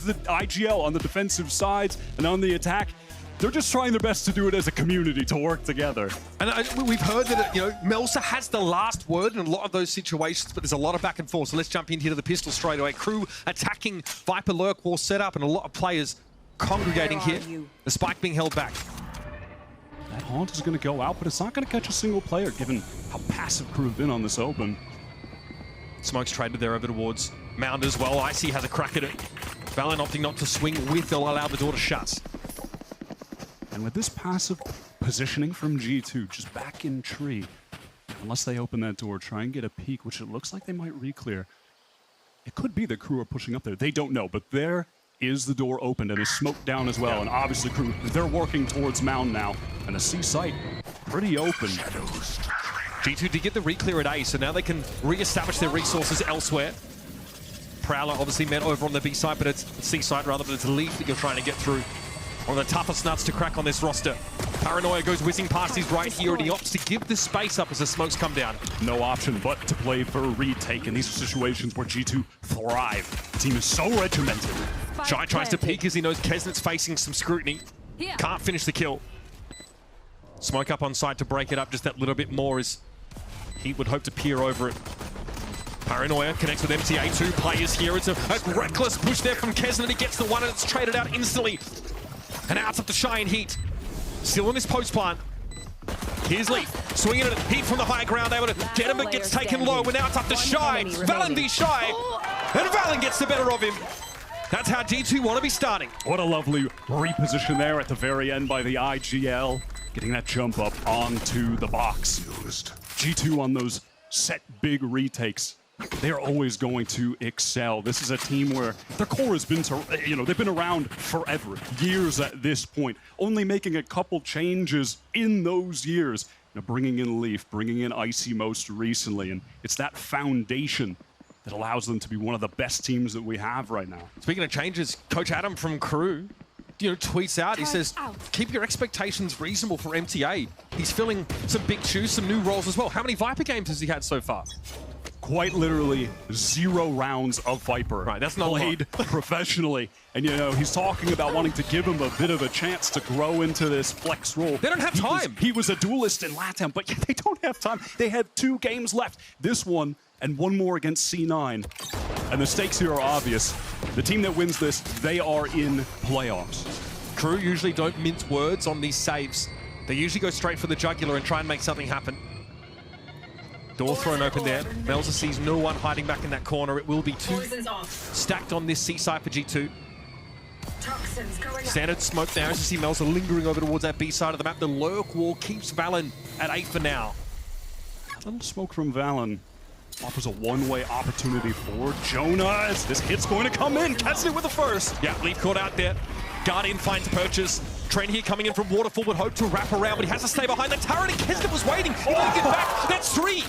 The IGL on the defensive sides and on the attack, they're just trying their best to do it as a community to work together. And we've heard that, Melsa has the last word in a lot of those situations, but there's a lot of back and forth. So let's jump in here to the pistol straight away. Crew attacking, Viper lurk wall set up, and a lot of players congregating here. The spike being held back. That haunt is going to go out, but it's not going to catch a single player, given how passive Crew have been on this open. Smoke's traded there over towards Mound as well. Icy has a crack at it. Valorant opting not to swing with, they'll allow the door to shut. And with this passive positioning from G2, just back in tree, unless they open that door, try and get a peek, which it looks like they might re-clear. It could be the Crew are pushing up there. They don't know, but there is the door opened and is smoked down as well. And obviously Crew, they're working towards Mound now. And the C site, pretty open. G2 did get the re-clear at A, so now they can re-establish their resources elsewhere. Prowler obviously met over on the B side, but it's C side rather, but it's Leaf that you're trying to get through. One of the toughest nuts to crack on this roster. Paranoia goes whizzing past his right here, and he opts to give the space up as the smokes come down. No option but to play for a retake, and these are situations where G2 thrive. The team is so regimented. Shy tries to peek as he knows Kesnet's facing some scrutiny. Can't finish the kill. Smoke up on site to break it up just that little bit more as he would hope to peer over it. Paranoia connects with MTA, two players here. It's a reckless push there from Kesnet. He gets the one and it's traded out instantly. And now it's up to Shy and Heat. Still in this post plant. Here's Leaf, swinging it at Heat from the high ground, able to get him, but gets taken low. And now it's up to Shy. Valen v Shy. And Valen gets the better of him. That's how G2 want to be starting. What a lovely reposition there at the very end by the IGL. Getting that jump up onto the box. G2 on those set big retakes. They are always going to excel. This is a team where their core has been, they've been around forever, years at this point, only making a couple changes in those years. Bringing in Leaf, bringing in Icy most recently, and it's that foundation that allows them to be one of the best teams that we have right now. Speaking of changes, Coach Adam from Crew, tweets out, he says, keep your expectations reasonable for MTA. He's filling some big shoes, some new roles as well. How many Viper games has he had so far? Quite literally 0 rounds of Viper. Right, that's not played professionally. And he's talking about wanting to give him a bit of a chance to grow into this flex role. They don't have time. He was a duelist in LATAM, but they don't have time. They have 2 games left. This one and one more against C9. And the stakes here are obvious. The team that wins this, they are in playoffs. Crew usually don't mince words on these saves. They usually go straight for the jugular and try and make something happen. Door thrown open there. Melsa sees no one hiding back in that corner. It will be 2 stacked on this C side for G2. Standard smoke there as you see Melsa lingering over towards that B side of the map. The lurk wall keeps Valen at 8 for now. A little smoke from Valen offers a one-way opportunity for Jonah as this hit's going to come in. Catches it with the first. Yeah, Leaf caught out there. Guardian finds purchase. Train here coming in from Waterfall would hope to wrap around, but he has to stay behind the turret, and Kesnet was waiting. He didn't get back. That's 3.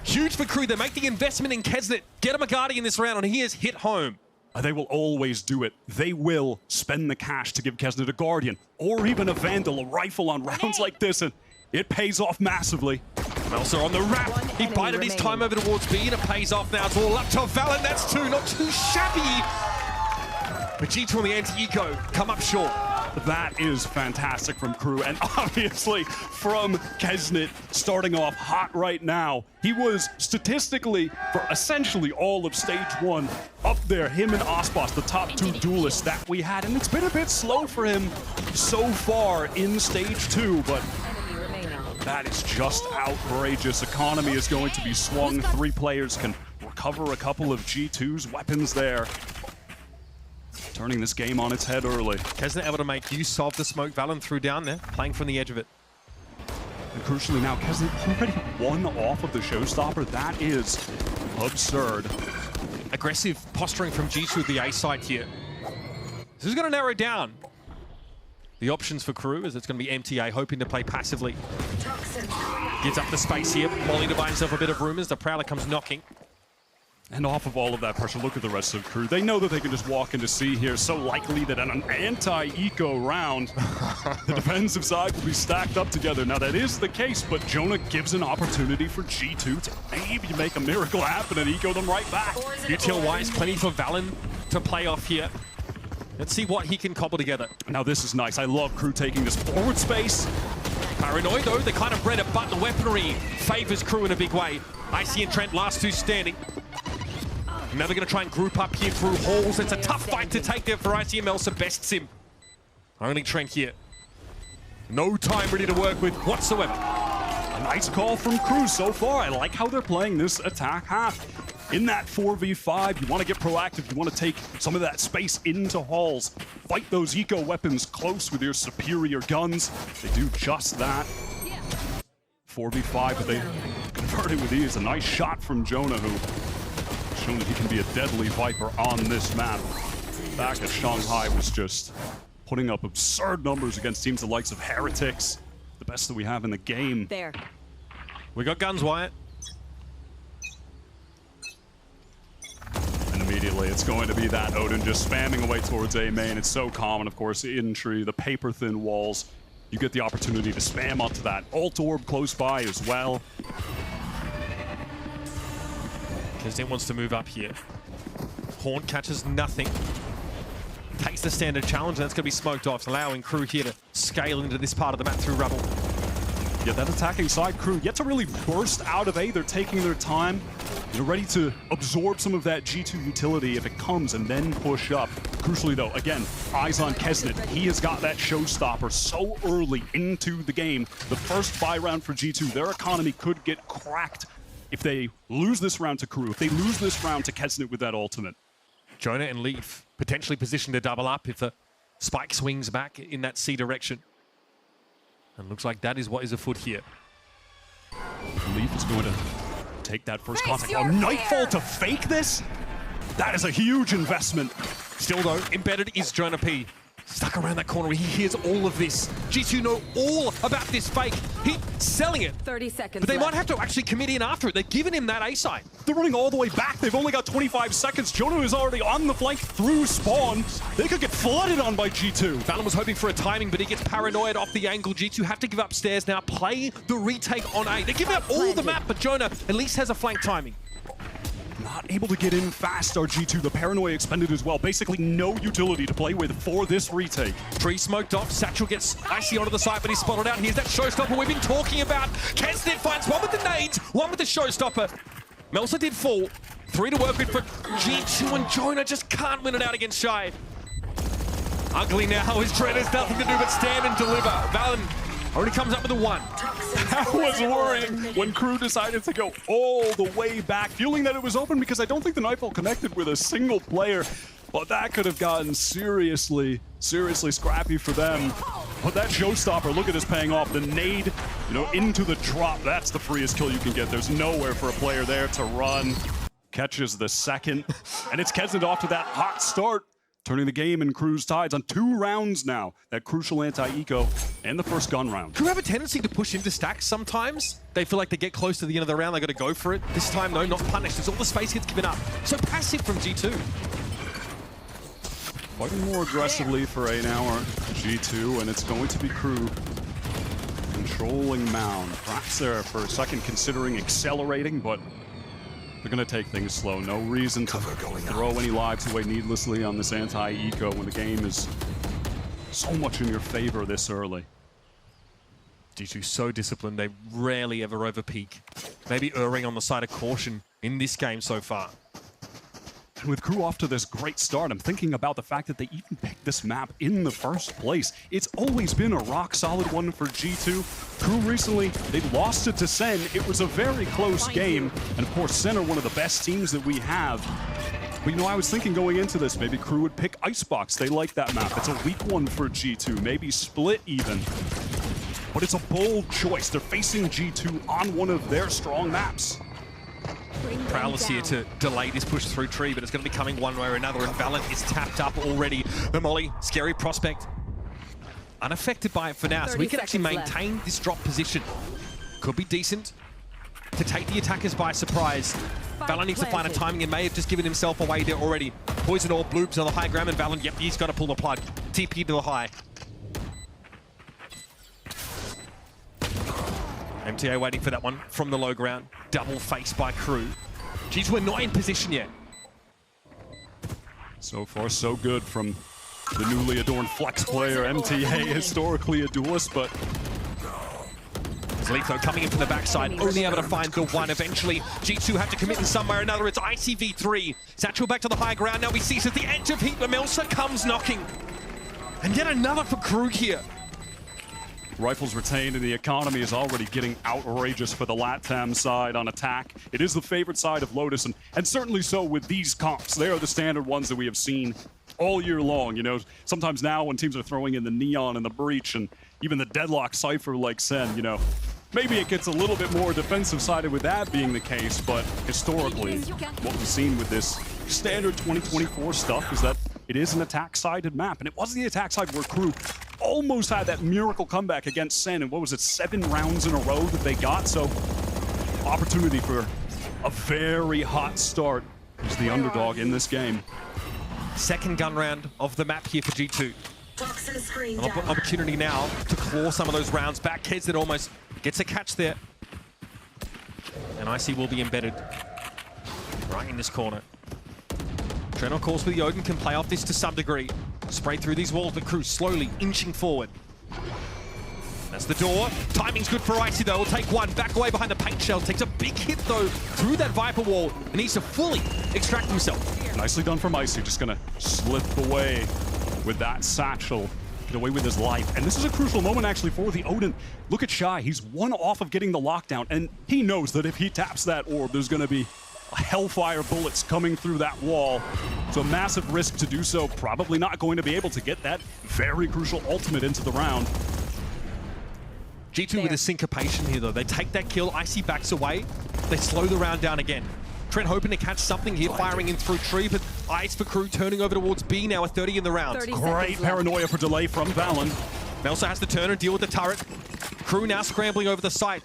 Huge for Crew. They make the investment in Kesnet. Get him a Guardian this round, and he is hit home. They will always do it. They will spend the cash to give Kesnet a Guardian, or even a Vandal, a rifle on rounds like this, and it pays off massively. Melsa on the wrap. He bided his time over towards B, and it pays off now. It's all up to Valen. That's 2. Not too shabby. But G2 on the anti-eco come up short. That is fantastic from Crew, and obviously from Kesnet starting off hot right now. He was statistically, for essentially all of stage 1, up there, him and Osbos, the top 2 duelists that we had, and it's been a bit slow for him so far in stage 2, but that is just outrageous. Economy is going to be swung. 3 players can recover a couple of G2's weapons there. Turning this game on its head early. Kesnet able to make use of the smoke. Valen threw down there, playing from the edge of it. And crucially now, Kesnet already won off of the showstopper. That is absurd. Aggressive posturing from G2 at the A side here. This is going to narrow down the options for Crew, as it's going to be MTA hoping to play passively. Gives up the space here. Molly to buy himself a bit of room as the Prowler comes knocking. And off of all of that pressure, look at the rest of Crew. They know that they can just walk into C here. So likely that on an anti-eco round, the defensive side will be stacked up together. Now that is the case, but Jonah gives an opportunity for G2 to maybe make a miracle happen and eco them right back. UTL-wise, plenty for Valen to play off here. Let's see what he can cobble together. Now this is nice. I love KRU taking this forward space. Paranoid though, they kind of read it, but the weaponry favors KRU in a big way. Icy and Trent, last two standing. Now they're going to try and group up here through halls. It's a tough fight to take there for Icy and Melsa bests him. Only Trent here. No time ready to work with whatsoever. A nice call from KRU so far. I like how they're playing this attack half. In that 4v5, you want to get proactive. You want to take some of that space into halls. Fight those eco weapons close with your superior guns. They do just that. 4v5, but they convert it with ease. A nice shot from Jonah, who shown that he can be a deadly Viper on this map. Back at Shanghai was just putting up absurd numbers against teams the likes of Heretics. The best that we have in the game. There. We got guns, Wyatt. And immediately it's going to be that Odin just spamming away towards A main. It's so common, of course, in tree, the paper-thin walls. You get the opportunity to spam onto that ult orb close by as well. Kesnet wants to move up here. Horn catches nothing. Takes the standard challenge, and that's going to be smoked off, allowing KRU here to scale into this part of the map through rubble. Yeah, that attacking side KRU yet to really burst out of A. They're taking their time. They're ready to absorb some of that G2 utility if it comes and then push up. Crucially though, again, eyes on Kesnet. He has got that showstopper so early into the game. The first buy round for G2, their economy could get cracked if they lose this round to KRU, if they lose this round to Kesnet with that ultimate. Jonah and Leaf potentially positioned to double up if the spike swings back in that C direction. And looks like that is what is afoot here. Leaf is going to take that first contact. Oh, Nightfall to fake this? That is a huge investment. Still though, embedded is Jonah P. Stuck around that corner, he hears all of this. G2 know all about this fake. He's selling it. 30 seconds But they left. might have to actually commit in after it. They've given him that A side. They're running all the way back. They've only got 25 seconds. Jonah is already on the flank through spawn. They could get flooded on by G2. Valen was hoping for a timing, but he gets paranoid off the angle. G2 have to give up stairs now, play the retake on A. They're giving up all the map, but Jonah at least has a flank timing. Not able to get in fast, our G2. The paranoia expended as well. Basically no utility to play with for this retake. Tree smoked off. Satchel gets Icy onto the side, but he's spotted out. Here's that showstopper we've been talking about. Kesnet finds one with the nades, one with the showstopper. Melsa did fall. 3 to work with for G2, and Jonah just can't win it out against Shy. Ugly now as Trent has nothing to do but stand and deliver. Valen already comes up with a 1. I was worrying when KRU decided to go all the way back, feeling that it was open because I don't think the Nightfall connected with a single player. But that could have gotten seriously scrappy for them. But that showstopper, look at this paying off. The nade, into the drop. That's the freest kill you can get. There's nowhere for a player there to run. Catches the second. And it's Kesnet off to that hot start, turning the game in KRU's tides on 2 rounds now. That crucial anti-eco and the first gun round. KRU have a tendency to push into stacks sometimes. They feel like they get close to the end of the round, they got to go for it. This time, though, not punished as all the space gets given up. So passive from G2. Fighting more aggressively for A now, or G2, and it's going to be KRU controlling Mound. Perhaps there for a second considering accelerating, but they're going to take things slow. No reason to throw any lives away needlessly on this anti-eco when the game is so much in your favor this early. G2 so disciplined, they rarely ever overpeak. Maybe erring on the side of caution in this game so far. And with KRU off to this great start, I'm thinking about the fact that they even picked this map in the first place. It's always been a rock-solid one for G2. KRU recently, they lost it to Sen. It was a very close game. And of course, Sen are one of the best teams that we have. But I was thinking going into this, maybe KRU would pick Icebox. They like that map. It's a weak one for G2, maybe Split even. But it's a bold choice. They're facing G2 on one of their strong maps. Prowler's here to delay this push through tree, but it's going to be coming one way or another, and Valorant is tapped up already. The Molly, scary prospect. Unaffected by it for now, so we can actually maintain this drop position. Could be decent to take the attackers by surprise. Valorant needs to find a timing and may have just given himself away there already. Poison Orb bloops on the high ground, and Valorant, yep, he's got to pull the plug. TP to the high. MTA waiting for that one from the low ground. Double face by KRU. G2 are not in position yet. So far, so good from the newly adorned flex player, MTA, historically a duelist, but Letho coming in from the backside, only able to find the one. Eventually, G2 have to commit in some way or another. It's ICV3. Satchel back to the high ground. Now we see at the edge of heat, Melsa comes knocking. And yet another for KRU here. Rifles retained, and the economy is already getting outrageous for the LATAM side on attack. It is the favorite side of Lotus, and certainly so with these comps. They are the standard ones that we have seen all year long. You know, sometimes now when teams are throwing in the Neon and the Breach and even the Deadlock Cypher like Sen, you know, maybe it gets a little bit more defensive-sided with that being the case, but historically, what we've seen with this standard 2024 stuff is that it is an attack-sided map, and it was the attack side where KRU almost had that miracle comeback against Sen, and what was it, 7 rounds in a row that they got, so opportunity for a very hot start as the underdog in this game. Second gun round of the map here for G2. An opportunity now to claw some of those rounds back. KZ that almost gets a catch there. And IC will be embedded right in this corner. Trent, of course, with the Odin can play off this to some degree. Spray through these walls, but KRU slowly inching forward. That's the door. Timing's good for Icy, though. Will take one. Back away behind the paint shell. Takes a big hit, though, through that Viper wall. And needs to fully extract himself. Nicely done from Icy. Just going to slip away with that satchel. Get away with his life. And this is a crucial moment, actually, for the Odin. Look at Shy. He's one off of getting the lockdown. And he knows that if he taps that orb, there's going to be hellfire bullets coming through that wall. It's a massive risk to do so. Probably not going to be able to get that very crucial ultimate into the round. G2 with a syncopation here, though. They take that kill. Icy backs away. They slow the round down again. Trent hoping to catch something here, firing in through tree, but Ice for KRU turning over towards B now with 30 in the round. Great paranoia for delay from Valen. Melsa has to turn and deal with the turret. KRU now scrambling over the site.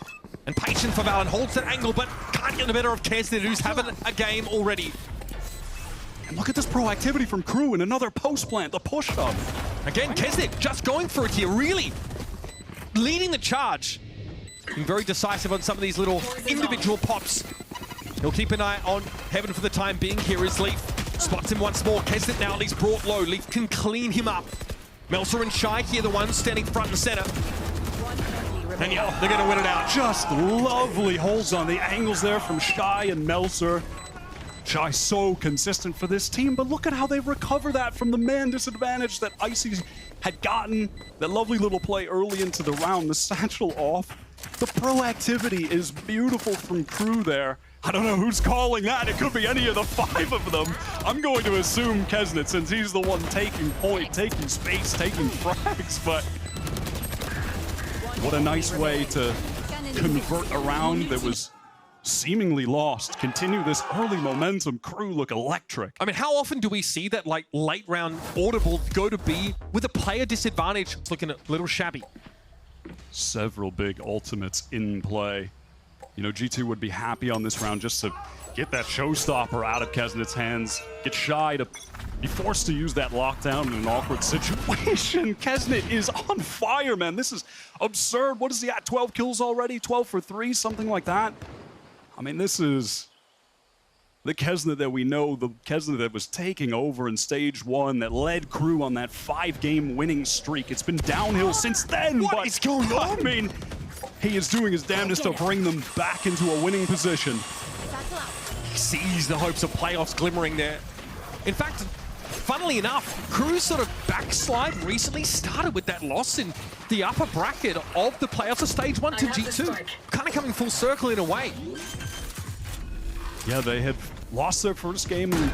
And patient for Valen, holds that angle, but can't get the better of Kesnet, who's having a game already. And look at this proactivity from KRU in another post plant, the push up. Again, Kesnet just going for it here, really leading the charge. Being very decisive on some of these little individual pops. He'll keep an eye on Heaven for the time being. Here is Leaf. Spots him once more. Kesnet now at least brought low. Leaf can clean him up. Melsa and Shy here, the ones standing front and center. And yeah, they're going to win it out. Just lovely holds on the angles there from Shy and Melsa. Shy so consistent for this team, but look at how they recover that from the man disadvantage that Icy had gotten. That lovely little play early into the round, the satchel off. The proactivity is beautiful from KRU there. I don't know who's calling that. It could be any of the 5 of them. I'm going to assume Kesnet, since he's the one taking point, taking space, taking frags, but what a nice way to convert a round that was seemingly lost. Continue this early momentum. KRU look electric. I mean, how often do we see that like late round audible go to B with a player disadvantage? It's looking a little shabby. Several big ultimates in play. You know, G2 would be happy on this round just to get that showstopper out of Kesnet's hands. Get Shy to be forced to use that lockdown in an awkward situation. Kesnet is on fire, man. This is absurd. What is he at? 12 kills already? 12 for 3? Something like that? I mean, this is the Kesnet that we know, the Kesnet that was taking over in stage 1, that led KRU on that 5-game winning streak. It's been downhill since then. What is going on? I mean, he is doing his damnedest to bring them back into a winning position. He sees the hopes of playoffs glimmering there. In fact, funnily enough, KRU's sort of backslide recently started with that loss in the upper bracket of the playoffs of stage 1 to G2. Kind of coming full circle in a way. Yeah, they had lost their first game in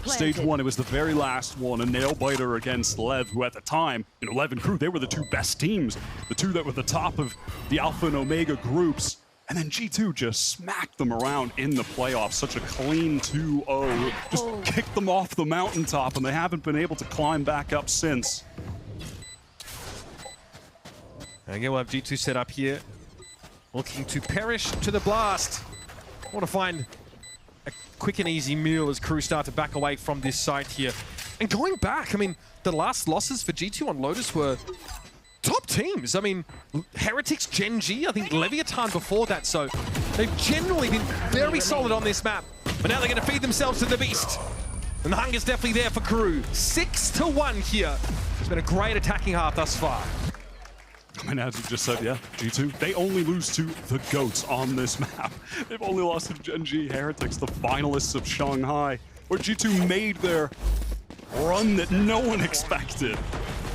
stage 1. It was the very last one, a nail-biter against Lev, who at the time, you know, Lev and KRU, they were the 2 best teams, the 2 that were the top of the Alpha and Omega groups. And then G2 just smacked them around in the playoffs. Such a clean 2-0. Just kicked them off the mountaintop, and they haven't been able to climb back up since. And again, we'll have G2 set up here, looking to perish to the blast. I want to find a quick and easy meal as KRU start to back away from this site here. And going back, I mean, the last losses for G2 on Lotus were top teams. I mean, Heretics, Gen G, I think Leviathan before that, so they've generally been very solid on this map. But now they're going to feed themselves to the beast. And the hunger's definitely there for KRU. 6-1 here. It's been a great attacking half thus far. I mean, as you just said, yeah, G2, they only lose to the GOATs on this map. They've only lost to Gen G Heretics, the finalists of Shanghai, where G2 made their run that no one expected.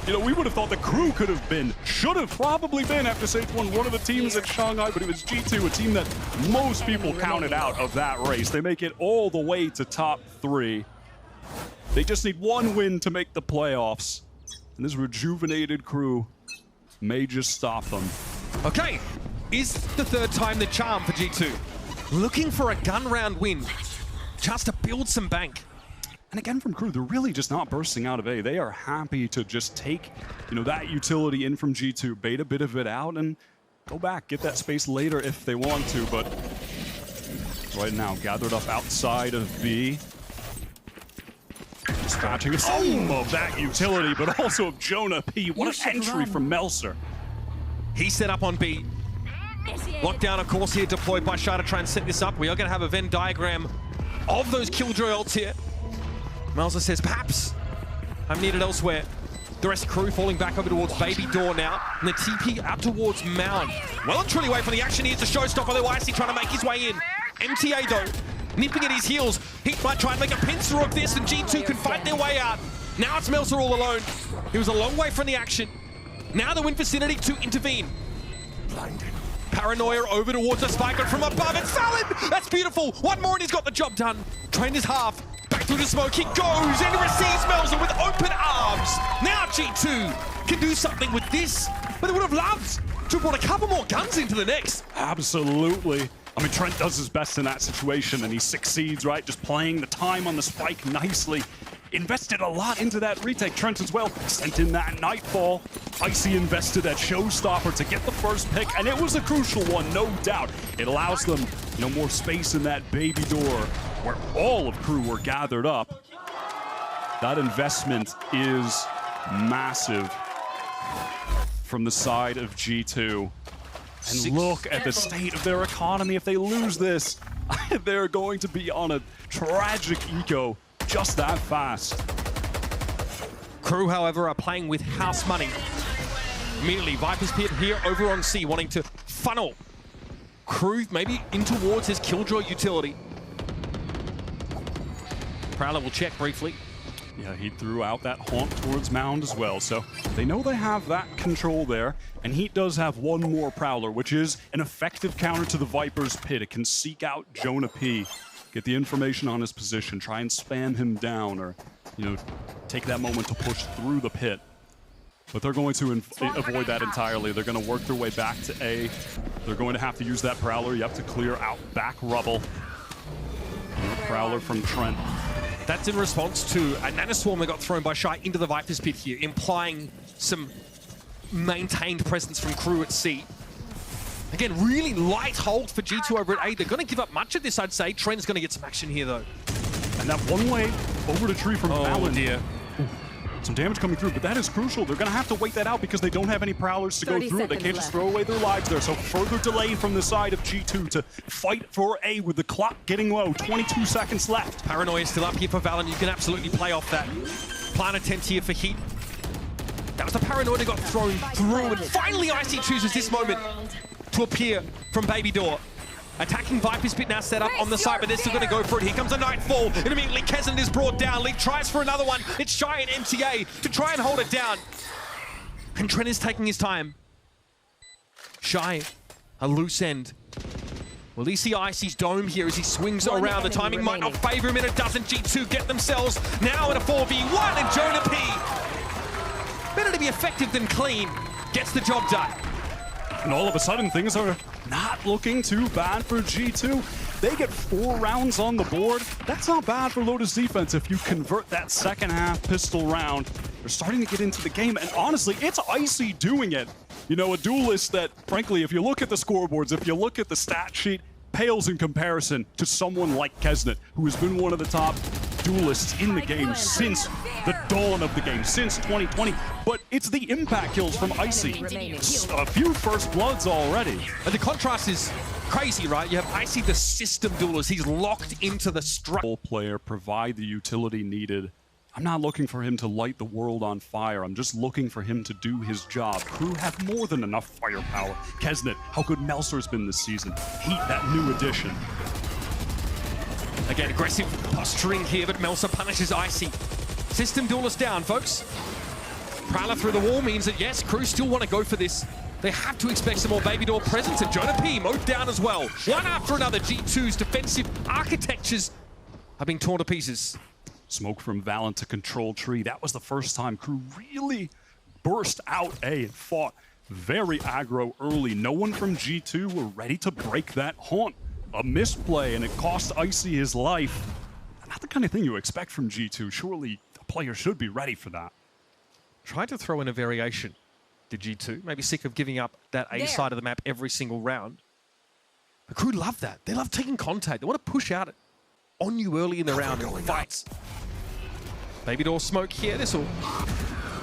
You know, we would have thought the KRU could have been, should have probably been after Stage 1, one of the teams at Shanghai, but it was G2, a team that most people counted out of that race. They make it all the way to top 3. They just need one win to make the playoffs. And this rejuvenated KRU may just stop them. Okay, is the third time the charm for G2. Looking for a gun round win. Chance to build some bank. And again from KRU, they're really just not bursting out of A. They are happy to just take, you know, that utility in from G2, bait a bit of it out, and go back, get that space later if they want to, but right now, gathered up outside of B. Dispatching some of that utility, but also of Jonah P. What an entry from Melser. He set up on B. Lockdown, of course, here deployed by Shy to try and set this up. We are going to have a Venn diagram of those Killjoy ults here. Melser says, perhaps I'm needed elsewhere. The rest of KRU falling back over towards Baby Door now. And the TP out towards Mound. Well and truly away from the action. Here's the showstopper, though. Icy trying to make his way in. MTA, though, nipping at his heels. Heat might try and make a pincer of this, and G2 can fight their way out. Now it's Melser all alone. He was a long way from the action. Now the win vicinity to intervene. Blinded. Paranoia over towards the spike, but from above it's Fallon! That's beautiful! One more and he's got the job done. Trained his half. Back through the smoke, he goes and receives Melser with open arms. Now G2 can do something with this, but they would have loved to have brought a couple more guns into the next. Absolutely. I mean, Trent does his best in that situation, and he succeeds, right? Just playing the time on the spike nicely. Invested a lot into that retake. Trent as well sent in that Nightfall. Icy invested that Showstopper to get the first pick, and it was a crucial one, no doubt. It allows them, you know, more space in that Baby Door where all of KRU were gathered up. That investment is massive from the side of G2. And look at the state of their economy. If they lose this, they're going to be on a tragic eco just that fast. KRU, however, are playing with house money. Immediately, Viper's Pit here over on C, wanting to funnel KRU maybe in towards his Killjoy utility. Prowler will check briefly. Yeah, he threw out that haunt towards Mound as well, so they know they have that control there. And Heat does have one more Prowler, which is an effective counter to the Viper's Pit. It can seek out Jonah P, get the information on his position, try and spam him down, or, you know, take that moment to push through the pit. But they're going to avoid that entirely. They're going to work their way back to A. They're going to have to use that Prowler. You have to clear out back rubble. Prowler from Trent. That's in response to a Nanoswarm that got thrown by Shy into the Viper's Pit here, implying some maintained presence from KRU at C. Again, really light hold for G2 over at A. They're going to give up much of this, I'd say. Trent's going to get some action here, though. And that one way over the tree from Fallon. Oh, dear. Some damage coming through, but that is crucial. They're going to have to wait that out because they don't have any Prowlers to go through it. They can't just throw away their lives there. So further delay from the side of G2 to fight for A with the clock getting low. 22 seconds left. Paranoia still up here for Valorant. You can absolutely play off that. Plant attempt here for Heat. That was the Paranoia that got thrown through, and finally Icy chooses this moment to appear from Baby Door. Attacking Viper's Pit now set up on the side, but they're still going to go for it. Here comes a Nightfall, and immediately Kesnet is brought down. League tries for another one. It's Shy and MTA to try and hold it down. And Trent is taking his time. Shy, a loose end. Will he see Icy's dome here as he swings around? The timing might not favor him, and it doesn't. G2 get themselves now in a 4v1, and Jonah P, better to be effective than clean, gets the job done. And all of a sudden, things are not looking too bad for G2. They get 4 rounds on the board. That's not bad for Lotus defense if you convert that second half pistol round. They're starting to get into the game, and honestly, it's Icy doing it. You know, a duelist that, frankly, if you look at the scoreboards, if you look at the stat sheet, pales in comparison to someone like Kesnet, who has been one of the top duelists in the game since the dawn of the game, since 2020. But it's the impact kills from Icy. A few first bloods already. And the contrast is crazy, right? You have Icy, the system duelist. He's locked into the structure. Player provide the utility needed. I'm not looking for him to light the world on fire. I'm just looking for him to do his job. Crew have more than enough firepower. Kesnet, how good Melser's been this season. Heat, that new addition. Again, aggressive posturing here, but Melser punishes Icy. System duelist down, folks. Prowler through the wall means that, yes, Crew still want to go for this. They have to expect some more Baby Door presence, and Jonah P mowed down as well. One after another, G2's defensive architectures are being torn to pieces. Smoke from Valorant to control tree. That was the first time Crew really burst out A and fought very aggro early. No one from G2 were ready to break that haunt. A misplay, and it cost Icy his life. Not the kind of thing you expect from G2. Surely a player should be ready for that. Tried to throw in a variation, did G2. Maybe sick of giving up that A side of the map every single round. The Crew love that. They love taking contact. They want to push out on you early in the round and fights. Baby Door smoke here. This will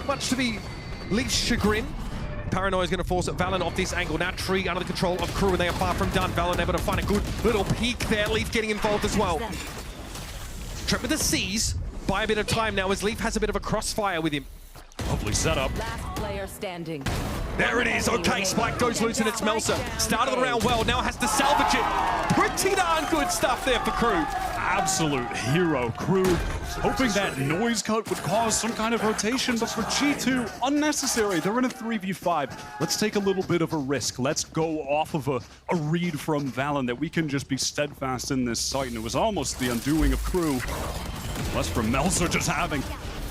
much to be Leaf's chagrin. Paranoia is going to force Valorant off this angle. Now Tree under the control of Crew, and they are far from done. Valorant able to find a good little peek there. Leaf getting involved as well. Trap with the C's. Buy a bit of time now as Leaf has a bit of a crossfire with him. Lovely setup. Last player standing. There it is. Okay, Spike goes loose and it's Melser. Started the round well, now has to salvage it. Pretty darn good stuff there for Crew. Absolute hero. Crew hoping that noise cut would cause some kind of rotation, but for G2, unnecessary. They're in a 3v5. Let's take a little bit of a risk. Let's go off of a read from Valen that we can just be steadfast in this site, and it was almost the undoing of Crew. Less from Melser just having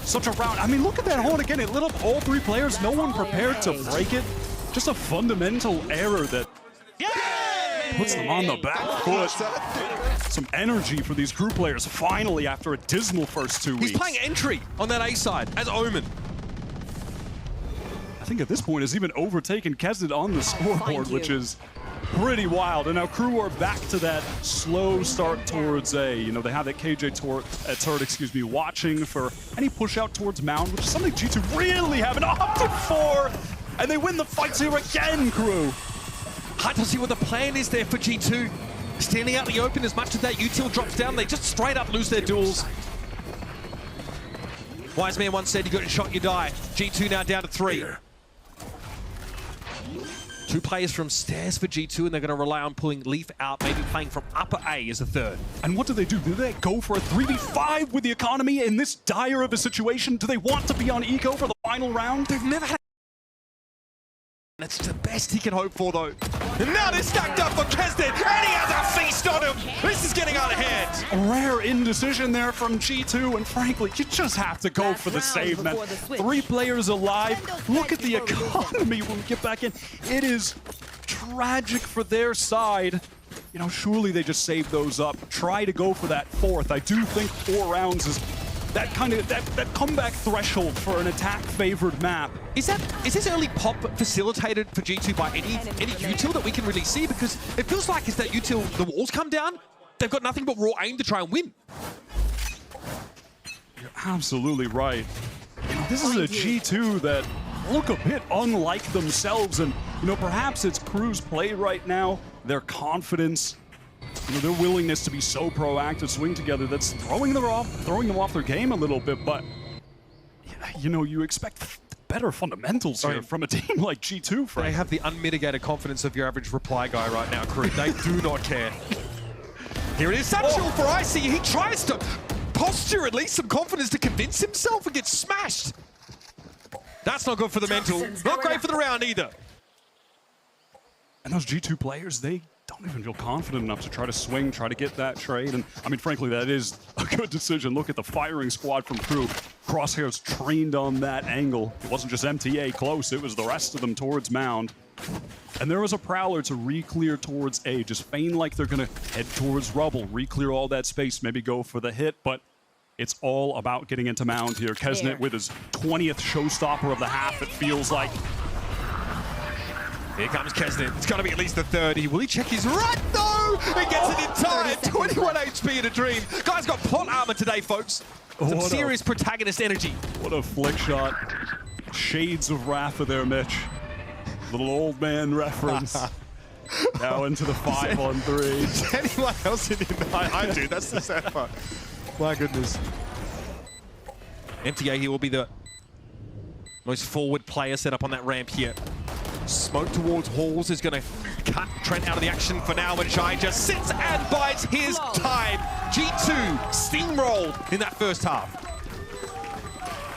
such a round. I mean, look at that horn again. It lit up all three players. No one prepared to break it. Just a fundamental error that puts them on the back foot. Some energy for these Crew players finally after a dismal first 2 weeks. He's playing entry on that A side as Omen. I think at this point has even overtaken Kesnet on the scoreboard, which is pretty wild. And now Crew are back to that slow start towards A. You know, they have that KJ turret, watching for any push out towards Mound, which is something G2 really haven't. Up to 4, and they win the fights here again, Crew. Hard to see what the plan is there for G2. Standing out in the open as much as that util drops down, they just straight up lose their duels. Wise man once said, you got a shot, you die. G2 now down to 3. 2 players from stairs for G2, and they're going to rely on pulling Leaf out, maybe playing from upper A as a third. And what do? Do they go for a 3v5 with the economy in this dire of a situation? Do they want to be on eco for the final round? They've never had. That's the best he can hope for, though. And now they're stacked up for Kesnet, and he has a feast on him. This is getting out of hand. A rare indecision there from G2, and frankly, you just have to go for the save, man. 3 players alive. Look at the economy when we get back in. It is tragic for their side. You know, surely they just save those up. Try to go for that 4th. I do think 4 rounds is that kind of that comeback threshold for an attack-favored map. Is this early pop facilitated for G2 by any util that we can really see? Because it feels like it's that util, the walls come down, they've got nothing but raw aim to try and win. You're absolutely right. You know, this is a G2 that look a bit unlike themselves, and you know, perhaps it's Crew's play right now, their confidence, you know, their willingness to be so proactive, swing together, that's throwing them off their game a little bit. But you know, you expect better fundamentals here from a team like G2. Frankly. They have the unmitigated confidence of your average reply guy right now, Crew. They do not care. Here it is, Satchel for Icy. He tries to posture at least some confidence to convince himself and gets smashed. That's not good for the mental. Not great for the round either. And those G2 players, they don't even feel confident enough to try to swing, try to get that trade. And I mean, frankly, that is a good decision. Look at the firing squad from Crew. Crosshairs trained on that angle. It wasn't just MTA close, it was the rest of them towards Mound. And there was a Prowler to re-clear towards A. Just feign like they're gonna head towards Rubble, re-clear all that space, maybe go for the hit, but it's all about getting into Mound here. Kesnet with his 20th showstopper of the half, it feels like. Here comes Kesnet. It's got to be at least the 30. Will he check his right, though? He gets it in time. 21 HP in a dream. Guy's got plot armor today, folks. Some serious protagonist energy. What a flick shot. Shades of Rafa there, Mitch. Little old man reference. Now into the 5-on-3. Is anyone else in here? I do. That's the sad part. My goodness. MTA here will be the most forward player set up on that ramp here. Smoke towards Halls is going to cut Trent out of the action for now, but Shai just sits and bides his time. G2 steamrolled in that first half.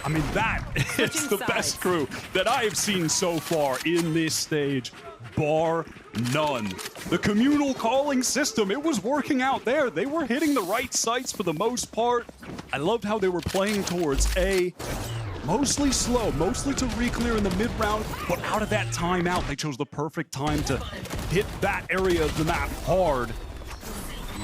I mean, that is the best crew that I have seen so far in this stage, bar none. The communal calling system, it was working out there. They were hitting the right sites for the most part. I loved how they were playing towards A. Mostly slow, mostly to re-clear in the mid-round, but out of that timeout, they chose the perfect time to hit that area of the map hard.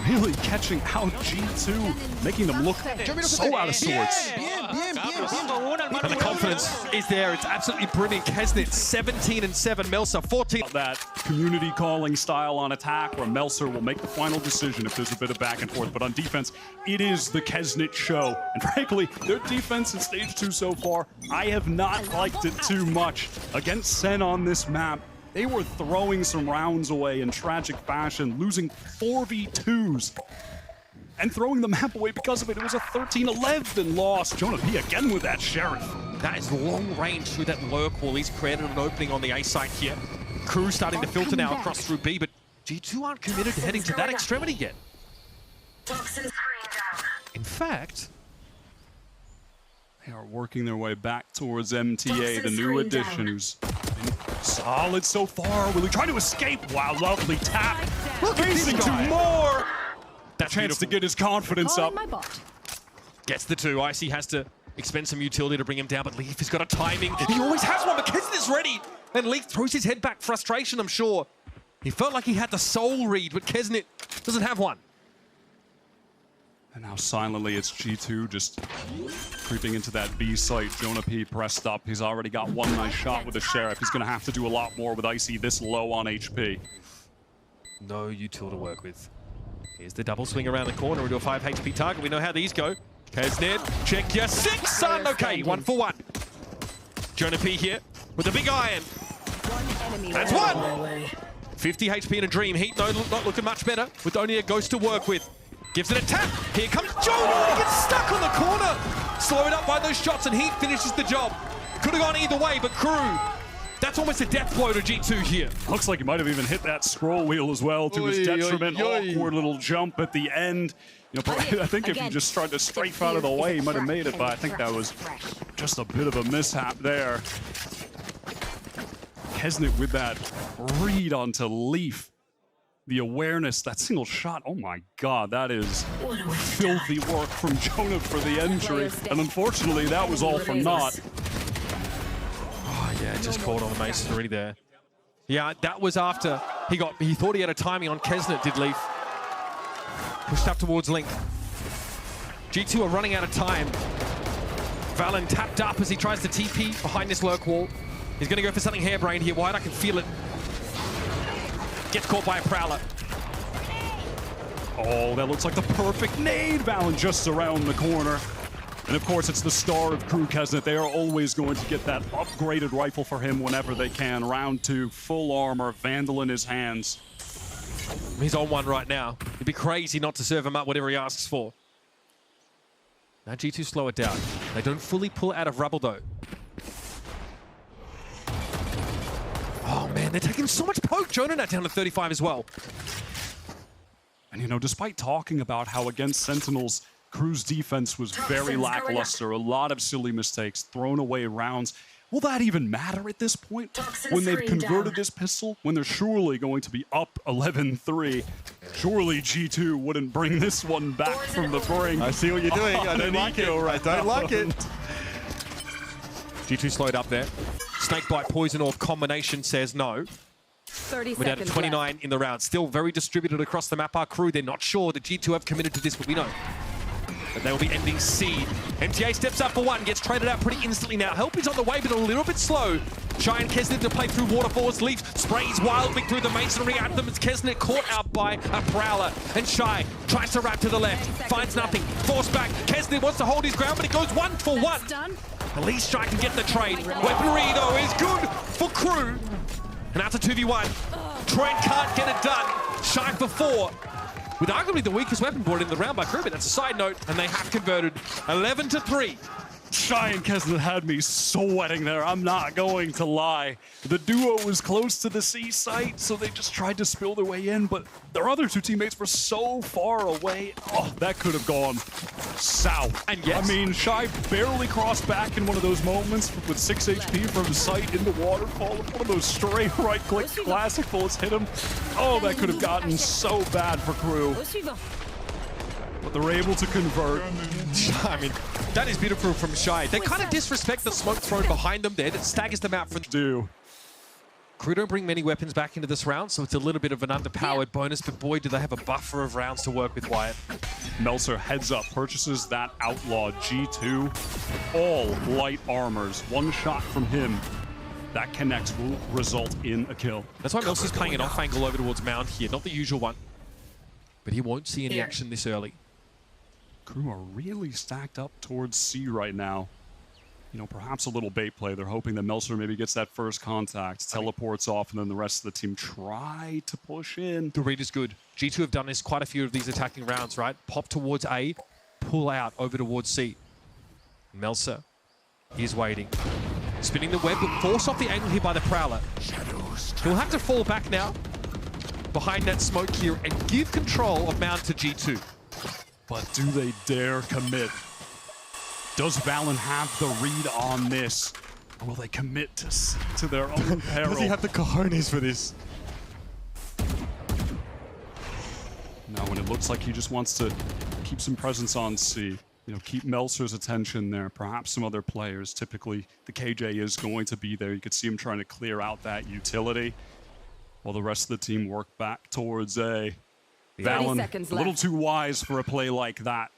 Really catching out G2, making them look so out of sorts. And the confidence is there. It's absolutely brilliant. Kesnit, 17-7. Melsa, 14. That community calling style on attack where Melser will make the final decision if there's a bit of back and forth. But on defense, it is the Kesnit show. And frankly, their defense in stage 2 so far, I have not liked it too much. Against Sen on this map, they were throwing some rounds away in tragic fashion, losing 4v2s. And throwing the map away because of it. It was a 13-11 loss. Jonah P again with that Sheriff. That is long range through that lurk wall. He's created an opening on the A site here. Crew starting to filter now across through B, but G2 aren't committed to heading to that extremity yet. In fact, they are working their way back towards MTA, the new addition, who's been solid so far. Will he try to escape? Wow, lovely tap. Facing to more. That's Chance to get his confidence up. Gets the 2. Icy has to expend some utility to bring him down, but Leaf has got a timing. He always has one, but Kesnit's ready. And Leaf throws his head back. Frustration, I'm sure. He felt like he had the soul read, but Kesnit doesn't have one. And now silently it's G2 just creeping into that B site. Jonah P pressed up. He's already got one nice shot with the Sheriff. He's going to have to do a lot more with Icy this low on HP. No util to work with. Here's the double swing around the corner into a 5 HP target. We know how these go. Kesnit, check your 6, son. Okay, 1 for 1. Jonah P here with a big iron. That's 1. 50 HP in a dream. Heat not looking much better with only a ghost to work with. Gives it a tap. Here comes Jonah. He gets stuck on the corner. Slowed up by those shots, and Heat finishes the job. Could have gone either way, but Crew, that's almost a death blow to G2 here. Looks like he might have even hit that scroll wheel as well to his detriment. Awkward little jump at the end. You know, I think if he just tried to strafe out of the way, he might have made it, but I think that was just a bit of a mishap there. Kesnit with that read onto Leaf. The awareness, that single shot, oh my god, that is filthy work from Jonah for the entry. And unfortunately, that was all for naught. Oh yeah, just caught on the masonry there. Yeah, that was after he thought he had a timing on Kesnit, did Leaf. Pushed up towards Link. G2 are running out of time. Valen tapped up as he tries to TP behind this lurk wall. He's gonna go for something harebrained here. Wide, I can feel it. Gets caught by a Prowler. Oh, that looks like the perfect nade. Valen just around the corner. And of course, it's the star of Crew Kesnit. They are always going to get that upgraded rifle for him whenever they can. Round 2, full armor, Vandal in his hands. He's on one right now. It'd be crazy not to serve him up whatever he asks for. Now G2 slow it down. They don't fully pull out of rubble though. Oh man, they're taking so much poke. Jonah now down to 35 as well. And you know, despite talking about how against Sentinels, Crew's defense was very lackluster, a lot of silly mistakes, thrown away rounds. Will that even matter at this point? When they've converted this pistol, when they're surely going to be up 11-3, surely G2 wouldn't bring this one back from the brink. I see what you're doing. I don't like it. I don't like it. G2 slowed up there. Snakebite Poison Orb combination says no. 30 We're down to 29 in the round. Still very distributed across the map. Our Crew, they're not sure that G2 have committed to this, but we know that they will be ending seed. MTA steps up for 1, gets traded out pretty instantly now. Help is on the way, but a little bit slow. Shy and Kesnet to play through waterfalls. Leaf sprays wildly through the masonry at them. It's Kesnet caught out by a Prowler. And Shy tries to wrap to the left. Finds nothing. Forced back. Kesnet wants to hold his ground, but it goes 1 for 1. At least Shy can get the trade. Weaponry, though, is good for KRU. And that's a 2v1. Trent can't get it done. Shy for 4. With arguably the weakest weapon board in the round by KRU, but that's a side note. And they have converted 11-3. Shy and Kesnet had me sweating there, I'm not going to lie. The duo was close to the C site, so they just tried to spill their way in, but their other two teammates were so far away. Oh, that could have gone south. And yes. I mean, Shy barely crossed back in one of those moments with 6 HP from the site in the waterfall. One of those straight right-click classic bullets hit him. Oh, that could have gotten so bad for KRU. But they're able to convert. I mean, that is beautiful from Shy. They kind of disrespect the smoke thrown behind them there that staggers them out for KRU don't bring many weapons back into this round, so it's a little bit of an underpowered bonus, but boy, do they have a buffer of rounds to work with, Wyatt. Meltzer heads up, purchases that Outlaw G2. All light armors. One shot from him. That connects will result in a kill. That's why Meltzer's playing an off angle over towards Mount here, not the usual one. But he won't see any action this early. KRU are really stacked up towards C right now. You know, perhaps a little bait play. They're hoping that Meltzer maybe gets that first contact, teleports off, and then the rest of the team try to push in. The read is good. G2 have done this quite a few of these attacking rounds, right? Pop towards A, pull out over towards C. Meltzer is waiting. Spinning the web, but force off the angle here by the Prowler. He'll have to fall back now behind that smoke here and give control of Mount to G2. But do they dare commit? Does Valorant have the read on this? Or will they commit to their own peril? Does he have the cojones for this? No, when it looks like he just wants to keep some presence on C. You know, keep Meltzer's attention there. Perhaps some other players. Typically, the KJ is going to be there. You could see him trying to clear out that utility while the rest of the team work back towards A. Valorant, a little too wise for a play like that.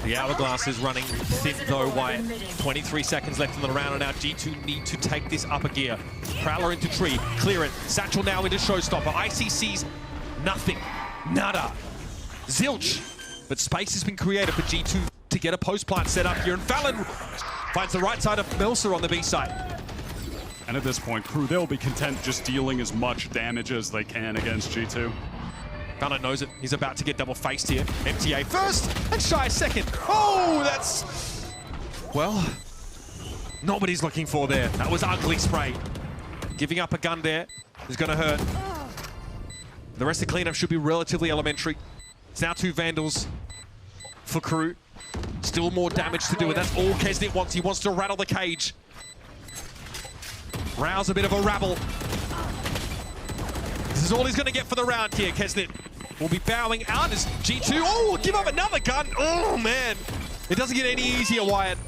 The hourglass is running thin though, Wyatt. 23 seconds left in the round, and now G2 need to take this up a gear. Prowler into tree, clear it. Satchel now into showstopper. ICC's nothing, nada, zilch. But space has been created for G2 to get a post plant set up here, and Fallon finds the right side of Meltzer on the B side. And at this point, KRU, they'll be content just dealing as much damage as they can against G2. Fallon knows it. He's about to get double-faced here. MTA first, and Shy second. Oh, that's... well, not what he's looking for there. That was ugly spray. Giving up a gun there is going to hurt. The rest of the cleanup should be relatively elementary. It's now 2 Vandals for KRU. Still more damage to do, and that's all Kesnet wants. He wants to rattle the cage. Rouse a bit of a rabble. This is all he's going to get for the round here. Kesnet will be bowing out as G2. Oh, give up another gun. Oh, man. It doesn't get any easier, Wyatt.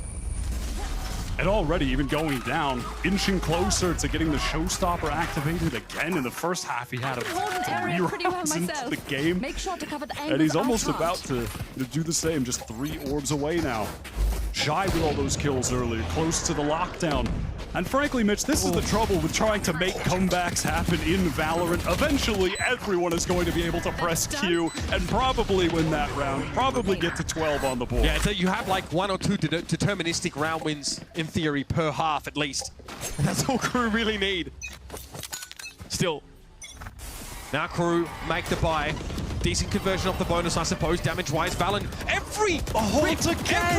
And already even going down, inching closer to getting the showstopper activated again. In the first half, he had a 3 rounds into the game. And he's almost about to do the same, just 3 orbs away now. Shy with all those kills earlier, close to the lockdown. And frankly, Mitch, this is the trouble with trying to make comebacks happen in Valorant. Eventually, everyone is going to be able to press Q and probably win that round, probably get to 12 on the board. Yeah, so you have like 1 or 2 deterministic round wins, in theory, per half at least. And that's all KRU really need. Still, now KRU make the buy. Decent conversion off the bonus, I suppose, damage-wise. Valen, every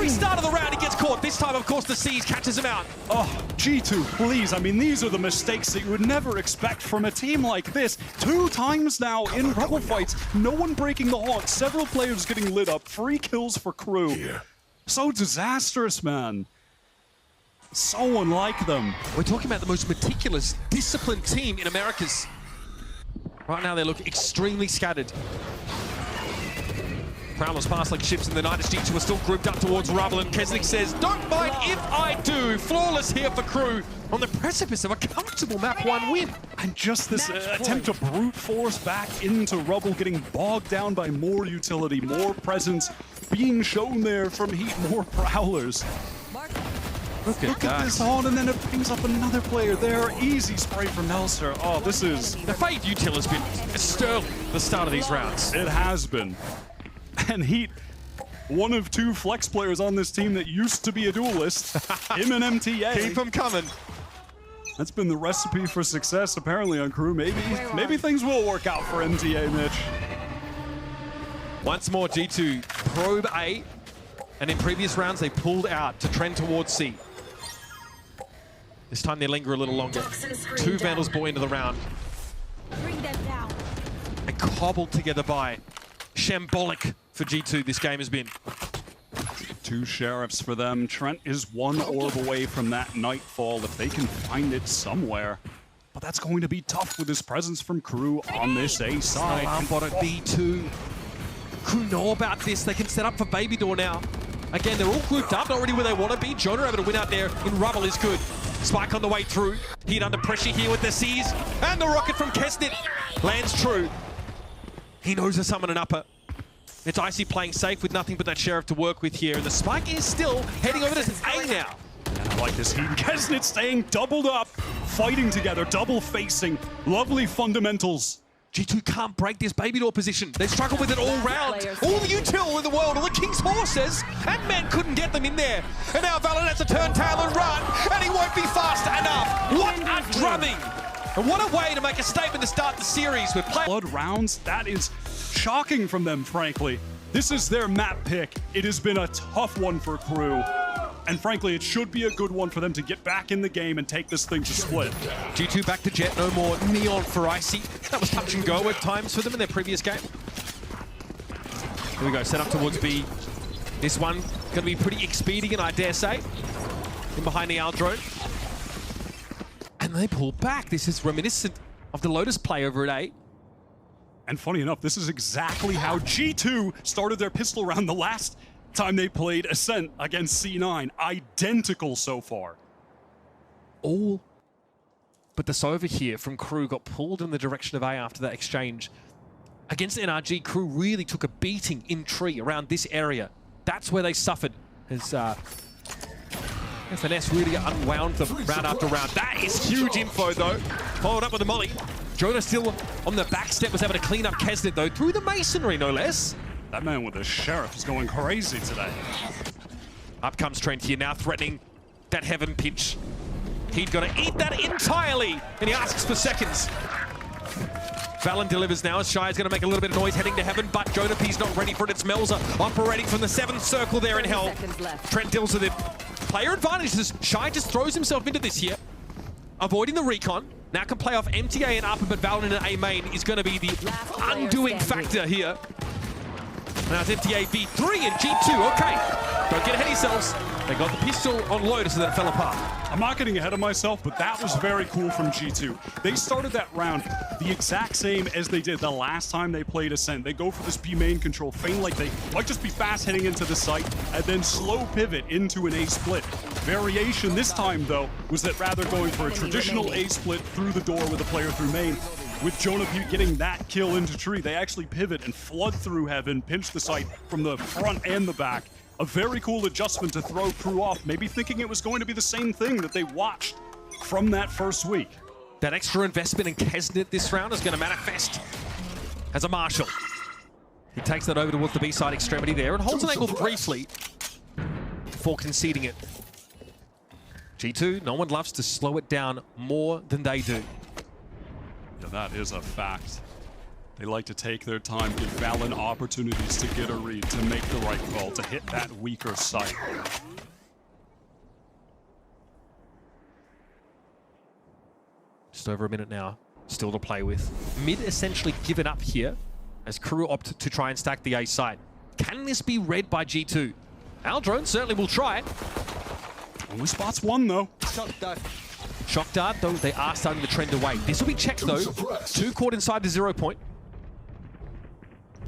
start of the round he gets caught. This time, of course, the Siege catches him out. Oh, G2, please. I mean, these are the mistakes that you would never expect from a team like this. 2 times now in Rebel fights, no one breaking the haunt, several players getting lit up, 3 kills for KRU. So disastrous, man. So unlike them. We're talking about the most meticulous, disciplined team in Americas. Right now, they look extremely scattered. Prowlers pass like ships in the night as G2 are still grouped up towards Rubble, and Kesnick says, "Don't mind if I do." Flawless here for KRU on the precipice of a comfortable map 1 win. And just this attempt to brute force back into Rubble, getting bogged down by more utility, more presence being shown there from Heat, more Prowlers. Look Look at this on, and then it pings up another player there. Easy spray from Nelser. Oh, this is... The Fade util has been sterling the start of these rounds. It has been. And Heat, one of two flex players on this team that used to be a duelist. Him and MTA. Keep them coming. That's been the recipe for success, apparently, on Crew. Maybe things will work out for MTA, Mitch. Once more, G2 probe A, and in previous rounds they pulled out to trend towards C. This time they linger a little longer. Two Vandals bought into the round. Bring them down. And cobbled together by shambolic for G2 this game has been. Two Sheriffs for them. Trent is one orb away from that Nightfall if they can find it somewhere. But that's going to be tough with his presence from Crew on this A side. Alarm bot at B2. Crew know about this. They can set up for Baby Door now. Again, they're all grouped up, not really where they want to be. Jonah able to win out there in rubble is good. Spike on the way through. Heat under pressure here with the C's. And the rocket from Kesnit lands true. He knows to summon an upper. It's Icy playing safe with nothing but that Sheriff to work with here. And the Spike is still heading over to A now. And I like this Heat. Kesnit staying doubled up, fighting together, double facing. Lovely fundamentals. G2 can't break this Baby Door position. They struggle with it all round. All the util in the world, all the King's Horses, and man couldn't get them in there. And now Valorant has to turn tail and run, and he won't be fast enough. What a drumming! And what a way to make a statement to start the series with play. Blood rounds, that is shocking from them, frankly. This is their map pick. It has been a tough one for Crew. And frankly, it should be a good one for them to get back in the game and take this thing to split. G2 back to Jet, no more Neon for Icy. That was touch and go at times for them in their previous game. Here we go, set up towards B. This one going to be pretty expedient, I dare say. In behind the Aldrone. And they pull back. This is reminiscent of the Lotus play over at A. And funny enough, this is exactly how G2 started their pistol round the last time they played Ascent against C9. Identical so far. All but the Sova here from Crew got pulled in the direction of A after that exchange. Against NRG, Crew really took a beating in tree around this area. That's where they suffered as FNS really unwound them round after round. That is huge info though. Followed up with the molly. Jonah still on the back step, was able to clean up Kesnit though, through the masonry no less. That man with the Sheriff is going crazy today. Up comes Trent here now, threatening that Heaven pinch. He's gonna eat that entirely, and he asks for seconds. Valen delivers now as Shy is gonna make a little bit of noise heading to Heaven, but Jonah P's not ready for it. It's Melzer operating from the 7th circle there in Hell. Trent deals with it. Player advantage, Shy just throws himself into this here. Avoiding the recon. Now can play off MTA and upper, but Valen in an A main is gonna be the undoing factor here. Now it's MTA V3 and G2, okay. Don't get ahead of yourselves. They got the pistol on Lotus and then it fell apart. I'm not getting ahead of myself, but that was very cool from G2. They started that round the exact same as they did the last time they played Ascent. They go for this B main control, feign like they might just be fast heading into the site, and then slow pivot into an A split. Variation this time, though, was that rather going for a traditional A split through the door with a player through main. With Jonah Butte getting that kill into tree, they actually pivot and flood through Heaven, pinch the site from the front and the back. A very cool adjustment to throw Crew off, maybe thinking it was going to be the same thing that they watched from that first week. That extra investment in Kesnit this round is going to manifest as a Marshal. He takes that over towards the B-side extremity there and holds an angle briefly before conceding it. G2, no one loves to slow it down more than they do. Yeah, that is a fact. They like to take their time, give Valen opportunities to get a read, to make the right call, to hit that weaker side. Just over a minute now, still to play with. Mid essentially given up here as Crew opt to try and stack the A side. Can this be read by G2? Aldrone certainly will try it. Only spots one, though. Shock Dart, though, they are starting to trend away. This will be checked, though. 2 caught inside the 0 point.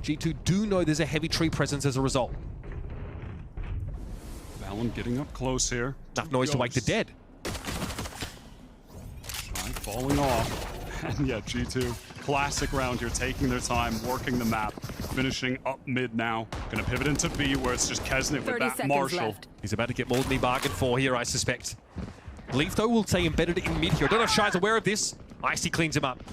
G2 do know there's a heavy tree presence as a result. Valen getting up close here. Enough noise to wake the dead. Shy falling off. And yeah, G2, classic round here, taking their time, working the map. finishing up mid now. Gonna pivot into B where it's just Kesnet with that Marshall. Left. He's about to get more than he bargained for here, I suspect. Leaf, though, will stay embedded in mid here. I don't know if Shy's aware of this. Icy cleans him up.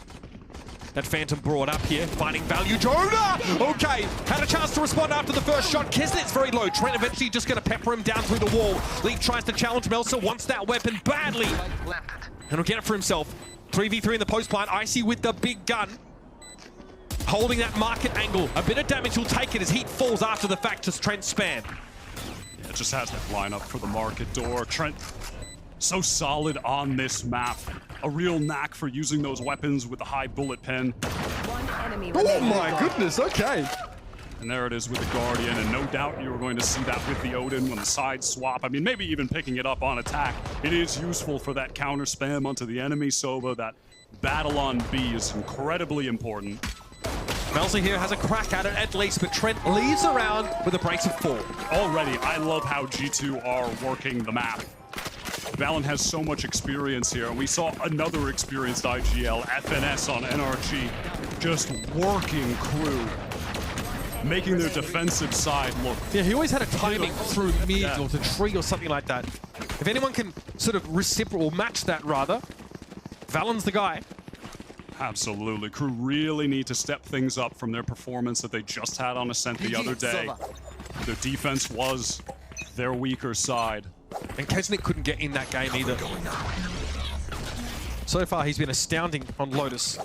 That Phantom brought up here, finding value. Jonah! Okay, had a chance to respond after the first shot. Kesnet's very low. Trent eventually just going to pepper him down through the wall. Leaf tries to challenge Melsa, wants that weapon badly. And he'll get it for himself. 3v3 in the post plant. Icy with the big gun. Holding that market angle. A bit of damage will take it as heat falls after the fact as Trent spam. Yeah, it just has that lineup for the market door. Trent, so solid on this map. A real knack for using those weapons with a high bullet pen. One enemy Oh remaining. my goodness, okay. And there it is with the Guardian, and no doubt you were going to see that with the Odin when the sides swap. I mean, maybe even picking it up on attack. It is useful for that counter spam onto the enemy Sova. That battle on B is incredibly important. Melsa here has a crack at it at least, but Trent leaves around with a brace of 4. Already, I love how G2 are working the map. Valorant has so much experience here, and we saw another experienced IGL, FNS on NRG, just working crew, making their defensive side look. Yeah, he always had a timing through mid or to tree or something like that. If anyone can sort of reciprocate or match that rather, Valon's the guy. Absolutely. Crew really need to step things up from their performance that they just had on Ascent the other day. Their defense was their weaker side. And Kesnet couldn't get in that game either. So far, he's been astounding on Lotus.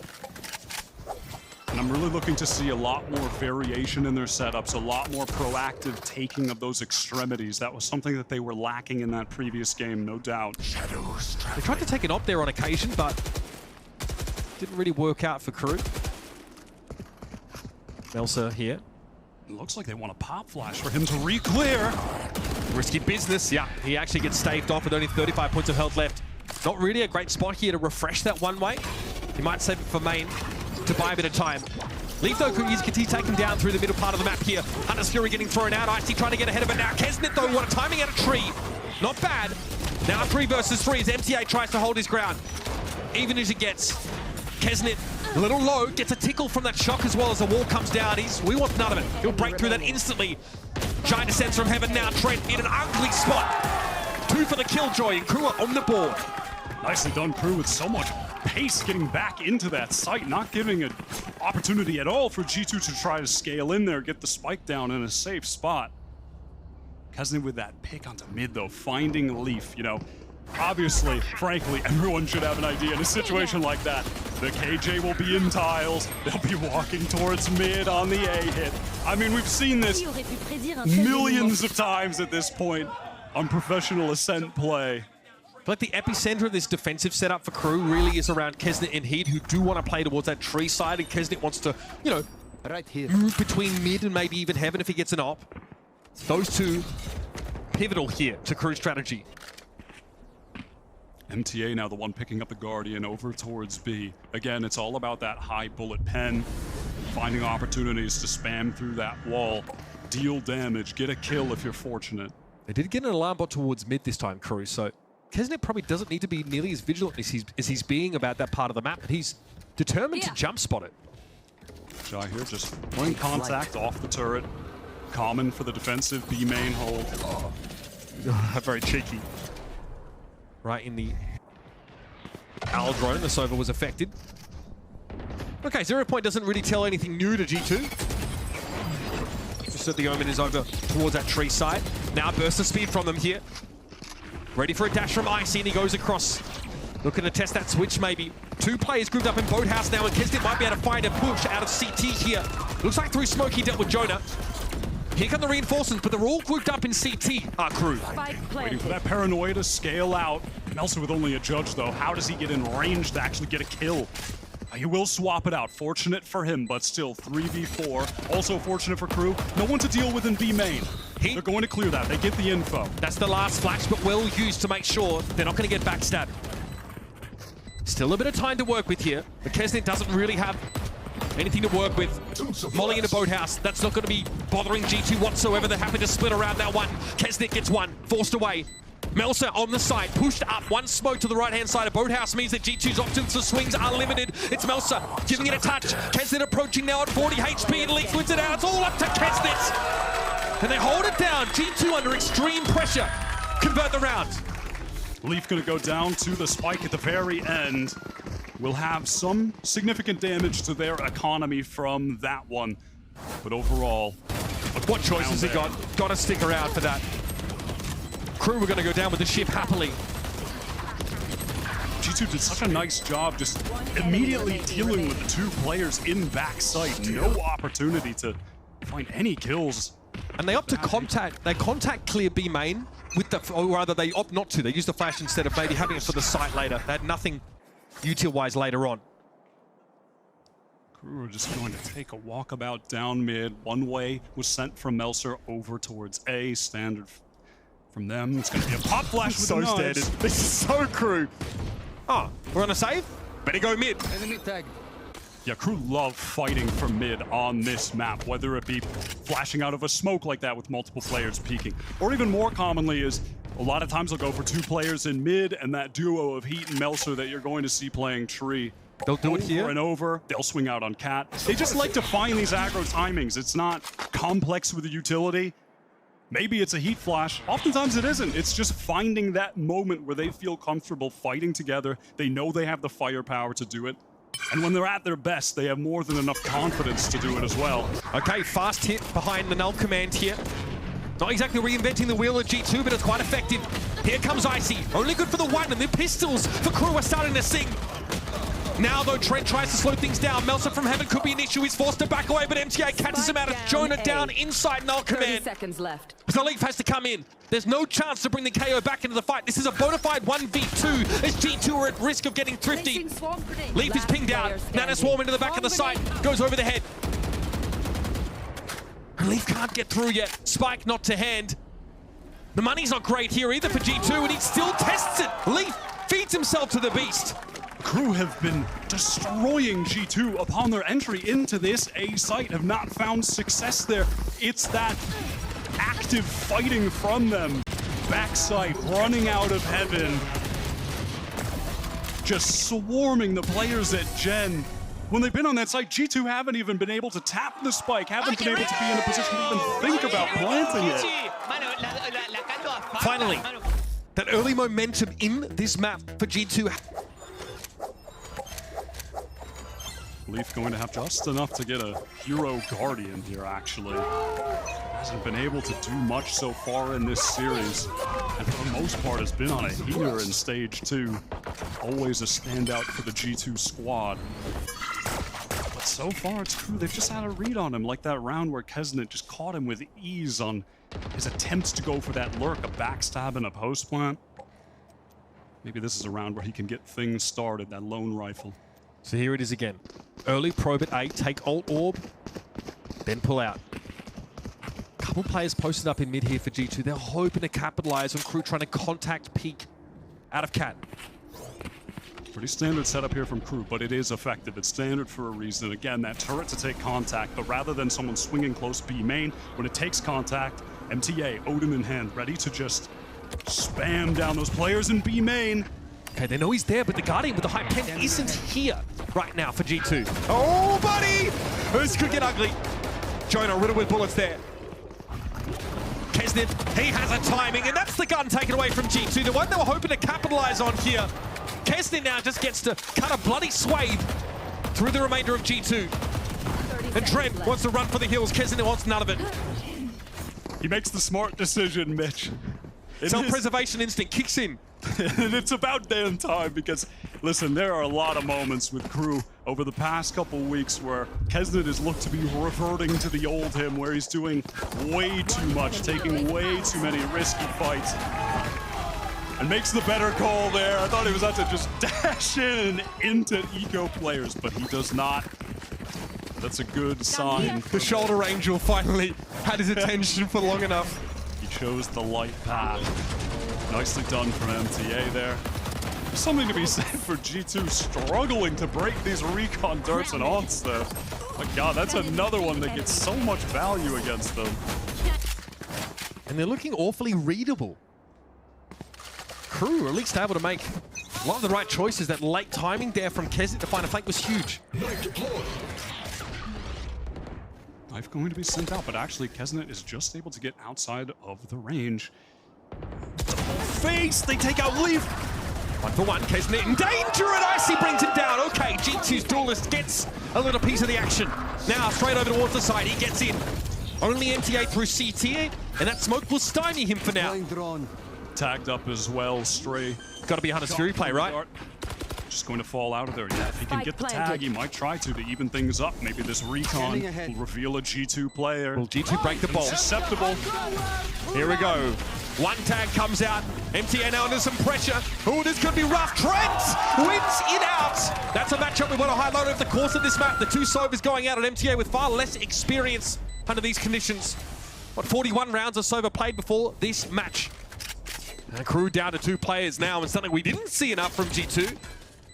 And I'm really looking to see a lot more variation in their setups, a lot more proactive taking of those extremities. That was something that they were lacking in that previous game, no doubt. They tried to take an op there on occasion, but didn't really work out for Crew. Melsa here. It looks like they want a pop flash for him to re-clear. Risky business. Yeah, he actually gets staved off with only 35 points of health left. Not really a great spot here to refresh that one way. He might save it for main to buy a bit of time. Leaf, though, could take him down through the middle part of the map here. Hunter's Fury getting thrown out. Icy trying to get ahead of it now. Kesnet, though, what a timing at a tree. Not bad. Now 3 versus 3 as MTA tries to hold his ground. Even as it gets. Kesnet, a little low, gets a tickle from that shock as well as the wall comes down. We want none of it. He'll break through that instantly. Giant descends from heaven now. Trent in an ugly spot. 2 for the killjoy, and Crew are on the board. Nicely done, Crew, with so much pace getting back into that site, not giving an opportunity at all for G2 to try to scale in there, get the spike down in a safe spot. Kesnet with that pick onto mid, though, finding Leaf, you know. Obviously, frankly, everyone should have an idea in a situation like that. The KJ will be in tiles. They'll be walking towards mid on the A hit. I mean, we've seen this millions of times at this point on professional Ascent play. But the epicenter of this defensive setup for Crew really is around Kesnet and Heat, who do want to play towards that tree side, and Kesnet wants to, you know, right here, move between mid and maybe even heaven if he gets an op. Those two pivotal here to Crew's strategy. MTA now the one picking up the Guardian over towards B. Again, it's all about that high bullet pen, finding opportunities to spam through that wall, deal damage, get a kill if you're fortunate. They did get an alarm bot towards mid this time, Crew, so Kesnet probably doesn't need to be nearly as vigilant as he's being about that part of the map, but he's determined to jump spot it. Shy here just playing contact off the turret. Common for the defensive B main hold. Very cheeky. Right in the Owl drone, the Sova was affected. Okay, 0 point doesn't really tell anything new to G2. Just that the Omen is over towards that tree side. Now burst of speed from them here. Ready for a dash from Icy, and he goes across. Looking to test that switch maybe. 2 players grouped up in Boathouse now, and Kesnet might be able to find a push out of CT here. Looks like through smoke he dealt with Jonah. Here come the reinforcements, but they're all grouped up in CT, our Crew. Waiting for that paranoia to scale out. Melsa with only a judge, though. How does he get in range to actually get a kill? He will swap it out. Fortunate for him, but still 3v4. Also fortunate for Crew. No one to deal with in B main. They're going to clear that. They get the info. That's the last flash, but well used to make sure they're not going to get backstabbed. Still a bit of time to work with here, but Kesnet doesn't really have anything to work with. Molly in a Boathouse. That's not going to be bothering G2 whatsoever. They're happy to split around that one. Kesnet gets one. Forced away. Melsa on the side, pushed up, one smoke to the right-hand side of Boathouse means that G2's options for swings are limited. It's Melsa giving it a touch. Kesnet approaching now at 40 HP, and Leaf wins it out. It's all up to Kesnet. And they hold it down. G2 under extreme pressure. Convert the round. Leaf gonna go down to the spike at the very end. Will have some significant damage to their economy from that one. But overall, what choices he got? Gotta stick around for that. KRU were gonna go down with the ship happily. G2 did such a nice job just immediately dealing with the two players in backside. No opportunity to find any kills. And they opt to contact, they contact clear B main with the, or rather they opt not to. They use the flash instead of maybe having it for the site later. They had nothing util-wise later on. KRU are just going to take a walkabout down mid. One way was sent from Melser over towards A. Standard from them. It's going to be a pop flash with so the standard. This is so KRU. Oh, we're on a save? Better go mid. Enemy tag. Yeah, KRU love fighting from mid on this map, whether it be flashing out of a smoke like that with multiple players peeking, or even more commonly is a lot of times they'll go for two players in mid and that duo of Heat and Melser that you're going to see playing Tree. They'll do it here over and over. They'll swing out on Cat. They just like to find these aggro timings. It's not complex with the utility. Maybe it's a Heat flash. Oftentimes it isn't. It's just finding that moment where they feel comfortable fighting together. They know they have the firepower to do it. And when they're at their best, they have more than enough confidence to do it as well. Okay, fast hit behind the null command here. Not exactly reinventing the wheel at G2, but it's quite effective. Here comes Icy. Only good for the one, and the pistols for KRU are starting to sing. Now, though, Trent tries to slow things down. Melsa from Heaven could be an issue. He's forced to back away, but MTA catches him out of Jonah down inside null command. 30 seconds left. So Leaf has to come in. There's no chance to bring the KO back into the fight. This is a bona fide 1v2 as G2 are at risk of getting thrifty. Leaf is pinged out. Nana Swarm into the back of the site. Goes over the head. Leaf can't get through yet. Spike not to hand. The money's not great here either for G2, and he still tests it. Leaf feeds himself to the beast. KRU have been destroying G2 upon their entry into this A site, have not found success there. It's that active fighting from them. Backside running out of Heaven. Just swarming the players at Gen. When they've been on that site, G2 haven't even been able to tap the spike, haven't been able to be in a position to even think about planting it. Finally, that early momentum in this map for G2. Leaf going to have just enough to get a hero guardian here, actually. Hasn't been able to do much so far in this series. And for the most part has been on a heater in stage 2. Always a standout for the G2 squad. But so far it's KRU, they've just had a read on him, like that round where Kesnet just caught him with ease on his attempts to go for that lurk, a backstab and a post plant. Maybe this is a round where he can get things started, that lone rifle. So here it is again. Early probe at 8, take alt orb, then pull out. Couple players posted up in mid here for G2. They're hoping to capitalize on KRU trying to contact peek out of Cat. Pretty standard setup here from KRU, but it is effective. It's standard for a reason. Again, that turret to take contact, but rather than someone swinging close B main, when it takes contact, MTA, Odin in hand, ready to just spam down those players in B main. Okay, they know he's there, but the Guardian with the high pen isn't here right now for G2. Oh, buddy! This could get ugly. Jonah riddled with bullets there. Kesnet, he has a timing, and that's the gun taken away from G2. The one they were hoping to capitalize on here. Kesnet now just gets to cut a bloody swathe through the remainder of G2. And Trent wants to run for the hills. Kesnet wants none of it. He makes the smart decision, Mitch. Self-preservation instinct kicks in. And it's about damn time because, listen, there are a lot of moments with KRU over the past couple weeks where Kesnet has looked to be reverting to the old him, where he's doing way too much, taking way too many risky fights. And makes the better call there. I thought he was about to just dash in and into eco players, but he does not. That's a good sign. The shoulder angel finally had his attention for long enough. He chose the light path. Nicely done from MTA there. There's something to be said for G2 struggling to break these recon darts and aunts though. My god, that's another one that gets so much value against them. And they're looking awfully readable. KRU are at least able to make a lot of the right choices. That late timing there from KRU to find a flank was huge. Knife going to be sent out, but actually KRU is just able to get outside of the range. Face! They take out Leaf! 1-for-1, KRU in danger, and Icy brings him down. Okay, G2's duelist gets a little piece of the action. Now straight over towards the side, he gets in. Only MTA through CT, and that smoke will stymie him for now. Tagged up as well, Stray. Got to be Hunter's Fury play, right? Just going to fall out of there. Yeah, if he can get the tag, he might try to even things up. Maybe this recon will reveal a G2 player. Will G2 break the bolt? Susceptible. Here we go. One tag comes out. MTA now under some pressure. Oh, this could be rough. Trent wins it out. That's a matchup we want to highlight over the course of this map. The two Sovas going out at MTA with far less experience under these conditions. What, 41 rounds of Sova played before this match. And KRU down to 2 players now, and something we didn't see enough from G2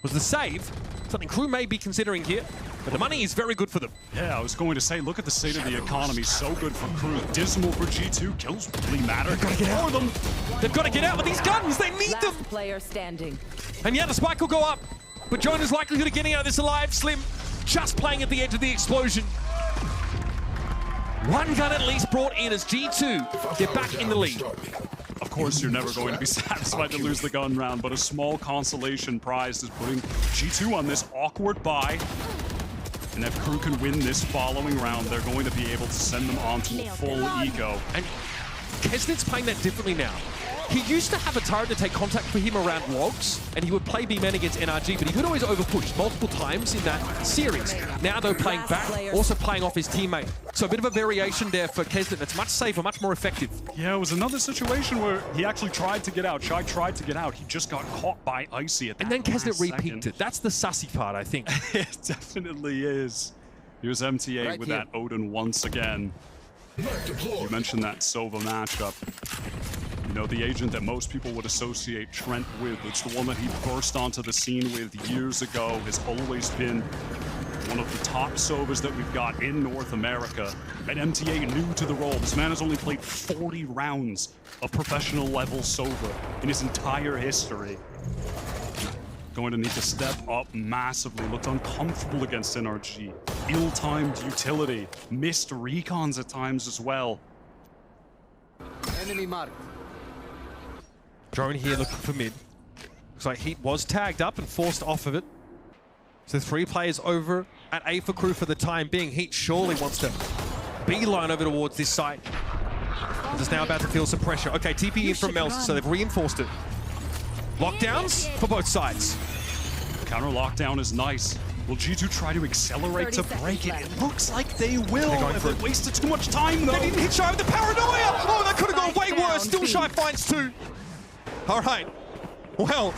was the save. Something KRU may be considering here, but the money is very good for them. Yeah, I was going to say, look at the state of the economy. So good for KRU, dismal for G2. Kills really matter. They've got to get out. For them. They've got to get out with these guns. They need them. Player standing. And yeah, the spike will go up, but Jonah's likelihood of getting out of this alive, slim. Just playing at the edge of the explosion. One gun at least brought in as G2 get back in the lead. Of course, you're never going to be satisfied to lose the gun round, but a small consolation prize is putting G2 on this awkward bye. And if KRU can win this following round, they're going to be able to send them on to a full eco. And Kesnit's playing that differently now. He used to have a turret to take contact for him around logs, and he would play B-men against NRG, but he could always overpush multiple times in that series. Now, though, playing back, also playing off his teammate. So a bit of a variation there for Kesnit that's much safer, much more effective. Yeah, it was another situation where he actually tried to get out. Shy tried to get out. He just got caught by Icy at that. And then Kesnit second. repeated it. That's the sussy part, I think. It definitely is. Here's MTA right with here. That Odin once again. You mentioned that Sova matchup. You know, the agent that most people would associate Trent with. It's the one that he burst onto the scene with years ago. Has always been one of the top Sovas that we've got in North America. And MTA new to the role. This man has only played 40 rounds of professional level Sova in his entire history. Going to need to step up massively. Looked uncomfortable against NRG. Ill-timed utility. Missed recons at times as well. Enemy mark. Drone here looking for mid. Looks like Heat was tagged up and forced off of it. So 3 players over at A for KRU for the time being. Heat surely wants to beeline over towards this site. Is now about to feel some pressure. Okay, TP in from Melz, so they've reinforced it. Lockdowns for both sides. Counter lockdown is nice. Will G2 try to accelerate to break it? It looks like they will. If it wasted too much time, though. They didn't hit Shy with the paranoia! Oh, that could have gone way worse. Still Shy finds 2. All right. Well,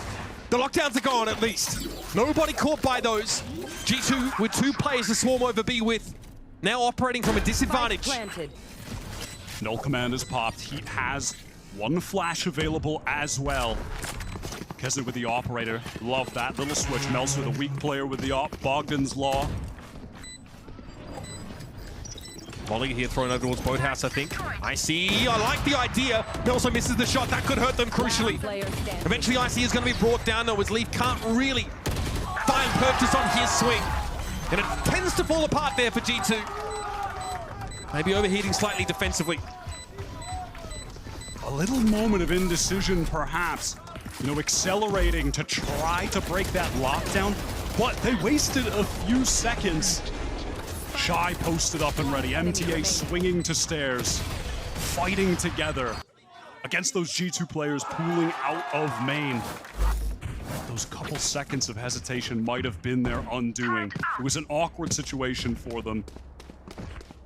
the lockdowns are gone at least. Nobody caught by those. G2 with 2 players to swarm over B with. Now operating from a disadvantage. Null command is popped. Heat has 1 flash available as well. Kesnit with the operator. Love that little switch. Melz with a weak player with the op. Bogdan's Law. Volley here thrown over towards Boathouse, I think. Icy, I like the idea. He also misses the shot. That could hurt them crucially. Eventually, Icy is going to be brought down, though, as Leaf can't really find purchase on his swing. And it tends to fall apart there for G2. Maybe overheating slightly defensively. A little moment of indecision, perhaps. You know, accelerating to try to break that lockdown, but they wasted a few seconds. Shy posted up and ready. MTA swinging to stairs, fighting together against those G2 players pooling out of main. Those couple seconds of hesitation might have been their undoing. It was an awkward situation for them.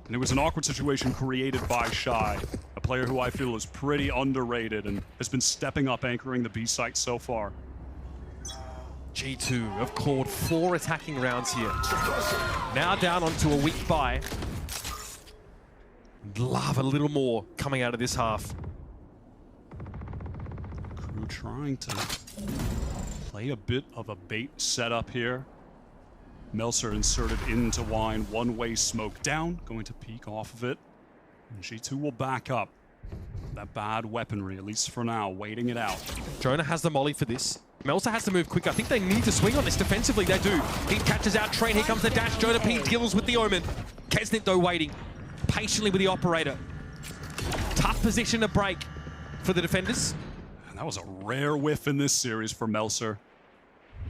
And it was an awkward situation created by Shy, a player who I feel is pretty underrated and has been stepping up anchoring the B site so far. G2 have clawed 4 attacking rounds here. Now down onto a weak bye. Love a little more coming out of this half. KRU trying to play a bit of a bait setup here. Melzer inserted into Wine, one-way smoke down, going to peek off of it. And G2 will back up. That bad weaponry, at least for now, waiting it out. Jonah has the molly for this. Melsa has to move quick. I think they need to swing on this defensively. They do. He catches out Train. Here comes the dash. Jonah P deals with the Omen. Kesnit, though, waiting patiently with the operator. Tough position to break for the defenders. And that was a rare whiff in this series for Melser.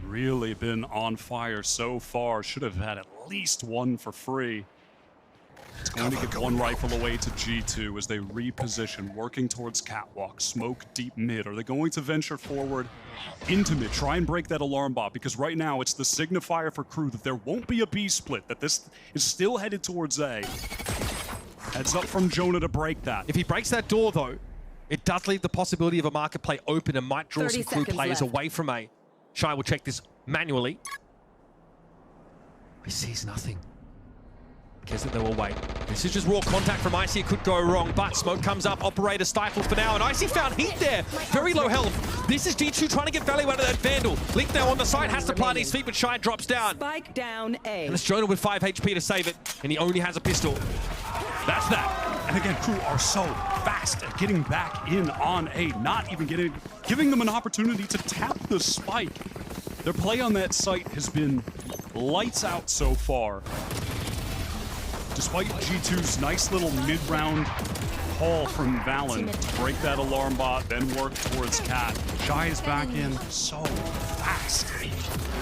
Really been on fire so far. Should have had at least one for free. It's going to give one rifle away to G2 as they reposition, working towards catwalk, smoke deep mid. Are they going to venture forward into mid, try and break that alarm bot? Because right now it's the signifier for KRU that there won't be a B split, that this is still headed towards A. Heads up from Jonah to break that. If he breaks that door, though, it does leave the possibility of a market play open and might draw some KRU players away from A. Shy will check this manually. He sees nothing. Kesnit, they will wait. This is just raw contact from Icy. It could go wrong, but smoke comes up. Operator stifled for now, and Icy found heat there. Very low health. This is G2 trying to get value out of that Vandal. Link now on the side, has to plant his feet, but Shy drops down. Spike down A. And it's Jonah with 5 HP to save it, and he only has a pistol. That's that. And again, KRU are so fast at getting back in on A, not even giving them an opportunity to tap the spike. Their play on that site has been lights out so far. Despite G2's nice little mid-round haul from Valorant to break that alarm bot, then work towards Cat. Shy is back in so fast.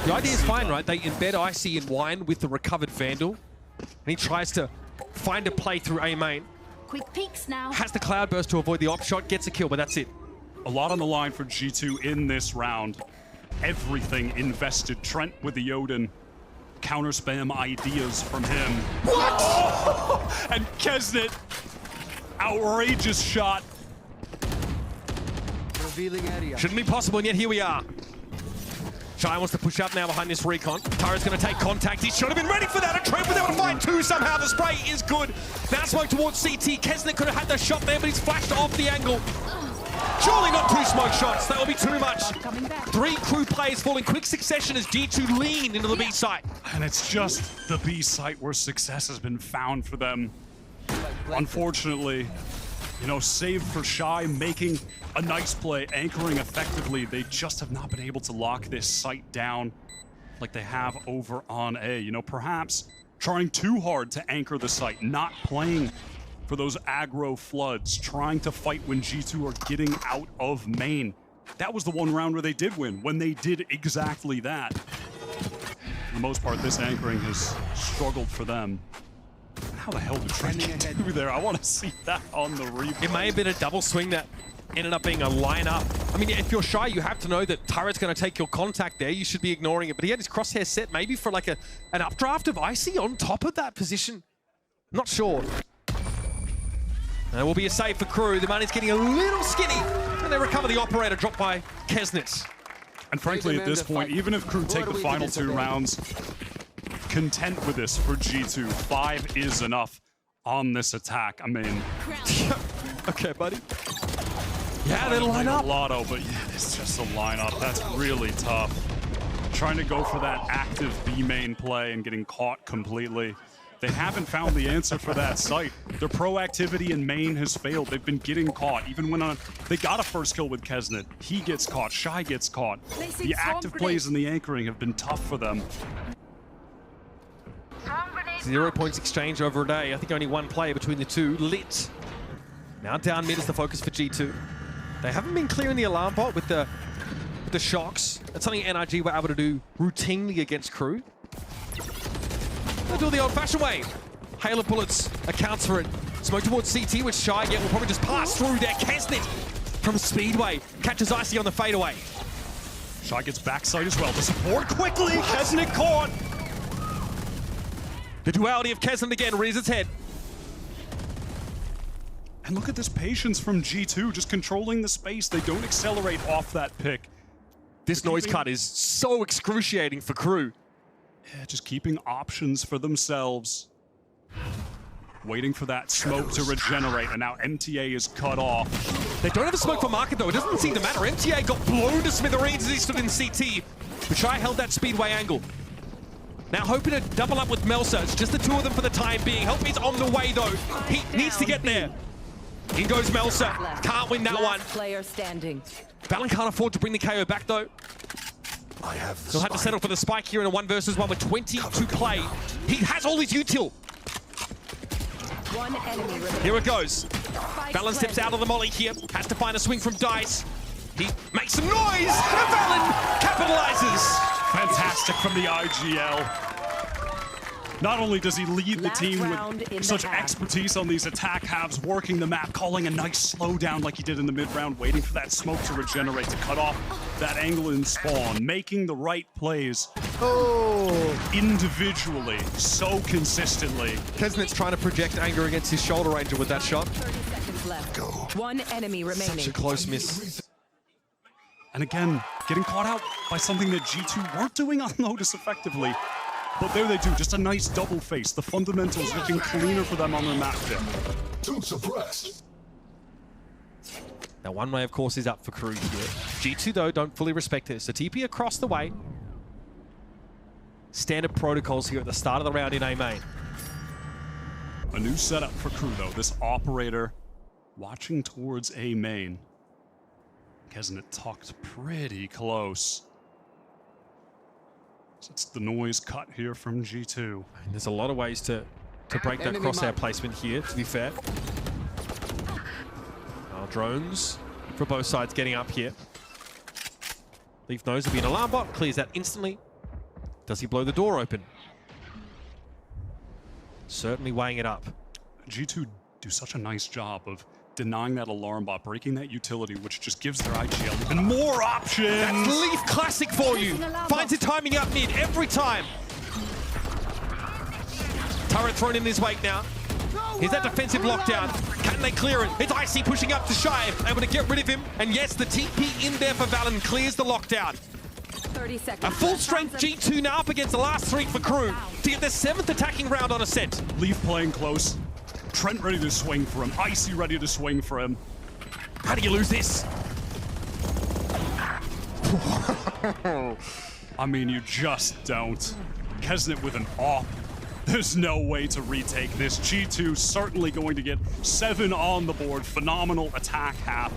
The idea is fine, right? They embed Icy in Wine with the recovered Vandal, and he tries to find a play through A main. Quick peeks now. Has the Cloudburst to avoid the op shot, gets a kill, but that's it. A lot on the line for G2 in this round. Everything invested. Trent with the Odin. Counter spam ideas from him. What? Oh! And Kesnit, outrageous shot. Revealing area. Shouldn't be possible, and yet here we are. Shy wants to push up now behind this recon. Tara's going to take contact. He should have been ready for that. A Trent was able to find two somehow. The spray is good. Now smoke towards CT. Kesnit could have had the shot there, but he's flashed off the angle. Surely not 2 smoke shots. That will be too much. 3 KRU players fall in quick succession as G2 lean into the B site. And it's just the B site where success has been found for them. Unfortunately, you know, save for Shy making a nice play, anchoring effectively. They just have not been able to lock this site down like they have over on A. You know, perhaps trying too hard to anchor the site, not playing for those aggro floods, trying to fight when G2 are getting out of main. That was the one round where they did win, when they did exactly that. For the most part, this anchoring has struggled for them. How the hell did Trent get through there? I want to see that on the replay. It may have been a double swing that ended up being a lineup. I mean, if you're Shy, you have to know that Turret's going to take your contact there. You should be ignoring it. But he had his crosshair set maybe for like an updraft of Icy on top of that position. Not sure. And it will be a save for KRU. The money's getting a little skinny. And they recover the operator dropped by Kesnit. And frankly, at this point, even if KRU take the final 2 rounds, content with this for G2. 5 is enough on this attack. I mean... Okay, buddy. Yeah, they'll line up. Lotto, but yeah, it's just a lineup. That's really tough. Trying to go for that active B main play and getting caught completely. They haven't found the answer for that site. Their proactivity in main has failed. They've been getting caught. Even when they got a first kill with Kesnit, he gets caught, Shy gets caught. The active plays and the anchoring have been tough for them. 0 points exchange over a day. I think only 1 player between the two. Lit. Now down mid is the focus for G2. They haven't been clearing the alarm bot with the shocks. That's something NRG were able to do routinely against KRU. They'll do it the old-fashioned way. Hail of bullets accounts for it. Smoke towards CT with Shy, yet will probably just pass through there. Kesnit from Speedway catches Icy on the fadeaway. Shy gets backside as well to support quickly. Kesnit caught. The duality of Kesnit again rears its head. And look at this patience from G2, just controlling the space. They don't accelerate off that pick. This noise cut is so excruciating for KRU. Yeah, just keeping options for themselves. Waiting for that smoke to regenerate, and now MTA is cut off. They don't have a smoke for market though, it doesn't seem to matter. MTA got blown to smithereens as he stood in CT. But Shy held that Speedway angle. Now hoping to double up with Melsa. It's just the 2 of them for the time being. Help is on the way though. He needs to get there. In goes Melsa. Can't win that one. Player standing. Valorant can't afford to bring the KO back though. He'll have to settle for the spike here in a 1 versus 1 with 20 to play. He has all his util. One enemy remaining. Here it goes. Valorant steps out of the molly here. Has to find a swing from Dice. He makes some noise. And Valorant capitalizes. Fantastic from the IGL. Not only does he lead the Last team round in with the such half. expertise on these attack halves, working the map, calling a nice slowdown like he did in the mid-round, waiting for that smoke to regenerate, to cut off that angle and spawn, making the right plays individually, so consistently. Kesnet's trying to project anger against his shoulder ranger with that shot. 30 seconds left. One enemy remaining. Such a close miss. And again, getting caught out by something that G2 weren't doing on Lotus effectively. But there they do, just a nice double face. The fundamentals looking cleaner for them on their map there. Too suppressed. Now one way, of course, is up for KRU here. G2, though, don't fully respect this. So TP across the way. Standard protocols here at the start of the round in A main. A new setup for KRU, though. This operator watching towards A main. Kesnet tucked pretty close. So it's the noise cut here from G2. And there's a lot of ways to break that crosshair placement here, to be fair. Our drones for both sides getting up here. Leaf knows there'll be an alarm bot, clears that instantly. Does he blow the door open? Certainly weighing it up. G2 do such a nice job of denying that alarm bot, breaking that utility, which just gives their IGL even more options. That's Leaf classic for you. Finds it timing up mid every time. Turret thrown in his wake now. Here's that defensive lockdown. Can they clear it? It's Icy pushing up to Shy, able to get rid of him. And yes, the TP in there for Valen clears the lockdown. 30 seconds. A full strength G2 now up against the last 3 for KRU to get their 7th attacking round on Ascent. Leaf playing close. Trent ready to swing for him. Icy ready to swing for him. How do you lose this? I mean, you just don't. Kesnet with an op. There's no way to retake this. G2 certainly going to get 7 on the board. Phenomenal attack half.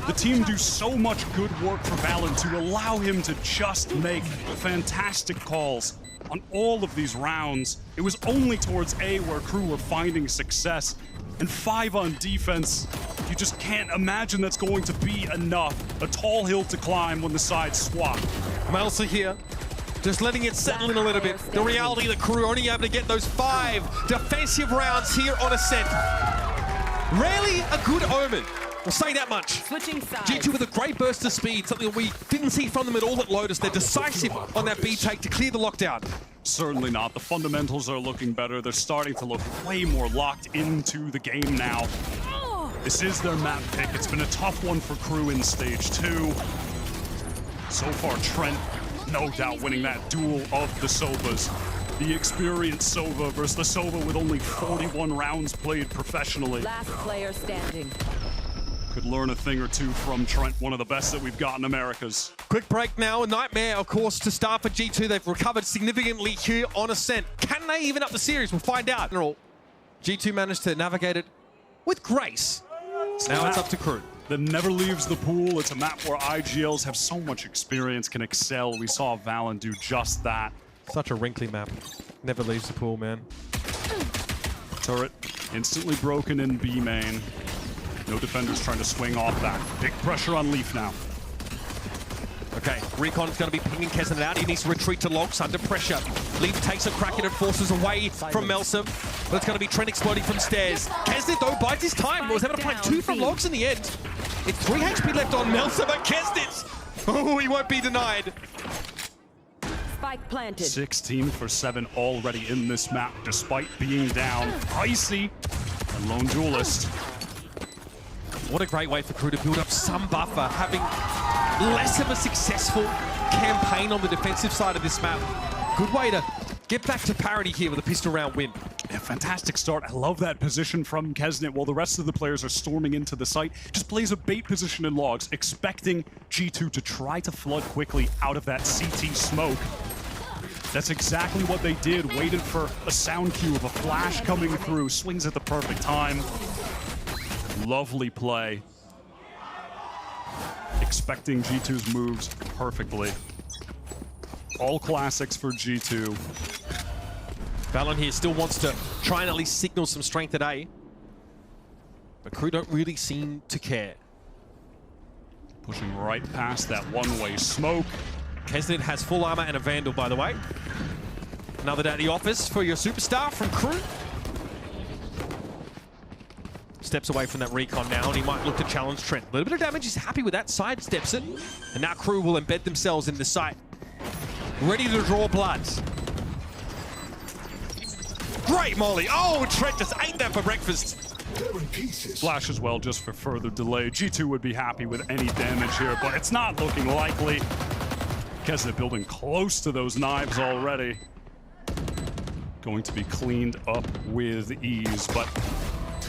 The team do so much good work for Valen to allow him to just make fantastic calls on all of these rounds. It was only towards A where KRU were finding success. And 5 on defense, you just can't imagine that's going to be enough. A tall hill to climb when the sides swap. Melsa here, just letting it settle in a little bit. The reality that KRU only able to get those 5 defensive rounds here on Ascent. Rarely a good omen. We'll say that much. Switching sides. G2 with a great burst of speed, something we didn't see from them at all at Lotus. They're decisive on that B take to clear the lockdown. Certainly not. The fundamentals are looking better. They're starting to look way more locked into the game now. This is their map pick. It's been a tough one for KRU in stage 2. So far, Trent, no doubt, winning that duel of the Sovas. The experienced Sova versus the Sova with only 41 rounds played professionally. Last player standing. Could learn a thing or two from Trent, one of the best that we've got in Americas. Quick break now. A nightmare, of course, to start for G2. They've recovered significantly here on Ascent. Can they even up the series? We'll find out. G2 managed to navigate it with grace. Now it's up to KRU. That never leaves the pool. It's a map where IGLs have so much experience, can excel. We saw Valen do just that. Such a wrinkly map. Never leaves the pool, man. Turret instantly broken in B main. No defenders trying to swing off that. Big pressure on Leaf now. Okay, Recon's going to be pinging Kesnet out. He needs to retreat to Logs under pressure. Leaf takes a crack and it forces away from Melsa. But it's going to be Trent exploding from stairs. Kesnet, though, bides his time. Was able to find 2 from Logs in the end. It's 3 HP left on Melsa, but Kesnet, oh, he won't be denied. Spike planted. 16 for 7 already in this map, despite being down. Icy and Lone Duelist. What a great way for KRU to build up some buffer, having less of a successful campaign on the defensive side of this map. Good way to get back to parity here with a pistol round win. Yeah, fantastic start. I love that position from Kesnet while the rest of the players are storming into the site. Just plays a bait position in Logs, expecting G2 to try to flood quickly out of that CT smoke. That's exactly what they did. Waited for a sound cue of a flash coming through. Swings at the perfect time. Lovely play. Expecting G2's moves perfectly. All classics for G2. Valorant here still wants to try and at least signal some strength at A. But KRU don't really seem to care. Pushing right past that one-way smoke. Kesnet has full armor and a Vandal, by the way. Another day at the office for your superstar from KRU. Steps away from that recon now, and he might look to challenge Trent. A little bit of damage, he's happy with that, sidesteps it. And now KRU will embed themselves in the site. Ready to draw blood. Great molly. Oh, Trent just ate that for breakfast. Flash as well, just for further delay. G2 would be happy with any damage here, but it's not looking likely. Kesnet building close to those knives already. Going to be cleaned up with ease, but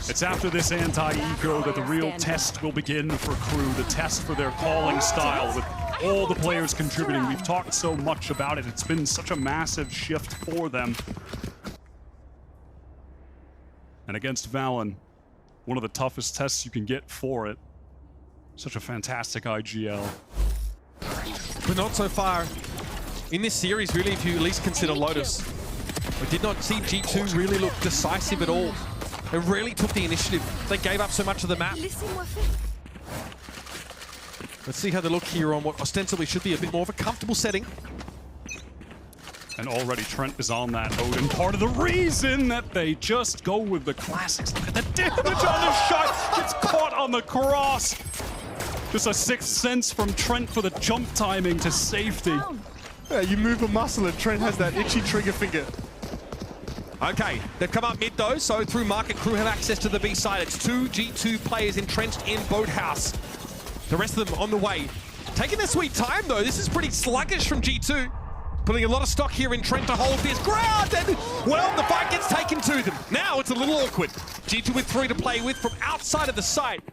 it's after this anti-eco that the real test will begin for KRU, the test for their calling style, with all the players contributing. We've talked so much about it. It's been such a massive shift for them. And against Valen, one of the toughest tests you can get for it. Such a fantastic IGL. But not so far in this series, really, if you at least consider Lotus. We did not see G2 really look decisive at all. They really took the initiative. They gave up so much of the map. Let's see how they look here on what ostensibly should be a bit more of a comfortable setting. And already Trent is on that Odin. Part of the reason that they just go with the classics. Look at the damage on the shot. Gets caught on the cross. Just a sixth sense from Trent for the jump timing to safety. Yeah, you move a muscle and Trent has that itchy trigger finger. Okay, they've come up mid though, so through market, KRU have access to the B side. It's two G2 players entrenched in Boathouse. The rest of them on the way. Taking their sweet time though. This is pretty sluggish from G2. Putting a lot of stock here in Trent to hold this ground, and well, the fight gets taken to them. Now it's a little awkward. G2 with 3 to play with from outside of the site.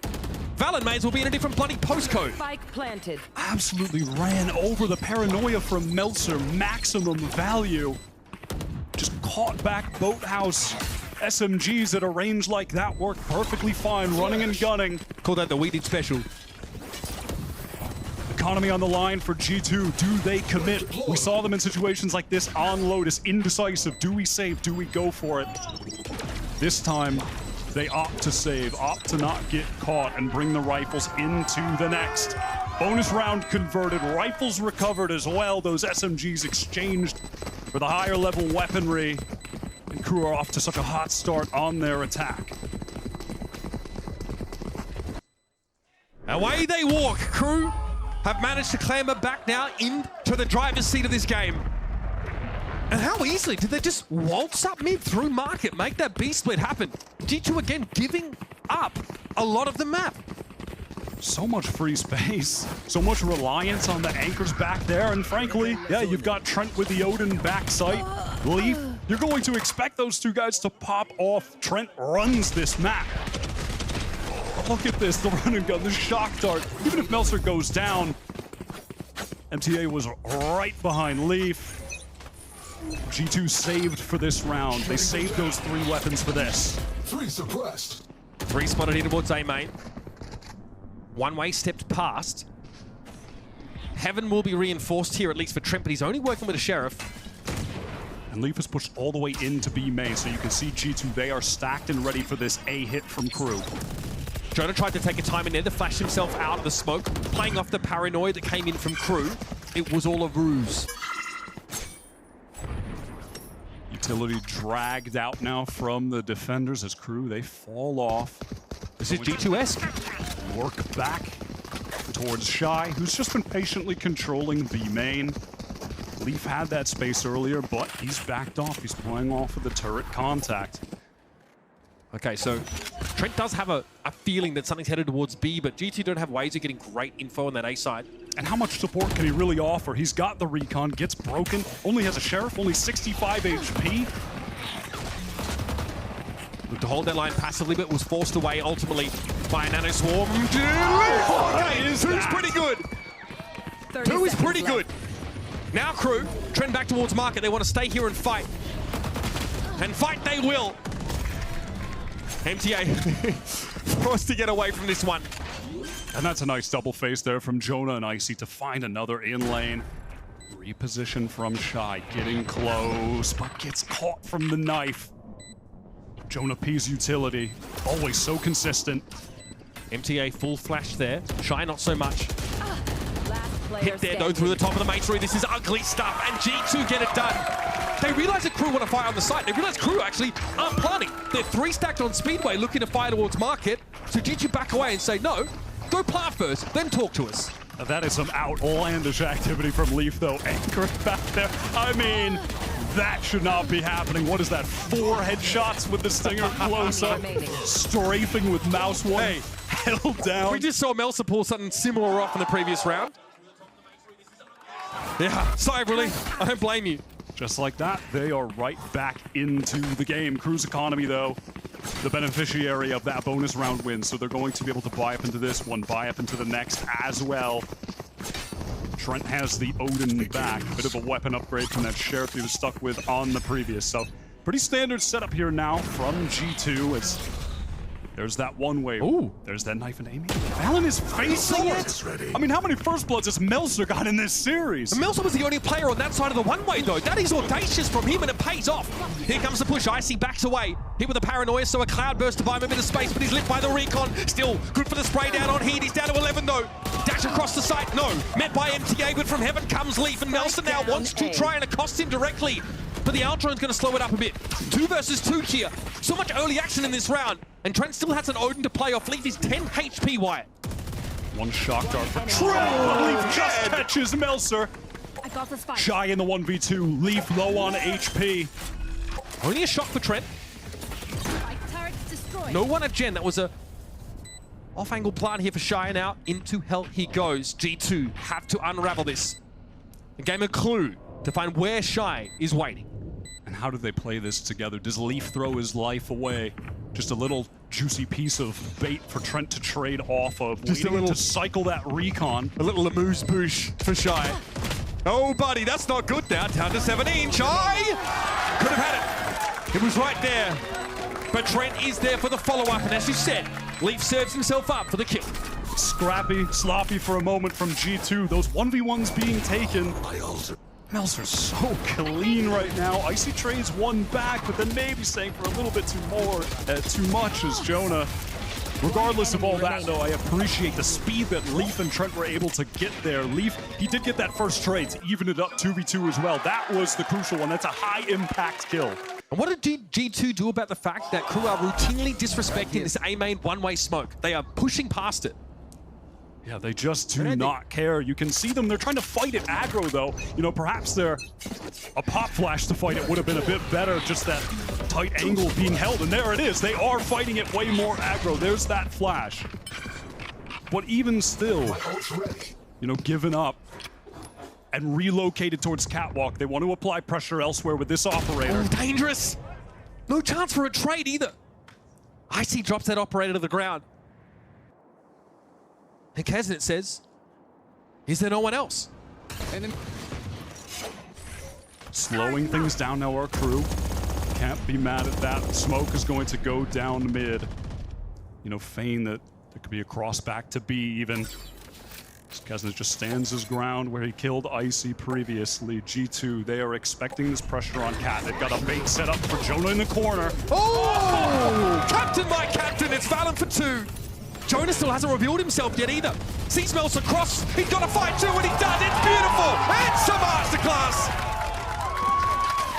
Valen may as well be in a different bloody postcode. Spike planted. Absolutely ran over the paranoia from Meltzer. Maximum value. Just caught back Boathouse. SMGs at a range like that work perfectly fine, running and gunning. Call that the We Did Special. Economy on the line for G2. Do they commit? We saw them in situations like this on Lotus. Indecisive. Do we save? Do we go for it? This time, they opt to save, opt to not get caught, and bring the rifles into the next. Bonus round converted. Rifles recovered as well. Those SMGs exchanged for the higher level weaponry. And KRU are off to such a hot start on their attack. Away they walk. KRU have managed to clamber back now into the driver's seat of this game. And how easily did they just waltz up mid through market, make that B split happen? G2 again giving up a lot of the map. So much free space, so much reliance on the anchors back there, and frankly, yeah, you've got Trent with the Odin back sight. Leaf, you're going to expect those two guys to pop off. Trent runs this map. Look at this, the run and gun, the shock dart. Even if Meltzer goes down, MTA was right behind Leaf. G2 saved for this round. They saved those 3 weapons for this. 3 suppressed. 3 spotted in towards A main. One way stepped past. Heaven will be reinforced here, at least for Trent, but he's only working with a Sheriff. And Leaf is pushed all the way into B main, so you can see G2, they are stacked and ready for this A hit from KRU. Jonah tried to take a time in there to flash himself out of the smoke, playing off the paranoia that came in from KRU. It was all a ruse. Utility dragged out now from the defenders as KRU, they fall off. This is G2-esque. Work back towards Shy, who's just been patiently controlling B main. Leaf had that space earlier, but he's backed off. He's playing off of the turret contact. Okay, so Trent does have a feeling that something's headed towards B, but G2 don't have ways of getting great info on that A side. And how much support can he really offer? He's got the recon, gets broken, only has a Sheriff, only 65 HP. Looked to hold that line passively, but was forced away ultimately by a Nano Swarm. Okay, two's pretty good. 2 is pretty good. Now KRU, trend back towards market. They want to stay here and fight. And fight they will. MTA forced to get away from this one. And that's a nice double face there from Jonah and Icy to find another in lane. Reposition from Shy, getting close, but gets caught from the knife. Jonah P's utility, always so consistent. MTA full flash there. Shy not so much. Last player Hit there though through the top of the main tree. This is ugly stuff, and G2 get it done. They realize that Crew want to fight on the site. They realize Crew actually aren't planning. They're 3 stacked on Speedway looking to fire towards market. So G2 back away and say, no, go plant first, then talk to us. That is some outlandish activity from Leaf though. Anchored back there. I mean, that should not be happening. What is that? 4 headshots with the Stinger close up. Strafing with mouse one. Hey. Held down. We just saw Melsa pull something similar off in the previous round. Yeah, sorry, really. I don't blame you. Just like that, they are right back into the game. Crew's economy, though, the beneficiary of that bonus round win, so they're going to be able to buy up into this one, buy up into the next as well. Trent has the Odin back, a bit of a weapon upgrade from that Sheriff he was stuck with on the previous. So pretty standard setup here now from G2. It's there's that one way. Ooh. There's that knife and Amy. Alan is facing it. I mean, how many first bloods has Melser got in this series? Melsa was the only player on that side of the one-way, though. That is audacious from him, and it pays off. Here comes the push. Icy backs away. Hit with a paranoia, so a cloud burst to buy him a bit of space, but he's lit by the recon. Still good for the spray down on Heat. He's down to 11, though. Dash across the site. No. Met by MTA, but from heaven comes Leaf, and Melsa now wants to try and accost him directly. But the Outrone's going to slow it up a bit. 2 versus 2 here. So much early action in this round. And Trent still has an Odin to play off. Leaf is 10 HP, Wyatt. One shock dart for Trent. Leaf just catches Melser. I got the spike. Shy in the 1v2. Leaf low on HP. Only a shot for Trent. Spike turret's destroyed. No one at Gen. That was a off-angle plant here for Shy. Now into hell he goes. G2 have to unravel this. A game of clue to find where Shy is waiting. And how do they play this together? Does Leaf throw his life away? Just a little juicy piece of bait for Trent to trade off of. Just a waiting little- to cycle that recon. A little amuse-bouche for Shy. Oh, buddy, that's not good now. Down to 17. Shy could have had it. It was right there. But Trent is there for the follow-up. And as you said, Leaf serves himself up for the kill. Scrappy, sloppy for a moment from G2. Those 1v1s being taken. Melser's so clean right now. Icy trades one back, but then maybe staying for a little bit too much as Jonah. Regardless of all that, though, I appreciate the speed that Leaf and Trent were able to get there. Leaf, he did get that first trade to even it up 2v2 as well. That was the crucial one. That's a high-impact kill. And what did G2 do about the fact that Crew are routinely disrespecting this A-main one-way smoke? They are pushing past it. Yeah, they just do not care. You can see them. They're trying to fight it aggro, though. You know, perhaps a pop flash to fight it would have been a bit better. Just that tight angle being held. And there it is. They are fighting it way more aggro. There's that flash. But even still, you know, given up and relocated towards Catwalk. They want to apply pressure elsewhere with this operator. Oh, dangerous. No chance for a trade either. Icy drops that operator to the ground. And Kesnet says, is there no one else? And then Slowing things down now, our Crew. Can't be mad at that. Smoke is going to go down mid. You know, feign that there could be a cross back to B even. Kesnet just stands his ground where he killed Icy previously. G2, they are expecting this pressure on Cat. They've got a bait set up for Jonah in the corner. Oh! Captain by captain, it's Valorant for 2. Jonah still hasn't revealed himself yet either. Sees Melsa cross, he's got to fight too, and he does, it's beautiful! It's a masterclass!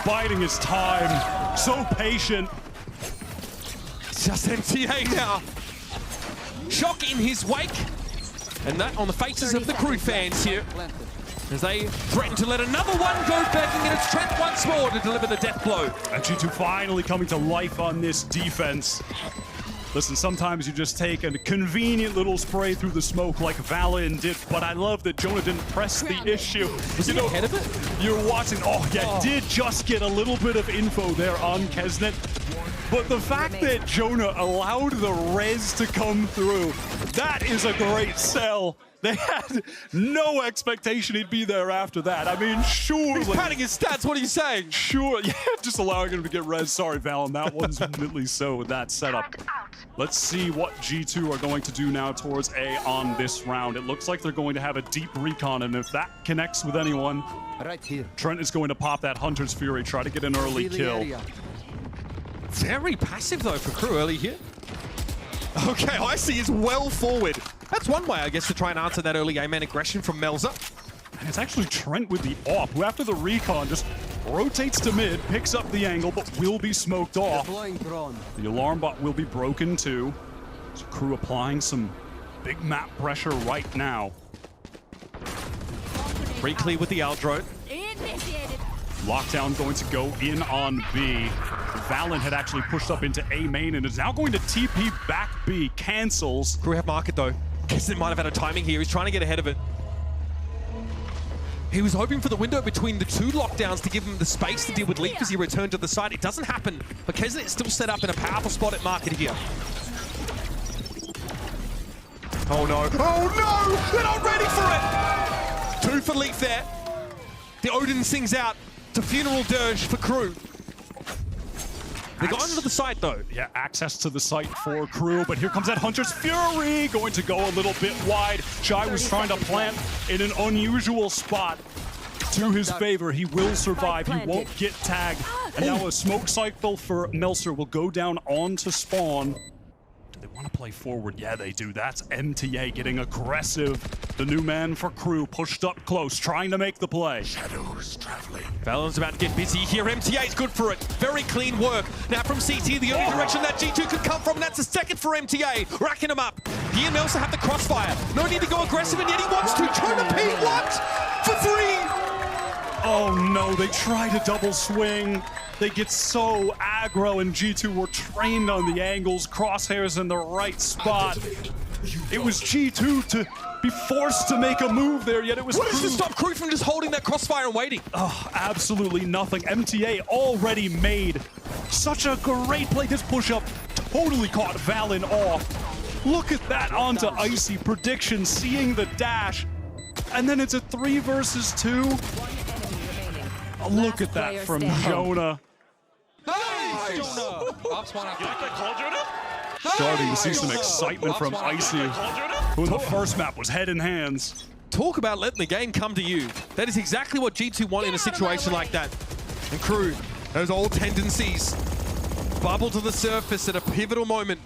Biding his time, so patient. It's just MTA now. Shock in his wake. And that on the faces of the Crew fans here. As they threaten to let another one go begging, and it's Trent once more to deliver the death blow. And G2 finally coming to life on this defense. Listen, sometimes you just take a convenient little spray through the smoke like Valorant did, but I love that Jonah didn't press the issue. Was he ahead of it? You're watching, did just get a little bit of info there on Kesnet. But the fact that Jonah allowed the res to come through, that is a great sell. They had no expectation he'd be there after that. I mean, surely. He's padding his stats, what are you saying? Sure, yeah, just allowing him to get res. Sorry, Val, and that one's admittedly so with that setup. Let's see what G2 are going to do now towards A on this round. It looks like they're going to have a deep recon, and if that connects with anyone, Right here. Trent is going to pop that Hunter's Fury, try to get an early kill. Very passive though for KRU early here. Okay, Icy is well forward. That's one way, I guess, to try and answer that early A-man aggression from Melza. And it's actually Trent with the AWP, who after the recon just rotates to mid, picks up the angle, but will be smoked off. Deploying drone. The alarm bot will be broken too. So KRU applying some big map pressure right now. Recley with the L drone. Initiated. Lockdown going to go in on B. Valorant had actually pushed up into A main and is now going to TP back B. Cancels. KRU have market though. Kesnet might have had a timing here. He's trying to get ahead of it. He was hoping for the window between the two lockdowns to give him the space to deal with Leaf as he returned to the side. It doesn't happen, but Kesnet is still set up in a powerful spot at market here. Oh no. Oh no! They're not ready for it! 2 for Leaf there. The Odin sings out to Funeral Dirge for KRU. They got onto the site though. Yeah, access to the site for KRU, but here comes that Hunter's Fury, going to go a little bit wide. Shy was trying to plant in an unusual spot. To his favor, he will survive, he won't get tagged. And now a smoke cycle for Melser will go down onto spawn. Do they want to play forward? Yeah, they do. That's MTA getting aggressive. The new man for KRU pushed up close, trying to make the play. Shadows traveling. Valorant's about to get busy here. MTA is good for it. Very clean work. Now from CT, the only direction that G2 could come from, and that's a second for MTA. Racking him up. He and Melsa have the crossfire. No need to go aggressive, and yet he wants to. Jonah P, what? For 3! Oh no, they try to double swing. They get so aggro, and G2 were trained on the angles, crosshairs in the right spot. It was G2 to be forced to make a move there, yet it was What is to KRU. stop KRU from just holding that crossfire and waiting? Oh, absolutely nothing. MTA already made such a great play. This push-up totally caught Valen off. Look at that onto Icy. Prediction, seeing the dash. And then it's a 3 versus 2. One enemy remaining. Oh, look Last at that player from standing. Jonah. Starting to see some excitement from Icy, who in the first map was head in hands. Talk about letting the game come to you. That is exactly what G2 want in a situation like that. And KRU, those old tendencies, bubble to the surface at a pivotal moment.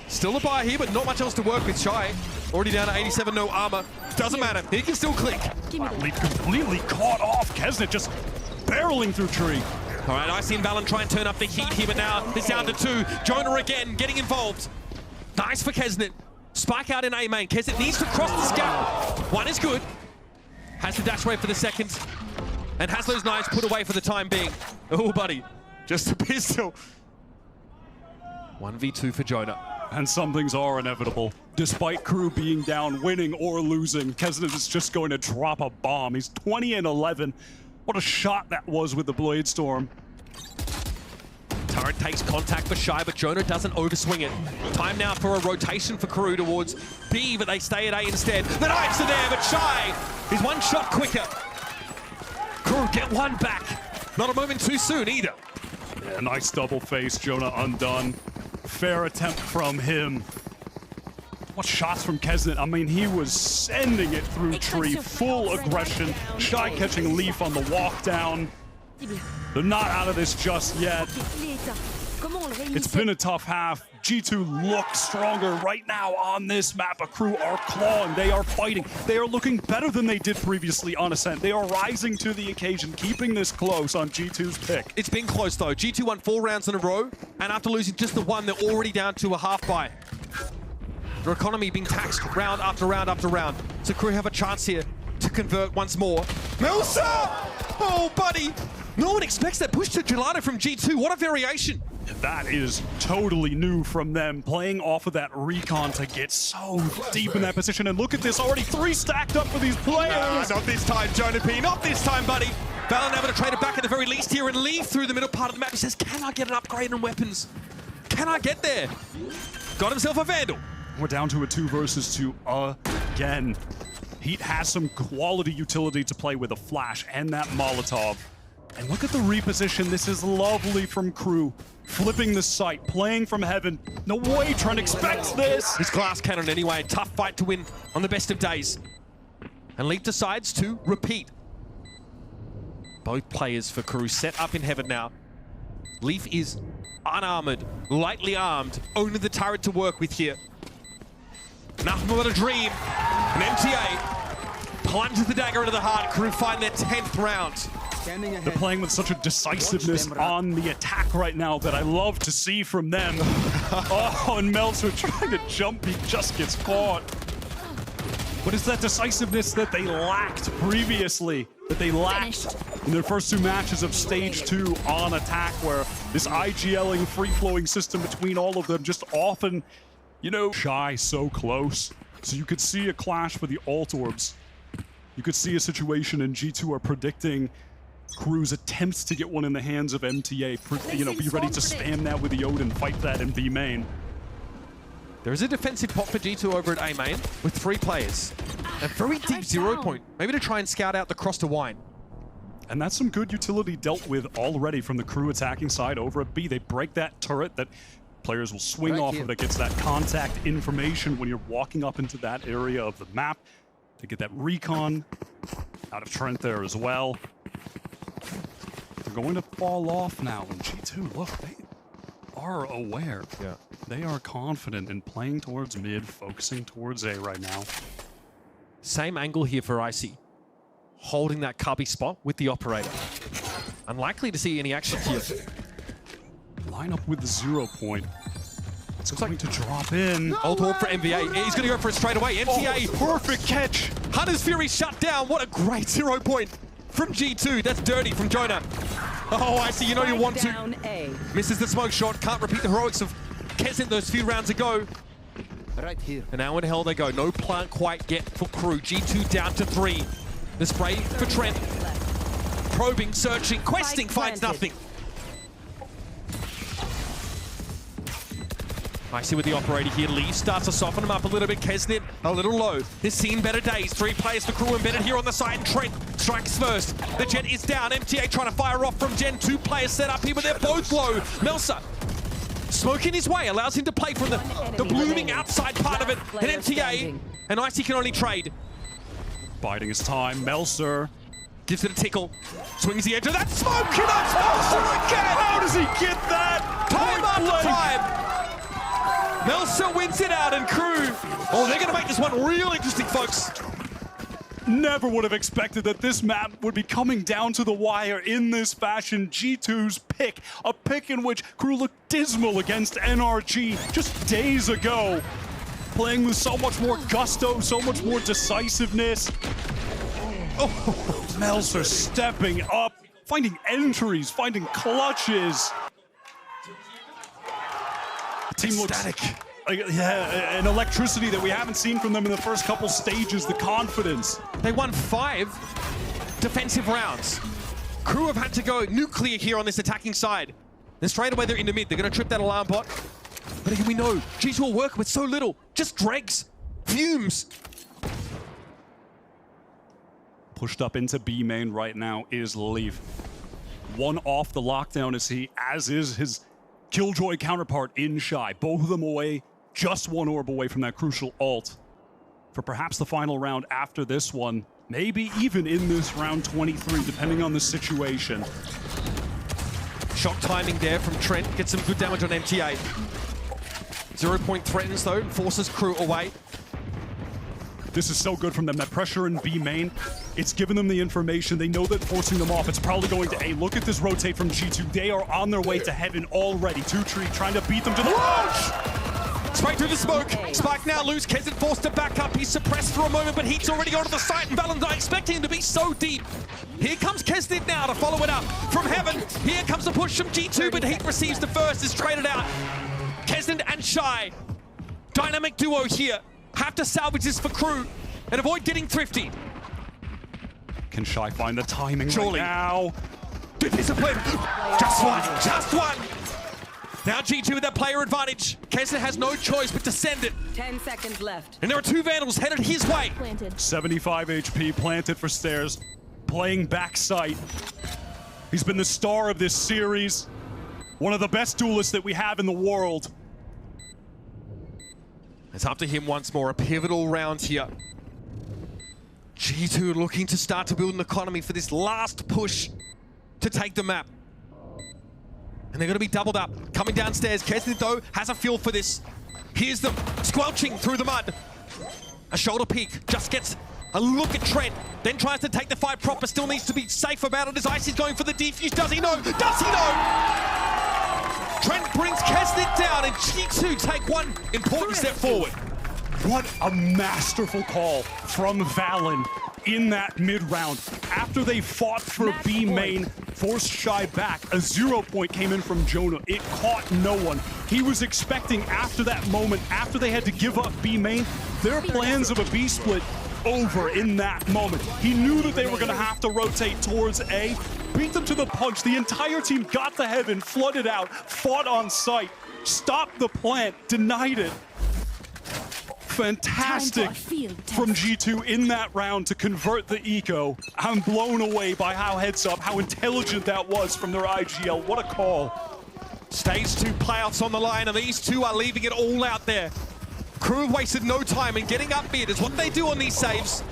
Still a buy here, but not much else to work with. Shy, already down to 87, no armor. Doesn't matter, he can still click. Leaf completely caught off. Kesnet just barreling through tree. All right, Icy and Valen try and turn up the heat here, but now it's down to 2. Jonah again, getting involved. Nice for Kesnet. Spike out in A main. Kesnet needs to cross this gap. 1 is good. Has the dash away for the second. And has those knives put away for the time being. Oh, buddy. Just a pistol. 1v2 for Jonah. And some things are inevitable. Despite KRU being down, winning or losing, Kesnet is just going to drop a bomb. He's 20 and 11. What a shot that was with the Blade Storm. Turret takes contact for Shy, but Jonah doesn't overswing it. Time now for a rotation for KRU towards B, but they stay at A instead. The knives are there, but Shy is 1 shot quicker. KRU get 1 back. Not a moment too soon either. Yeah, nice double face, Jonah undone. Fair attempt from him. What shots from Kesnet? I mean, he was sending it through tree, full aggression. Shy catching Leaf on the walk down. They're not out of this just yet. It's been a tough half. G2 looks stronger right now on this map. A KRU are clawing, they are fighting. They are looking better than they did previously on Ascent. They are rising to the occasion, keeping this close on G2's pick. It's been close though. G2 won 4 rounds in a row, and after losing just the 1, they're already down to a half buy. Their economy being taxed round after round after round. So KRU have a chance here to convert once more. Melsa! Oh, buddy! No one expects that push to Gelato from G2. What a variation. That is totally new from them, playing off of that recon to get so deep in that position. And look at this, already 3 stacked up for these players. Not this time, Jonah P. Not this time, buddy. Valen able to trade it back at the very least here and leave through the middle part of the map. He says, can I get an upgrade in weapons? Can I get there? Got himself a Vandal. We're down to a 2 versus 2 again. Heat has some quality utility to play with a flash and that Molotov. And look at the reposition. This is lovely from KRU. Flipping the site, playing from heaven. No way Trent expects this. His glass cannon anyway, a tough fight to win on the best of days. And Leaf decides to repeat. Both players for KRU set up in heaven now. Leaf is unarmored, lightly armed, only the turret to work with here. Nothing but a dream. And MTA plunges the dagger into the heart. KRU find their 10th round. They're playing with such a decisiveness on the attack right now that I love to see from them. Oh, and Meltzer trying to jump, he just gets caught. What is that decisiveness that they lacked previously? That they lacked in their first 2 matches of Stage 2 on attack, where this IGLing, free-flowing system between all of them just often, you know, shy so close. So you could see a clash for the ult orbs. You could see a situation, and G2 are predicting KRU's attempts to get one in the hands of MTA. You know, be ready to spam that with the Odin, fight that in B main. There is a defensive pot for G2 over at A main with 3 players. A very deep 0 point, maybe to try and scout out the cross to wine. And that's some good utility dealt with already from the KRU attacking side over at B. They break that turret that players will swing off of that gets that contact information when you're walking up into that area of the map. To get that recon out of Trent there as well. They're going to fall off now, and G2, look, they are aware. Yeah. They are confident in playing towards mid, focusing towards A right now. Same angle here for Icy. Holding that cubby spot with the operator. Unlikely to see any action here. Line up with the 0 point. It's going to drop in. Ult orb for MVA. He's going to go for it straight away. MTA. Perfect catch. Hunter's Fury shut down. What a great 0 point from G2. That's dirty from Jonah. Oh, Icy, you know you want to. Down A. Misses the smoke shot. Can't repeat the heroics of Kesnet those few rounds ago. Right here. And now in hell they go. No plant quite yet for KRU. G2 down to 3. The spray for Trent. Probing, searching, questing, finds nothing. Icy with the operator here. Lee starts to soften him up a little bit. Kesnet a little low. Has seen better days. 3 players for KRU embedded here on the side. And Trent strikes first. The jet is down. MTA trying to fire off from Gen. 2 players set up here, but they're both low. Melsa smoking his way, allows him to play from the blooming outside part of it. And MTA and Icy can only trade. Biding his time. Melser gives it a tickle. Swings the edge of that smoke. And that's Melsa again. How does he get that? Time after time. Melsa wins it out, and KRU, oh, they're going to make this one real interesting, folks. Never would have expected that this map would be coming down to the wire in this fashion. G2's pick, a pick in which KRU looked dismal against NRG just days ago. Playing with so much more gusto, so much more decisiveness. Oh, Melser stepping up, finding entries, finding clutches. The team looks static. Yeah, an electricity that we haven't seen from them in the first couple stages, the confidence. They won 5 defensive rounds. KRU have had to go nuclear here on this attacking side. Then straight away they're into mid. They're going to trip that alarm bot. But again, we know G2 will work with so little. Just dregs, fumes. Pushed up into B main right now is Leaf. 1 off the lockdown as is his Killjoy counterpart in Shy. Both of them away, just 1 orb away from that crucial ult for perhaps the final round after this one. Maybe even in this round 23, depending on the situation. Shock timing there from Trent. Gets some good damage on MTA. 0 point threatens though, forces KRU away. This is so good from them. That pressure in B main, it's given them the information. They know that forcing them off, it's probably going to A. Look at this rotate from G2. They are on their way to heaven already. 2-Tree trying to beat them to the punch. Straight through the smoke. Spike now loose. Kesnet forced to back up. He's suppressed for a moment, but Heat's already onto the site, and Valentine expecting him to be so deep. Here comes Kesnet now to follow it up from heaven. Here comes the push from G2, but Heat receives the first, is traded out. Kesnet and Shy. Dynamic duo here. Have to salvage this for KRU and avoid getting thrifty. Can Shy find the timing Surely. right now? Good discipline. Just one. Just one. Now G2 with that player advantage. Kesnet has no choice but to send it. 10 seconds left. And there are 2 Vandals headed his way. Planted. 75 HP planted for stairs. Playing back sight. He's been the star of this series. One of the best duelists that we have in the world. It's up to him once more, a pivotal round here. G2 looking to start to build an economy for this last push to take the map. And they're going to be doubled up. Coming downstairs, Kesnit though has a feel for this. Here's them squelching through the mud. A shoulder peek, just gets a look at Trent, then tries to take the fight proper, still needs to be safe about it as Icy's going for the defuse. Does he know? Does he know? Trent brings Kesnit down and G2 take one important step forward. What a masterful call from Valen in that mid-round. After they fought for B main, forced Shy back, a 0 point came in from Jonah. It caught no one. He was expecting after that moment, after they had to give up B main, their plans of a B split over in that moment. He knew that they were gonna have to rotate towards A, beat them to the punch. The entire team got to heaven, flooded out, fought on site, stopped the plant, denied it. Fantastic from G2 in that round to convert the eco. I'm blown away by how heads up, how intelligent that was from their IGL. What a call. Stage 2 playoffs on the line, and these two are leaving it all out there. Crew have wasted no time in getting up mid. It's what they do on these saves.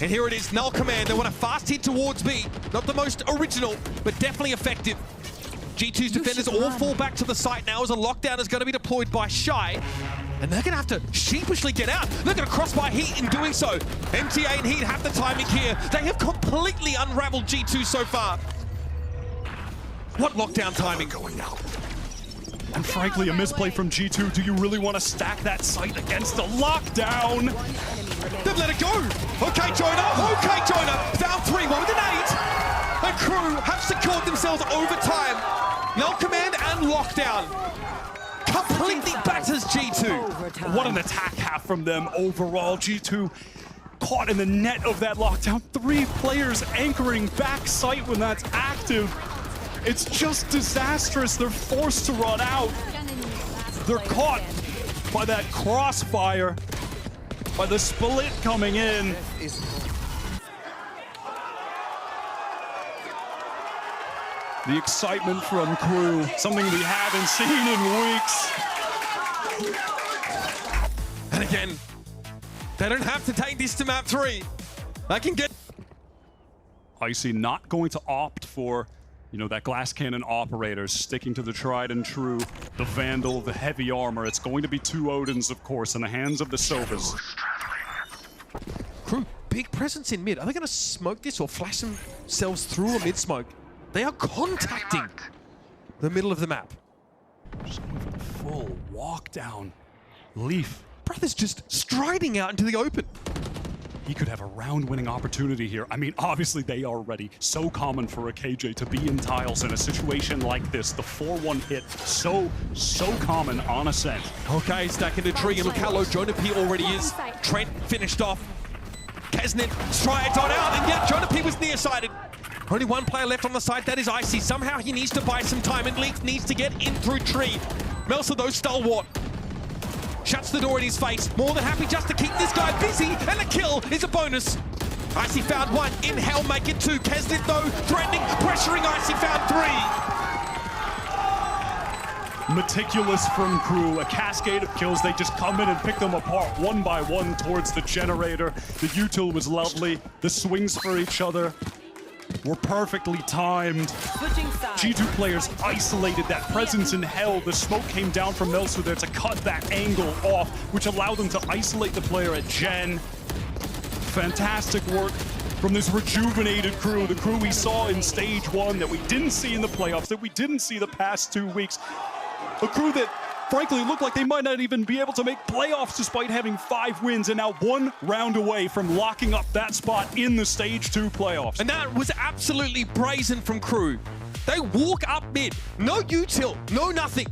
And here it is, Null Command. They want a fast hit towards B. Not the most original, but definitely effective. G2's defenders all fall back to the site now as a lockdown is going to be deployed by Shy. And they're going to have to sheepishly get out. They're going to cross by Heat in doing so. MTA and Heat have the timing here. They have completely unraveled G2 so far. What lockdown timing. And frankly, a misplay from G2. Do you really want to stack that site against a lockdown? They've let it go. Okay, Jonah. Okay, Jonah. Down 3-1 with an 8. And Crew have secured themselves overtime. Null Command and lockdown. Completely batters G2. What an attack half from them overall. G2 caught in the net of that lockdown. 3 players anchoring back site when that's active. It's just disastrous. They're forced to run out. They're caught by that crossfire, by the split coming in. The excitement from Crew, something we haven't seen in weeks. And again, they don't have to take this to map 3. They can get... Icy not going to opt for, you know, that glass cannon operator, sticking to the tried and true, the Vandal, the heavy armor. It's going to be 2 Odins, of course, in the hands of the Sovas. Crew, big presence in mid. Are they going to smoke this or flash themselves through a mid smoke? They are contacting the middle of the map. Just going for the full walk down. Leaf. Brother's just striding out into the open. He could have a round-winning opportunity here. I mean, obviously they are ready. So common for a KJ to be in tiles in a situation like this. The 4-1 hit, so common on Ascent. Okay, stacking the tree, and look how low Jonah P already is. Trent finished off. Kesnit strides on out, and yet Jonah P was nearsighted. Only 1 player left on the side, that is Icy. Somehow he needs to buy some time, and Leaf needs to get in through tree. Melsa, though, stalwart. Shuts the door in his face. More than happy just to keep this guy busy, and the kill is a bonus. Icy found 1. In hell, make it 2. Kesnit, though, threatening, pressuring Icy, found 3. Meticulous from Crew, a cascade of kills. They just come in and pick them apart one by one towards the generator. The util was lovely. The swings for each other were perfectly timed. G2 players isolated that presence in hell. The smoke came down from Melsu there to cut that angle off, which allowed them to isolate the player at Gen. Fantastic work from this rejuvenated Crew, the Crew we saw in stage 1, that we didn't see in the playoffs, that we didn't see the past 2 weeks. A Crew that frankly looked like they might not even be able to make playoffs despite having 5 wins, and now 1 round away from locking up that spot in the stage 2 playoffs. And that was absolutely brazen from Crew. They walk up mid, no util, no nothing.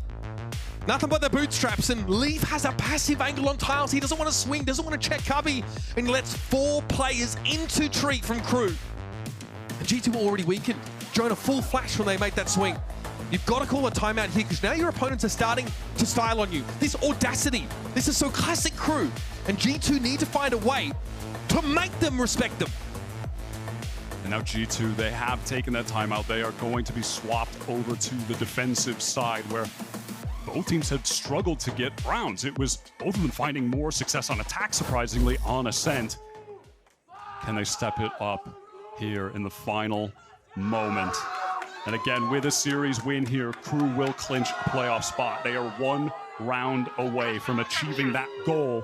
Nothing but the bootstraps, and Leaf has a passive angle on tiles. He doesn't want to swing, doesn't want to check cubby, and lets 4 players into tree from Crew. And G2 already weakened. Jonah full flash when they make that swing. You've got to call a timeout here, because now your opponents are starting to style on you. This audacity, this is so classic Crew. And G2 need to find a way to make them respect them. And now G2, they have taken that timeout. They are going to be swapped over to the defensive side where both teams had struggled to get rounds. It was both of them finding more success on attack, surprisingly, on Ascent. Can they step it up here in the final moment? And again, with a series win here, KRU will clinch a playoff spot. They are 1 round away from achieving that goal.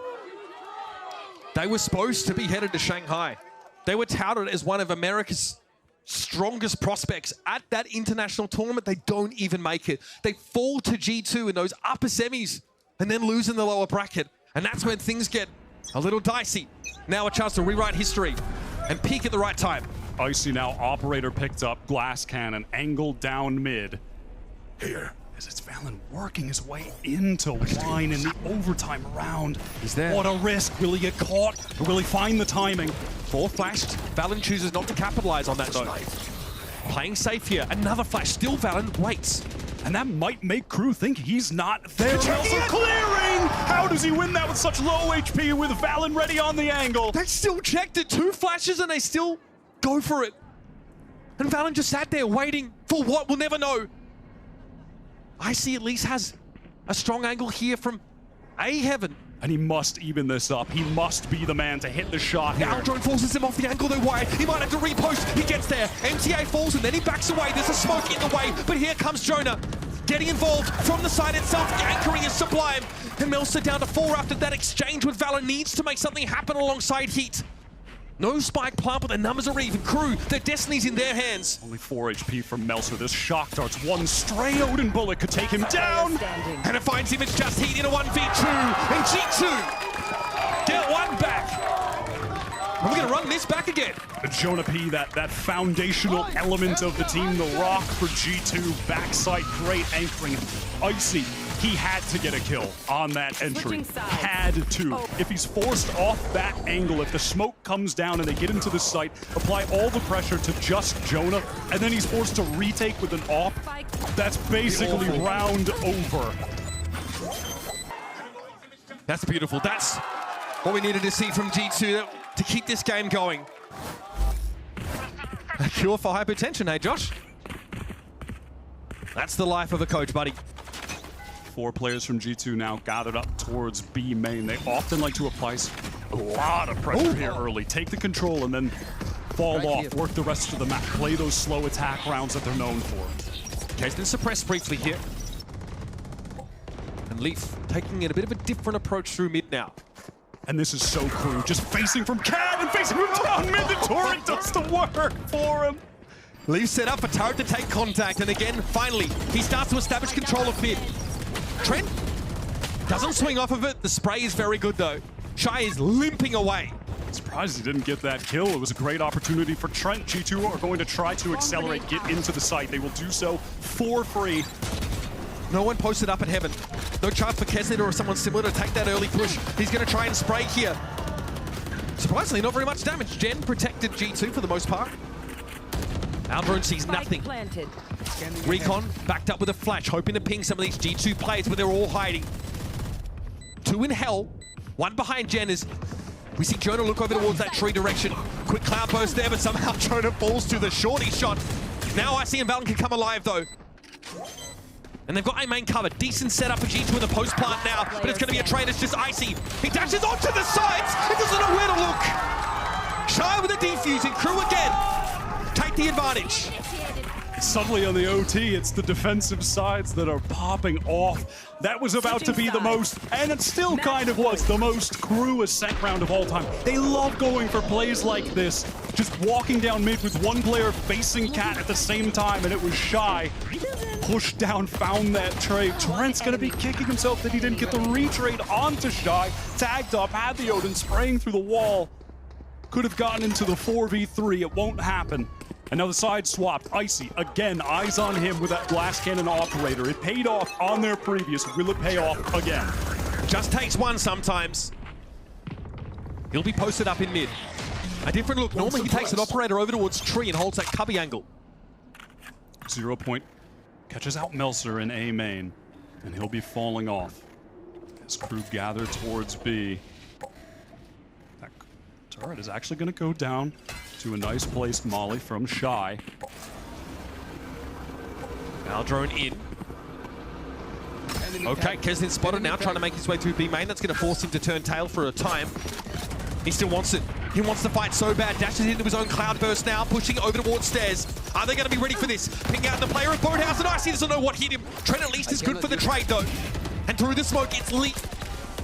They were supposed to be headed to Shanghai. They were touted as one of America's strongest prospects at that international tournament. They don't even make it. They fall to G2 in those upper semis and then lose in the lower bracket. And that's when things get a little dicey. Now a chance to rewrite history and peak at the right time. Icy now, operator picked up, glass cannon, angled down mid. Here, as it's Valen working his way into Wine in the overtime round. He's there. What a risk. Will he get caught or will he find the timing? 4 flashed. Valen chooses not to capitalize on that though. Playing safe here. Another flash. Still Valen waits. And that might make KRU think he's not there. Also clearing! How does he win that with such low HP with Valen ready on the angle? They still checked it. 2 flashes and they still go for it. And Valen just sat there waiting for what? We'll never know. Icy at least has a strong angle here from A Heaven. And he must even this up. He must be the man to hit the shot here. Now drone forces him off the angle though wide. He might have to repost. He gets there. MTA falls and then he backs away. There's a smoke in the way, but here comes Jonah. Getting involved from the side itself. Anchoring is Sublime. And Melsa down to 4 after that exchange with Valor needs to make something happen alongside Heat. No spike plant, but the numbers are even. KRU, their destiny's in their hands. Only 4 HP from Melser. This shock darts. One stray Odin bullet could take him down. And it finds him. It's just Heat in a 1v2. And G2 get 1 back. And we're going to run this back again. Jonah P, that foundational element of the team, the rock for G2. Backside, great anchoring. Icy, he had to get a kill on that entry. Had to. If he's forced off that angle, if the smoke comes down and they get into the site, apply all the pressure to just Jonah, and then he's forced to retake with an off, that's basically round over. That's beautiful. That's what we needed to see from G2 to keep this game going. A cure for hypertension, hey Josh? That's the life of a coach, buddy. 4 players from G2 now gathered up towards B main. They often like to apply a lot of pressure here early. Take the control and then fall off. Work the rest of the map. Play those slow attack rounds that they're known for. Keston suppressed briefly here. And Leaf taking it a bit of a different approach through mid now. And this is so KRU. Just facing from Cab and facing from down mid. The turret does the work for him. Leaf set up for Turret to take contact. And again, finally, he starts to establish control of mid. Trent doesn't swing off of it. The spray is very good though. Shy is limping away. Surprised he didn't get that kill. It was a great opportunity for Trent. G2 are going to try to accelerate, get into the site. They will do so for free. No one posted up at Heaven. No chance for Kesnit or someone similar to take that early push. He's going to try and spray here. Surprisingly, not very much damage. Jen protected G2 for the most part. Aldrone sees nothing. Recon backed up with a flash, hoping to ping some of these G2 players, but they're all hiding. 2 in hell, 1 behind Jen as we see Jonah look over towards that tree direction. Quick cloud burst there, but somehow Jonah falls to the shorty shot. Now Icy and Valen can come alive though. And they've got A main covered. Decent setup for G2 in the post plant now, but it's going to be a trade. It's just Icy. He dashes onto the sides. He doesn't know where to look. Shy with a defuse and KRU again. Take the advantage. Suddenly on the OT, it's the defensive sides that are popping off. That was about to be the most, and it still kind of was, the most KRU Ascent round of all time. They love going for plays like this. Just walking down mid with 1 player facing Cat at the same time, and it was Shy. Pushed down, found that trade. Trent's gonna be kicking himself that he didn't get the retrade onto Shy. Tagged up, had the Odin spraying through the wall. Could have gotten into the 4v3, it won't happen. And now the side swapped. Icy, again, eyes on him with that blast cannon operator. It paid off on their previous. Will it pay off again? Just takes 1 sometimes. He'll be posted up in mid. A different look. Normally he takes an operator over towards tree and holds that cubby angle. 0 point. Catches out Melser in A main. And he'll be falling off. As KRU gather towards B. That turret is actually going to go down. to a nice placed molly from Shy. Now drone in. Okay, Kesnin spotted now, trying to make his way through B main. That's going to force him to turn tail for a time. He still wants it. He wants to fight so bad. Dashes into his own cloudburst now, pushing over towards stairs. Are they going to be ready for this? Ping out the player of Boathouse, and Icy doesn't know what hit him. Trent at least is good for the trade though. And through the smoke, it's Leap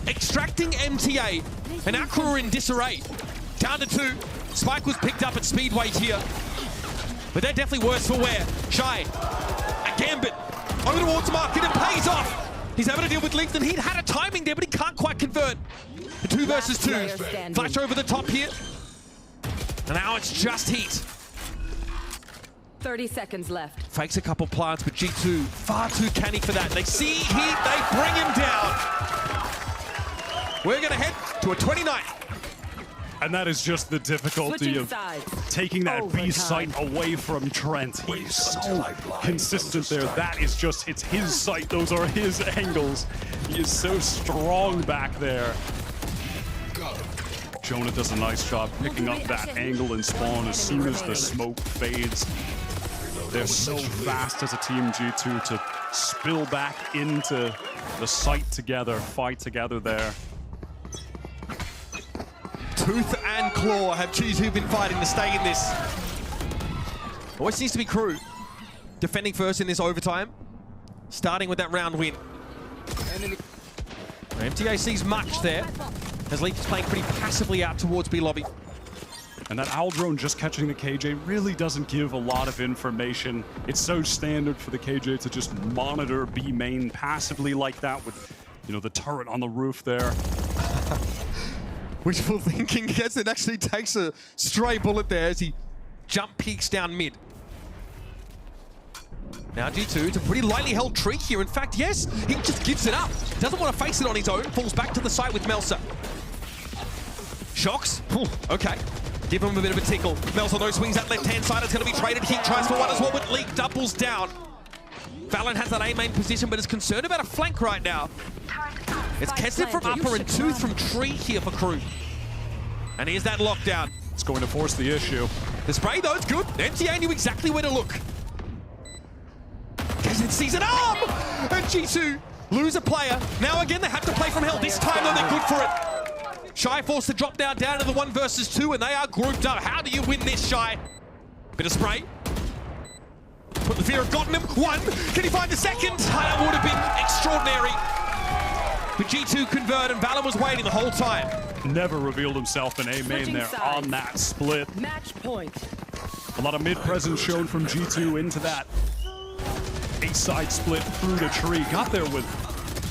extracting MTA. And our crew are in disarray. Down to 2. Spike was picked up at Speedway here. But they're definitely worse for wear. Shy, a Gambit, over towards Market, it pays off. He's having to deal with Leap, and he'd had a timing there, but he can't quite convert. 2 versus 2. Flash over the top here. And now it's just Heat. 30 seconds left. Fakes a couple plants, but G2 far too canny for that. They see Heat, they bring him down. We're gonna head to a 29. And that is just the difficulty Switching of sides. taking that B Overtime. site away from Trent. He's so consistent there. That is just, it's his site. Those are his angles. He is so strong back there. Jonah does a nice job picking up that angle and spawn as soon as the smoke fades. They're so fast as a team, G2, to spill back into the site together, fight together there. Tooth and claw have G2 been fighting to stay in this. Always seems to be Crew defending first in this overtime, starting with that round win. MTA sees much there, as Leap is playing pretty passively out towards B lobby. And that owl drone just catching the KJ really doesn't give a lot of information. It's so standard for the KJ to just monitor B main passively like that with, you know, the turret on the roof there. Wishful thinking, gets it, actually takes a stray bullet there as he jump peeks down mid. Now G2, it's a pretty lightly held tree here. In fact, yes, he just gives it up. Doesn't want to face it on his own, falls back to the site with Melsa. Shocks, okay. Give him a bit of a tickle. Melsa though swings that left-hand side, it's going to be traded. Heat tries for one as well, but Leak doubles down. Valorant has that A main position, but is concerned about a flank right now. It's Kesnet from upper and Tooth from tree here for Crew. And here's that lockdown. It's going to force the issue. The spray though, it's good. MTA knew exactly where to look. Kesnet sees an arm! And G2 lose a player. Now again, they have to play from hell. This time though, they're good for it. Shy forced to drop down to the 1 versus 2, and they are grouped up. How do you win this, Shy? Bit of spray. Put the fear of gotten him. 1. Can he find the second? That would have been extraordinary. But G2 convert, and Valor was waiting the whole time. Never revealed himself in A main there on that split. Match point. A lot of mid presence shown from G2 into that A side split through the tree. Got there with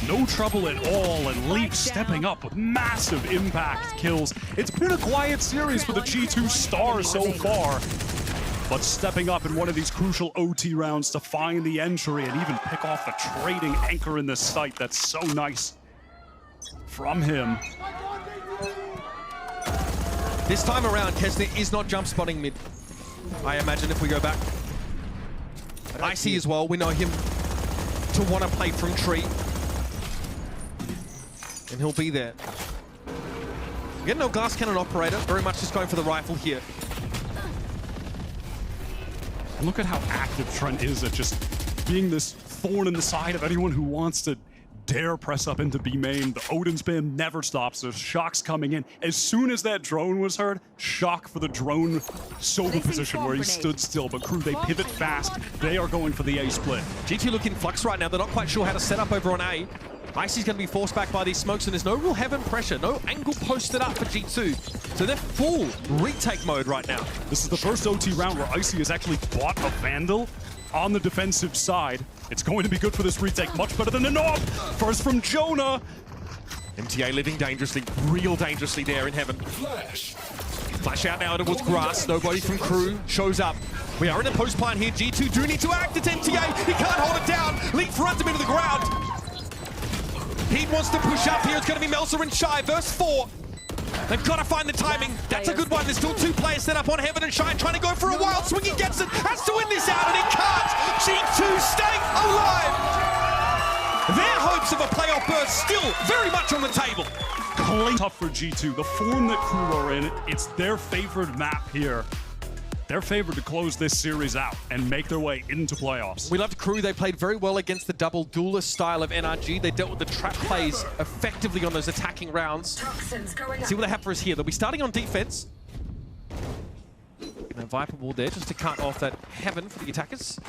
no trouble at all, and Leap stepping up with massive impact kills. It's been a quiet series for the G2 stars so far, but stepping up in one of these crucial OT rounds to find the entry and even pick off a trading anchor in this site. That's so nice from him. This time around, Kesnet is not jump spotting mid. I imagine if we go back. Icy as well, we know him to want to play from tree. And he'll be there. Again, no glass cannon operator, very much just going for the rifle here. And look at how active Trent is at just being this thorn in the side of anyone who wants to dare press up into B main. The Odin spam never stops. There's shocks coming in. As soon as that drone was heard, shock for the drone solo position where he stood still. But Crew, they pivot fast. They are going for the A split. G2 look in flux right now. They're not quite sure how to set up over on A. Icy's going to be forced back by these smokes, and there's no real heaven pressure. No angle posted up for G2. So they're full retake mode right now. This is the first OT round where Icy has actually bought a Vandal on the defensive side. It's going to be good for this retake, much better than the Nob. First from Jonah. MTA living dangerously, real dangerously there in heaven. Flash out now towards grass. Nobody from Crew shows up. We are in a post plan here. G2 do need to act. It's MTA. He can't hold it down. Leap runs him into the ground. He wants to push up here. It's going to be Melsa and Shy. Verse 4. They've got to find the timing. That's a good one. There's still 2 players set up on Heaven and Shy trying to go for a wild swing. He gets it. Has to win this out, and he can't. G2 staying alive. Their hopes of a playoff burst still very much on the table. Tough for G2. The form that Crew are in, it's their favored map here. they're favored to close this series out and make their way into playoffs. We loved KRU. They played very well against the double duelist style of NRG. They dealt with the trap plays effectively on those attacking rounds. See what they have for us here. They'll be starting on defense. And a Viper wall there just to cut off that heaven for the attackers.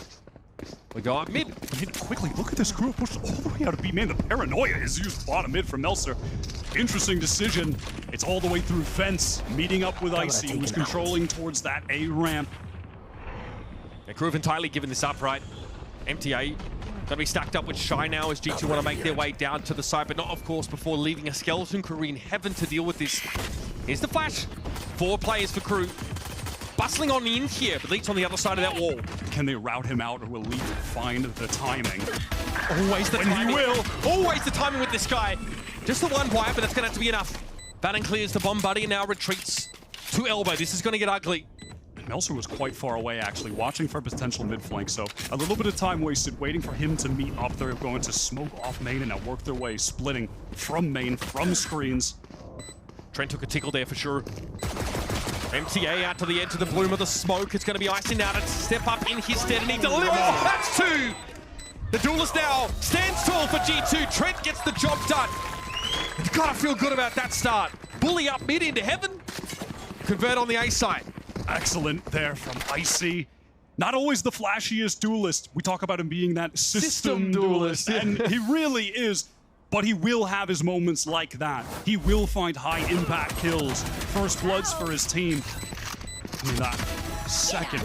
We go up mid. Quickly, look at this crew pushed all the way out of B. Man, the paranoia is used bottom mid from Melser. Interesting decision. It's all the way through fence, meeting up with Icy, who's controlling towards that A ramp. Yeah, KRU have entirely given this up, right? MTA gonna be stacked up with Shy now as G2 want to make their way down to the side, but not, of course, before leaving a skeleton crew in heaven to deal with this. Here's the flash. 4 players for KRU. Bustling on in here, but Leaf's on the other side of that wall. Can they route him out, or will Leaf find the timing? Always the timing. He will. Always the timing with this guy. Just the one wire, but that's going to have to be enough. Valorant clears the bomb buddy and now retreats to elbow. This is going to get ugly. Melser was quite far away, actually, watching for potential mid-flank, so a little bit of time wasted waiting for him to meet up. They're going to smoke off main and now work their way, splitting from main, from screens. Trent took a tickle there for sure. MTA out to the edge of the bloom of the smoke. It's going to be Icy now to step up in his stead, and he delivers. That's 2. The duelist now stands tall for G2. Trent gets the job done. You gotta feel good about that start. Bully up mid into heaven. Convert on the A side. Excellent there from Icy. Not always the flashiest duelist. We talk about him being that system duelist, and he really is. But he will have his moments like that. He will find high impact kills. First bloods for his team. I mean, that second,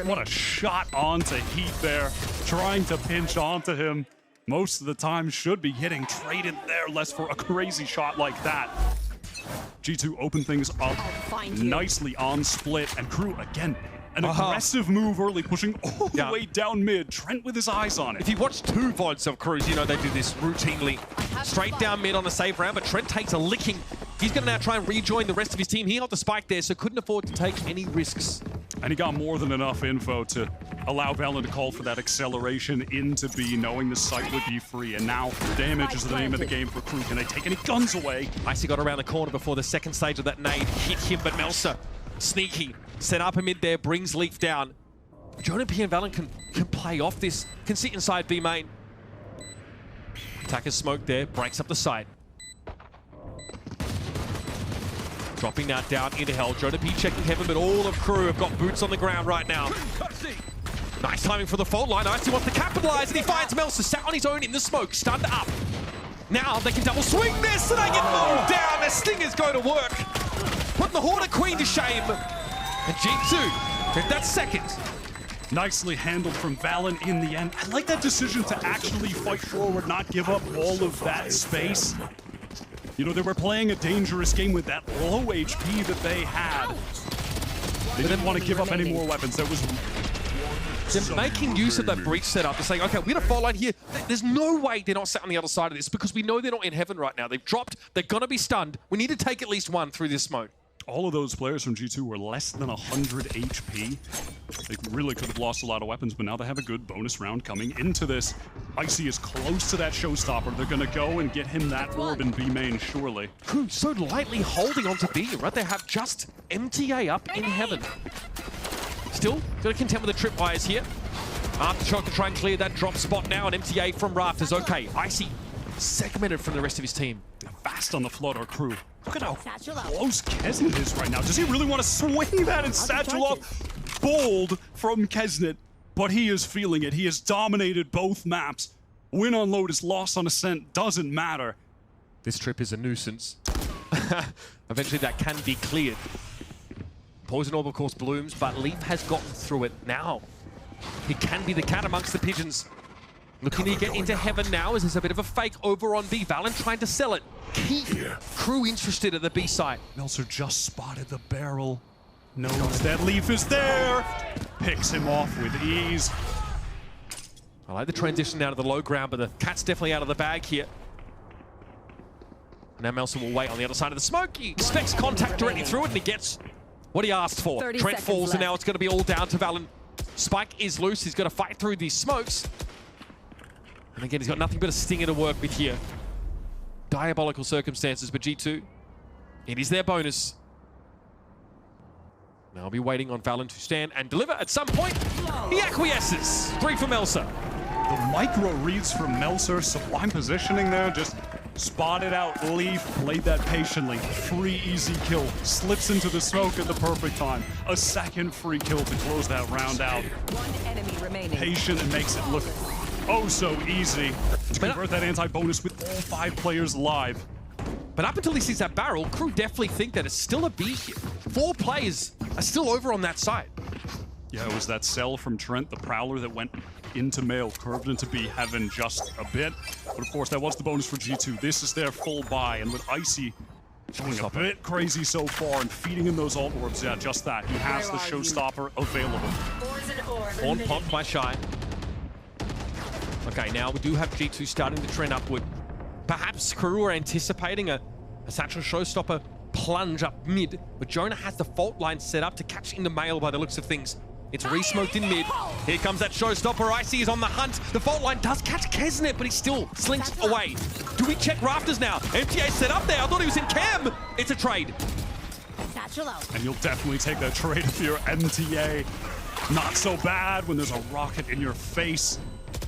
what a shot onto Heat there. Trying to pinch onto him. Most of the time should be getting traded there, less for a crazy shot like that. G2 open things up nicely on split, and KRU again. An aggressive move early, pushing all the way down mid. Trent with his eyes on it. If you watch 2 VODs of KRU's, you know they do this routinely. Straight down mid on the save round, but Trent takes a licking. He's going to now try and rejoin the rest of his team. He got the spike there, so couldn't afford to take any risks. And he got more than enough info to allow Valorant to call for that acceleration into B, knowing the site would be free. And now damage is the name of the game for KRU. Can they take any guns away? Icy got around the corner before the second stage of that nade hit him, but Melser, sneaky, set up a mid there, brings Leaf down. Jonah P and Valorant can play off this, can sit inside B main. Attacker's smoke there, breaks up the side. Dropping now down into hell. Jonah P checking heaven, but all of KRU have got boots on the ground right now. Nice timing for the fault line. Icy wants to capitalize, and he finds Melser sat on his own in the smoke, stunned up. Now they can double swing this, and they get mowed down. Their stingers go to work. Putting the Hornet Queen to shame. And G2 get that second. Nicely handled from Valen in the end. I like that decision to actually fight forward, not give up all of that space. You know, they were playing a dangerous game with that low HP that they had. They didn't want to give up any more weapons. That was... They're making use of that breach setup. They're saying, okay, we're gonna fault line here. There's no way they're not sat on the other side of this because we know they're not in heaven right now. They've dropped, they're gonna be stunned. We need to take at least one through this mode. All of those players from G2 were less than 100 HP. They really could have lost a lot of weapons, but now they have a good bonus round coming into this. Icy is close to that showstopper. They're gonna go and get him that orb in B main, surely. KRU so lightly holding on to B, right? They have just MTA up in heaven. Still, gonna contend with the tripwires here. Aftershock to try and clear that drop spot now, and MTA from Rafters. Okay, Icy segmented from the rest of his team. Fast on the float, our KRU. Look at how close Kesnet is right now. Does he really want to swing that and satchel off? Bold from Kesnet, but he is feeling it. He has dominated both maps. Win on Lotus, loss on Ascent, doesn't matter. This trip is a nuisance. Eventually that can be cleared. Poison Orb, of course, blooms, but Leaf has gotten through it now. He can be the cat amongst the pigeons. Looking to get into heaven now as there's a bit of a fake over on B. Valen trying to sell it. Keep KRU interested at the B side. Melser just spotted the barrel. Knows that Leaf is there. Picks him off with ease. I like the transition out of the low ground, but the cat's definitely out of the bag here. Now Melser will wait on the other side of the smoke. He expects contact directly through it, and he gets what he asked for. Trent falls, left. and now it's going to be all down to Valen. Spike is loose. He's got to fight through these smokes. And again, he's got nothing but a stinger to work with here. Diabolical circumstances, but G2, it is their bonus. Now I'll be waiting on Valorant to stand and deliver at some point. He acquiesces. 3 for Melsa. The micro reads from Melser, sublime positioning there, just spotted out Leaf, played that patiently. Free, easy kill, slips into the smoke at the perfect time. A second free kill to close that round out. One enemy remaining. Patient and makes it look oh so easy to convert that anti-bonus with all 5 players live. But up until he sees that barrel, Crew definitely think that it's still a B here. 4 players are still over on that side. Yeah, it was that cell from Trent, the Prowler, that went into male, curved into B heaven just a bit. But of course, that was the bonus for G2. This is their full buy, and with Icy showing a bit crazy so far and feeding him those ult orbs, yeah, just that. He has the showstopper available. Horn popped by Shy. Okay, now we do have G2 starting to trend upward. Perhaps Crew are anticipating a Satchel showstopper plunge up mid, but Jonah has the fault line set up to catch in the mail by the looks of things. It's re-smoked in mid. Here comes that showstopper. Icy is on the hunt. The fault line does catch Kesnet, but he still slinks away. Do we check rafters now? MTA set up there. I thought he was in cam. It's a trade. Satchel out. And you'll definitely take that trade if you're MTA. Not so bad when there's a rocket in your face.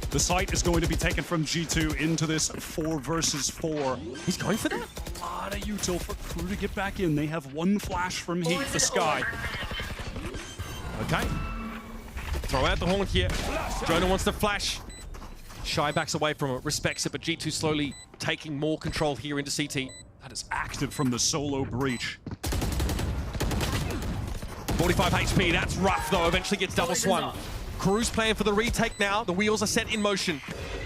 The site is going to be taken from G2 into this 4 versus 4. He's going for that? A lot of util for Crew to get back in. They have 1 flash from Heat, the Sky. Okay. Throw out the horn here. Jonah wants to flash. Shy backs away from it, respects it, but G2 slowly taking more control here into CT. That is active from the solo breach. 45 HP, that's rough though, eventually gets double swung. Crew's playing for the retake now, the wheels are set in motion.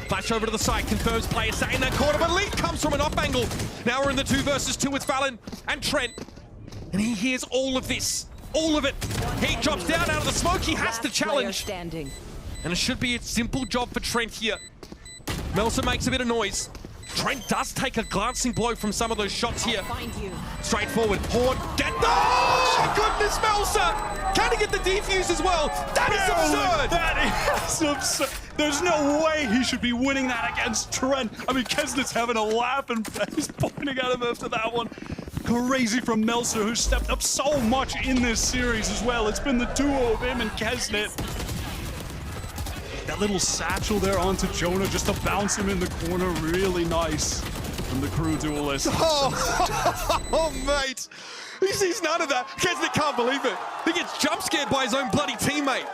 Flash over to the side, confirms player sat in that corner, but Leaf comes from an off angle. Now we're in the 2 versus 2 with Valen and Trent. And he hears all of this, all of it. He drops down out of the smoke, he has to challenge. Standing. And it should be a simple job for Trent here. Melsa makes a bit of noise. Trent does take a glancing blow from some of those shots here. Find you. Straight forward, Horn, get the... Oh, goodness, Melsa! Can he get the defuse as well? That is absurd! That is absurd. There's no way he should be winning that against Trent. I mean, Kesnet's having a laugh and he's pointing at him after that one. Crazy from Melser, who stepped up so much in this series as well. It's been the duo of him and Kesnet. That little satchel there onto Jonah just to bounce him in the corner. Really nice from the Crew duelist. Oh, mate. He sees none of that. Kesnet can't believe it. He gets jump scared by his own bloody teammate.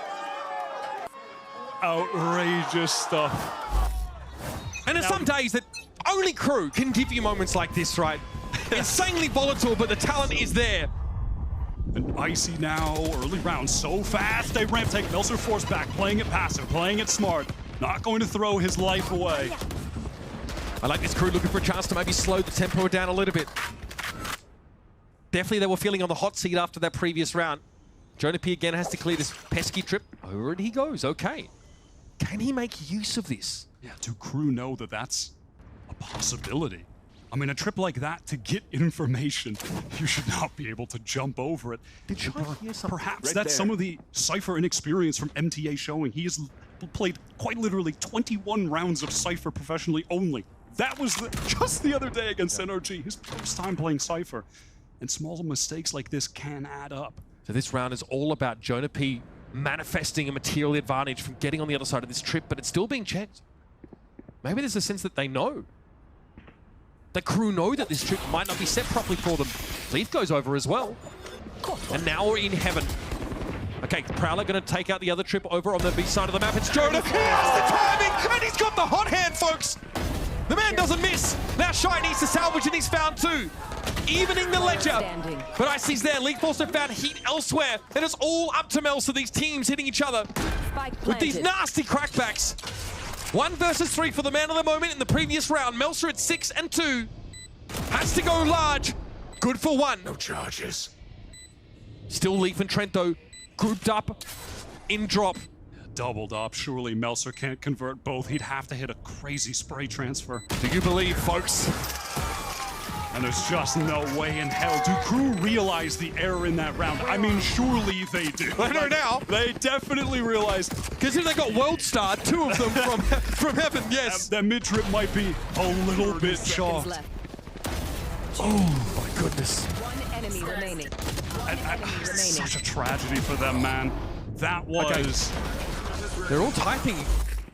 Outrageous stuff. And there's some days that only Crew can give you moments like this, right? Insanely volatile, but the talent is there. And Icy now, early round, so fast. They ramp take Melser force back, playing it passive, playing it smart. Not going to throw his life away. I like this Crew looking for a chance to maybe slow the tempo down a little bit. Definitely they were feeling on the hot seat after that previous round. Jonah P again has to clear this pesky trip. Over he goes, okay. Can he make use of this? Yeah, do Crew know that that's a possibility? I mean, a trip like that, to get information, you should not be able to jump over it. Did Shy hear something? Perhaps that's some of the Cypher inexperience from MTA showing. He has played quite literally 21 rounds of Cypher professionally only. That was just the other day against NRG, his first time playing Cypher. And small mistakes like this can add up. So this round is all about Jonah P manifesting a material advantage from getting on the other side of this trip, but it's still being checked. Maybe there's a sense that they know. The Crew know that this trip might not be set properly for them. Leaf goes over as well. And now we're in heaven. Okay, Prowler going to take out the other trip over on the B side of the map. It's Jonah. He has the timing, and he's got the hot hand, folks. The man doesn't miss. Now Shy needs to salvage, and he's found 2. Evening the ledger. But Icy's there. Leaf also found Heat elsewhere. And it's all up to Melsa, these teams hitting each other with these nasty crackbacks. 1 versus 3 for the man of the moment in the previous round. Melser at 6 and 2. Has to go large. Good for 1. No charges. Still Leaf and Trent though, grouped up in drop. Doubled up. Surely Melser can't convert both. He'd have to hit a crazy spray transfer. Do you believe, folks? And there's just no way in hell. Do Crew realize the error in that round? I mean, surely they do. I know now. They definitely realize. Because if they got World Star, 2 of them from heaven, yes. That mid-trip might be a little bit short. Oh my goodness. enemy remaining. Such a tragedy for them, man. That was... They're all typing.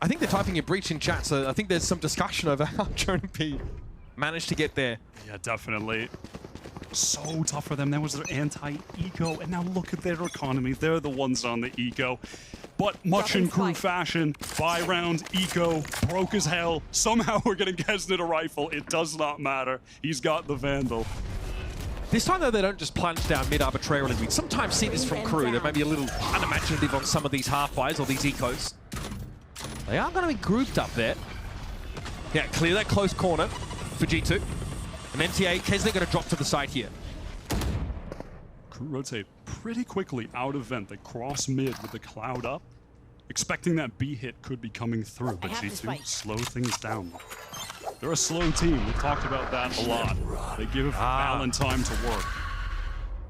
I think they're typing a breach in chat, so I think there's some discussion over how Jonah P managed to get there. Yeah, definitely. So tough for them. That was their anti-eco, and now look at their economy. They're the ones on the eco. But much in crew fashion, buy round, eco, broke as hell. Somehow we're getting Kesnit a rifle. It does not matter. He's got the Vandal. This time, though, they don't just plunge down mid arbitrarily. We sometimes see this from crew. They may be a little unimaginative on some of these half-buys or these ecos. They are going to be grouped up there. Yeah, clear that close corner for G2. And MTA, Kesnit going to drop to the side here. Crew rotate pretty quickly out of vent. They cross mid with the cloud up, expecting that B hit could be coming through, but G2 slow things down. They're a slow team. We've talked about that a lot. They give Allen time to work.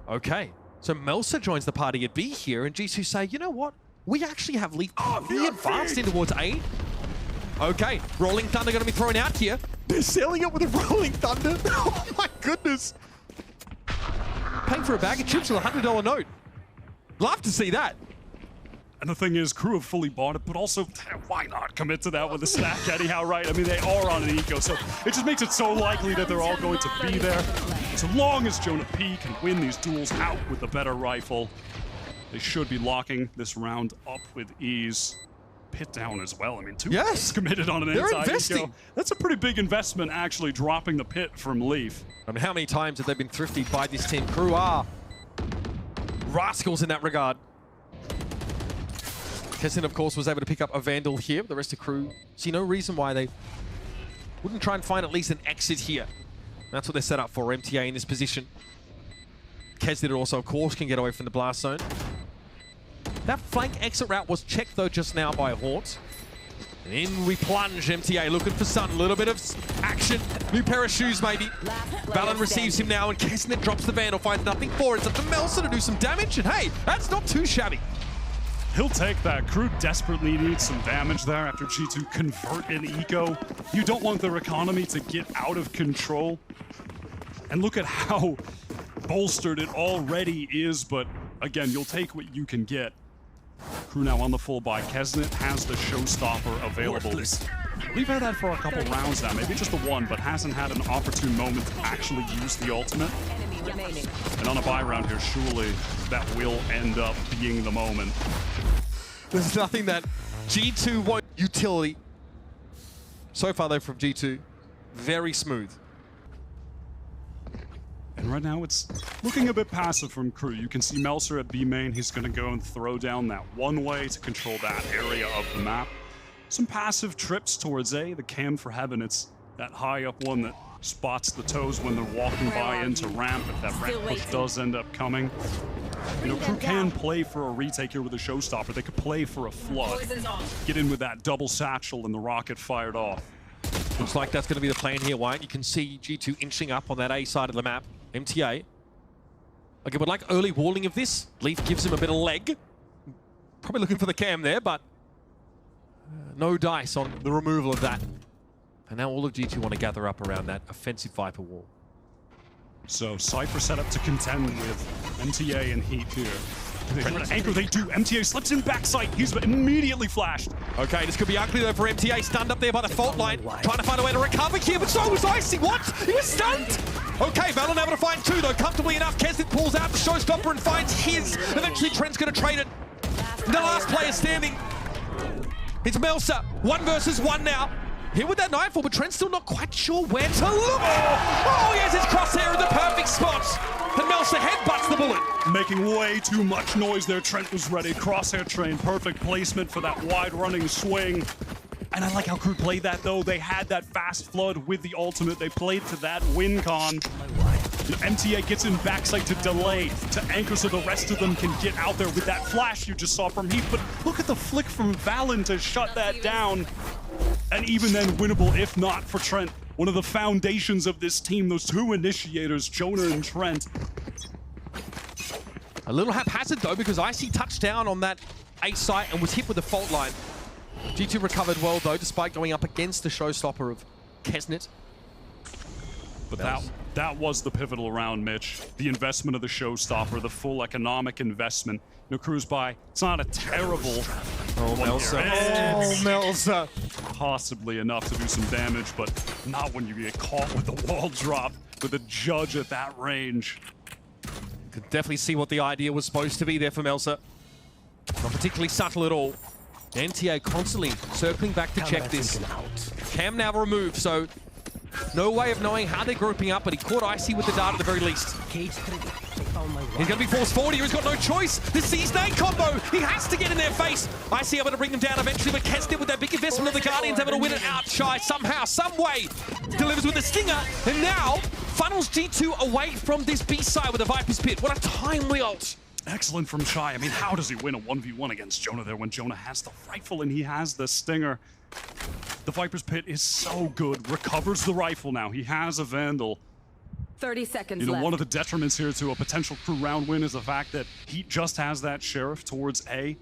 Okay, so Melsa joins the party at B here, and G2 say, you know what? We actually have lead really advanced in towards A. Okay, Rolling Thunder going to be thrown out here. They're selling it with a Rolling Thunder. Oh my goodness. Paying for a bag of chips with a $100 note. Love to see that. And the thing is, crew have fully bought it, but also, why not commit to that with a stack anyhow, right? I mean, they are on an eco, so it just makes it so likely that they're all going to be there. So long as Jonah P can win these duels out with the better rifle, they should be locking this round up with ease. Pit down as well. I mean, two Yes. committed on an They're anti-eco. investing. That's a pretty big investment, actually, dropping the pit from Leaf. I mean, how many times have they been thrifty by this team? Crew are rascals in that regard. Kessin, of course, was able to pick up a Vandal here. The rest of crew see no reason why they wouldn't try and find at least an exit here. That's what they're set up for, MTA in this position. Kesnit also, of course, can get away from the blast zone. That flank exit route was checked, though, just now by Haunt. And in we plunge, MTA looking for Sun. A little bit of action. New pair of shoes, maybe. Valorant receives him now, and Kesnit drops the Vandal, finds nothing for it. It's up to Melsa to do some damage, and hey, that's not too shabby. He'll take that. Crew desperately needs some damage there after G2 convert an eco. You don't want their economy to get out of control. And look at how bolstered it already is, but again, you'll take what you can get. Crew now on the full buy. Kesnit has the showstopper available. We've had that for a couple rounds now, maybe just the one, but hasn't had an opportune moment to actually use the ultimate. And on a buy round here, surely that will end up being the moment. There's nothing that G2 won't utility. So far, though, from G2, very smooth. And right now, it's looking a bit passive from Crew. You can see Melser at B main. He's going to go and throw down that one way to control that area of the map. Some passive trips towards A. The cam for Heaven, it's that high up one that spots the toes when they're walking by into ramp. If that ramp push does end up coming. You know, Crew can play for a retake here with a showstopper. They could play for a flood. Get in with that double satchel and the rocket fired off. Looks like that's going to be the plan here, Wyatt. You can see G2 inching up on that A side of the map. MTA. Okay, would like early walling of this. Leaf gives him a bit of leg. Probably looking for the cam there, but no dice on the removal of that. And now all of G2 want to gather up around that offensive Viper wall. So Cypher set up to contend with MTA and Heat here. They try to anchor, they do. MTA slips in backside. He's immediately flashed. Okay, this could be ugly though for MTA. Stunned up there by the fault line. Trying to find a way to recover here, but so was Icy. What? He was stunned! Okay, Valorant able to find two though, comfortably enough. Kesnit pulls out the showstopper and finds his. Eventually Trent's going to trade it. The last player standing. It's Melsa. 1 versus 1 now. Here with that nightfall, but Trent's still not quite sure where to look. Oh yes, it's crosshair in the perfect spot. And Melsa headbutts the bullet. Making way too much noise there. Trent was ready. Crosshair train, perfect placement for that wide running swing. And I like how Crew played that though. They had that fast flood with the ultimate. They played to that win con. You know, MTA gets in backside to delay, to anchor so the rest of them can get out there with that flash you just saw from Heat. But look at the flick from Valen to shut that down. And even then winnable, if not for Trent. One of the foundations of this team, those two initiators, Jonah and Trent. A little haphazard though, because Icy touched down on that A site and was hit with the fault line. G2 recovered well though, despite going up against the showstopper of Kesnit. But That was the pivotal round, Mitch. The investment of the showstopper, the full economic investment. No cruise by. It's not a terrible. Oh, Melsa. Oh, Melsa. Possibly enough to do some damage, but not when you get caught with the wall drop with a judge at that range. Could definitely see what the idea was supposed to be there for Melsa. Not particularly subtle at all. NTA constantly circling back to check this. Cam now removed, so no way of knowing how they're grouping up, but he caught Icy with the dart at the very least. He's going to be forced forward here. He's got no choice. The Seize Nade combo. He has to get in their face. Icy able to bring them down eventually, but Kesnet with that big investment of the Guardians able to win it out. Shy somehow, some way, delivers with the Stinger, and now funnels G2 away from this B side with a Viper's Pit. What a timely ult. Excellent from Shy. I mean, how does he win a 1v1 against Jonah there when Jonah has the rifle and he has the Stinger? The Viper's Pit is so good. Recovers the rifle now. He has a Vandal. 30 seconds You know, left. one of the detriments here to a potential crew round win is the fact that Heat just has that Sheriff towards A.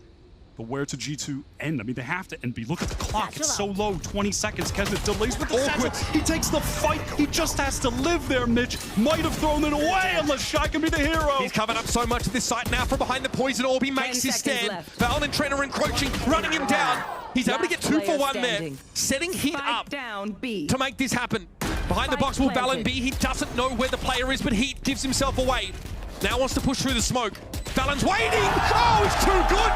But where to G2 end? I mean, they have to end B. Look at the clock. It's so low. 20 seconds. Kesnet delays with the satchel. He takes the fight. He just has to live there, Mitch. Might have thrown it away unless Shy can be the hero. He's covered up so much of this site now from behind the poison orb. He makes his stand. Valorant and Trent are encroaching, running him down. He's able to get 2 for 1 there. Setting Heat up down B. to make this happen. Behind the box will Valorant be. He doesn't know where the player is, but Heat gives himself away. Now wants to push through the smoke. Valorant's waiting. Oh, it's too good.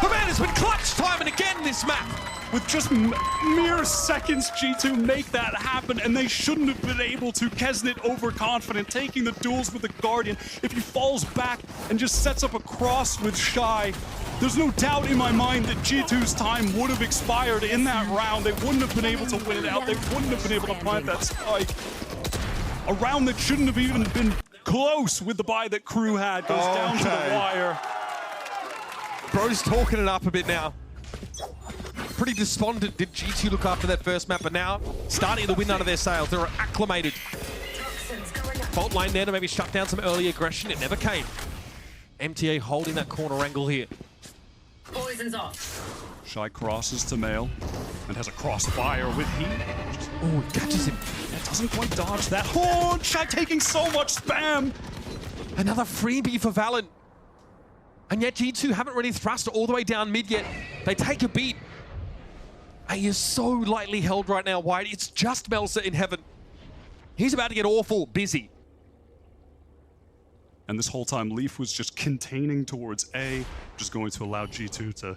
The man has been clutch time and again this map. With just mere seconds, G2 make that happen, and they shouldn't have been able to. Kesnet overconfident, taking the duels with the Guardian. If he falls back and just sets up a cross with Shy, there's no doubt in my mind that G2's time would have expired in that round. They wouldn't have been able to win it out. They wouldn't have been able to plant that spike. A round that shouldn't have even been close with the buy that KRU had goes down to the wire. Bro's talking it up a bit now. Pretty despondent did G2 look after that first map, but now starting to win out of their sails. They were acclimated. Fault line there to maybe shut down some early aggression. It never came. MTA holding that corner angle here. Poison's off. Shy crosses to Mail and has a crossfire with Heat. Oh, he catches him. That doesn't quite dodge that. Oh, Shy taking so much spam. Another freebie for Valorant. And yet G2 haven't really thrust all the way down mid yet. They take a beat. He is so lightly held right now, White. It's just Melsa in heaven. He's about to get awful busy. And this whole time, Leaf was just containing towards A, just going to allow G2 to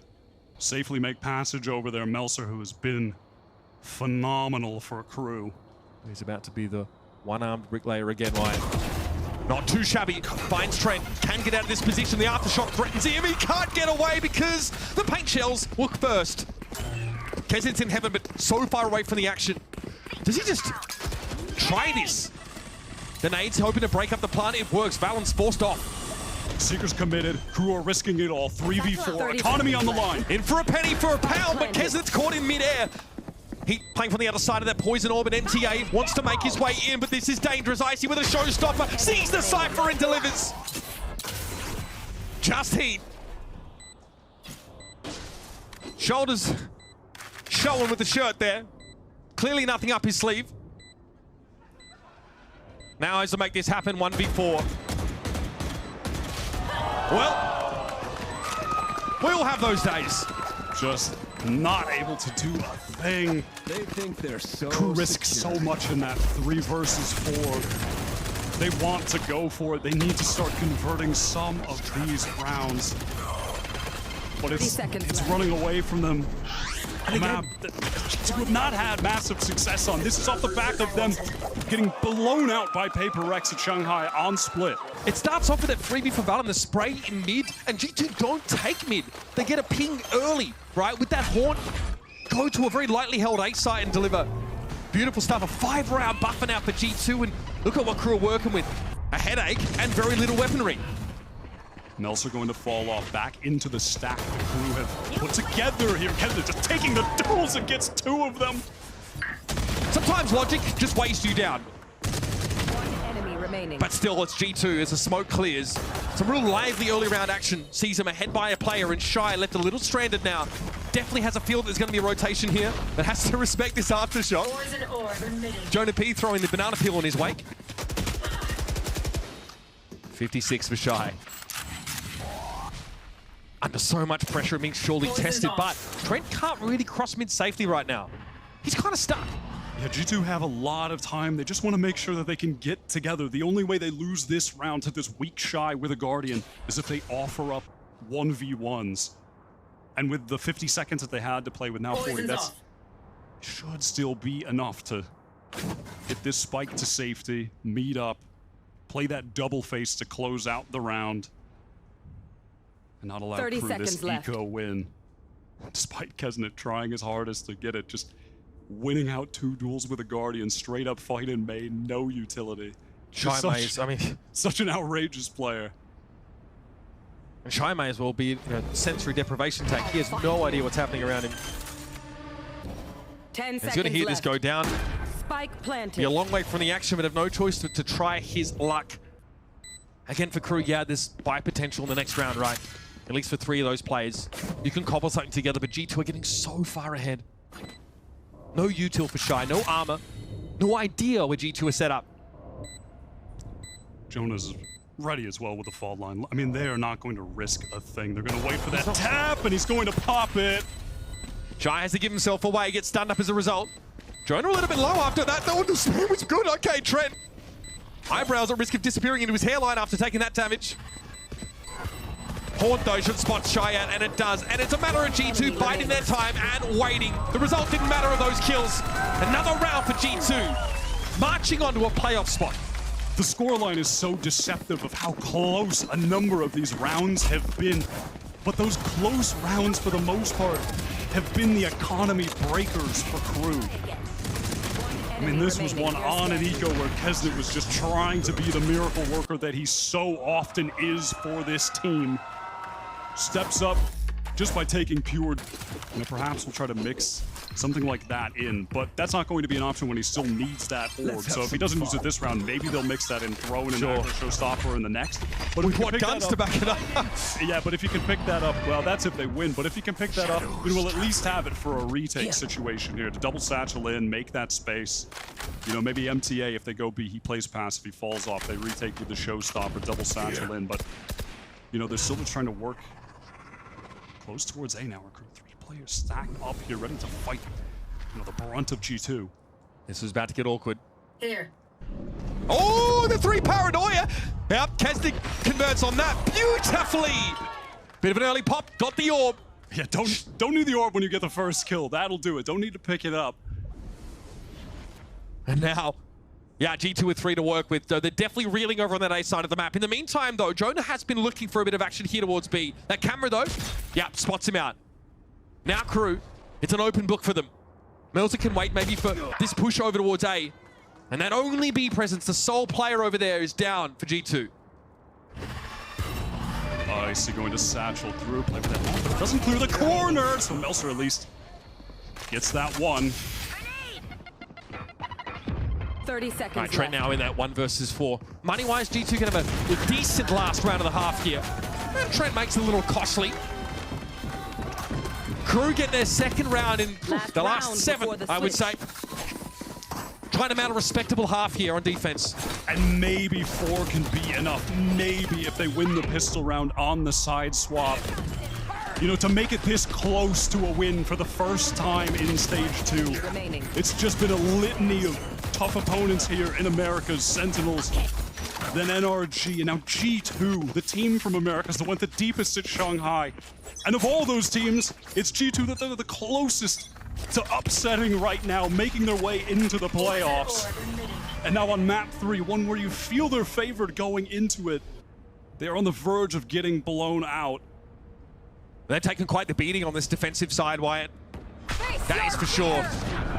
safely make passage over there. Melser, who has been phenomenal for a KRU. He's about to be the one-armed bricklayer again, White. Not too shabby. Finds Trent. Can get out of this position. The aftershock threatens him. He can't get away because the paint shells look first. Kesnet's in heaven, but so far away from the action. Does he just try this? The nades hoping to break up the plant. It works. Valorant's forced off. Seeker's committed. KRU are risking it all. 3v4. Economy on the line. In for a penny for a pound, but Kesnet's caught in midair. Heat playing from the other side of that poison orb, and MTA wants to make his way in, but this is dangerous. Icy with a showstopper, sees the Cypher and delivers. Just Heat. Shoulders showing with the shirt there. Clearly nothing up his sleeve. Now has to make this happen 1v4. Well, we all have those days. Just not able to do a thing. They think they're so KRU risks so much in that 3 versus 4. They want to go for it. They need to start converting some of these rounds. But it's running away from them. A map that G2 have not had massive success on. This is off the back of them getting blown out by Paper Rex at Shanghai on split. It starts off with that freebie for Valorant, the spray in mid, and G2 don't take mid. They get a ping early, right? With that Haunt, go to a very lightly held A site and deliver. Beautiful stuff, a 5-round buffer now for G2, and look at what KRU are working with. A headache and very little weaponry. Melser going to fall off back into the stack that KRU have put together here. Kesnet just taking the duels and gets 2 of them. Sometimes logic just weighs you down. One enemy remaining. But still, it's G2 as the smoke clears. Some real lively early round action. Sees him ahead by a player, and Shy left a little stranded now. Definitely has a feel that there's going to be a rotation here, but has to respect this aftershock. Jonah P throwing the banana peel in his wake. 56 for Shy. Under so much pressure, being surely tested, but Trent can't really cross mid safely right now. He's kind of stuck. Yeah, G2 have a lot of time. They just want to make sure that they can get together. The only way they lose this round to this weak Shy with a Guardian is if they offer up 1v1s. And with the 50 seconds that they had to play with now 40, that should still be enough to get this spike to safety, meet up, play that double face to close out the round, and not allow KRU this eco win. Despite Kesnet trying his hardest to get it, just winning out 2 duels with a Guardian, straight up fight in main, no utility. Shy Maze, I mean, such an outrageous player. And Shy may as well be sensory deprivation tank. He has no idea what's happening around him. 10 seconds He's going to hear this go down. Spike planted. Be a long way from the action, but have no choice to try his luck. Again, for KRU, yeah, there's buy potential in the next round, right? At least for 3 of those players. You can cobble something together, but G2 are getting so far ahead. No util for Shy, no armor, no idea where G2 is set up. Jonah's ready as well with the fall line. I mean, they are not going to risk a thing. They're going to wait for that tap, and he's going to pop it. Shy has to give himself away, gets stunned up as a result. Jonah a little bit low after that, though. The speed was good. Okay, Trent. Eyebrows at risk of disappearing into his hairline after taking that damage. Horn, though, should spot Shy out, and it does. And it's a matter of G2 biding their time and waiting. The result didn't matter of those kills. Another round for G2, marching onto a playoff spot. The scoreline is so deceptive of how close a number of these rounds have been. But those close rounds, for the most part, have been the economy breakers for KRU. I mean, this was one on an eco where Kesnet was just trying to be the miracle worker that he so often is for this team. Steps up just by taking pure, perhaps we'll try to mix something like that in, but that's not going to be an option when he still needs that orb. So if he doesn't use it this round, maybe they'll mix that in, throw in an aggro showstopper in the next. But with what guns to back it up? Yeah, but if you can pick that up, well, that's if they win. But if you can pick that up, we will at least have it for a retake situation here to double satchel in, make that space. Maybe MTA, if they go B, he plays passive, he falls off, they retake with the showstopper, double satchel in. But, they're still just trying to work close towards A now. Our KRU 3 players stacked up here, ready to fight, the brunt of G2. This is about to get awkward. Here. Oh, the 3 paranoia! Yep, Kesnet converts on that beautifully. Bit of an early pop, got the orb. Yeah, don't need the orb when you get the first kill. That'll do it. Don't need to pick it up. And now, yeah, G2 with 3 to work with. They're definitely reeling over on that A side of the map. In the meantime, though, Jonah has been looking for a bit of action here towards B. That camera, though, yeah, spots him out. Now KRU, it's an open book for them. Melzer can wait maybe for this push over towards A. And that only B presence, the sole player over there, is down for G2. Icy going to satchel through, play with that off, but it doesn't clear the corner, so Melzer at least gets that one. 30 seconds All right, Trent now in that 1 versus 4. Money-wise, G2 can have a decent last round of the half here. And Trent makes it a little costly. KRU get their second round in the last 7, I would say. Trying to mount a respectable half here on defense. And maybe 4 can be enough. Maybe if they win the pistol round on the side swap. To make it this close to a win for the first time in Stage 2. It's just been a litany of tough opponents here in America's Sentinels, then NRG, and now G2, the team from Americas that went the deepest at Shanghai. And of all those teams, it's G2 that they're the closest to upsetting right now, making their way into the playoffs. And now on map 3, one where you feel they're favored going into it, they're on the verge of getting blown out. They're taking quite the beating on this defensive side, Wyatt. That is for sure.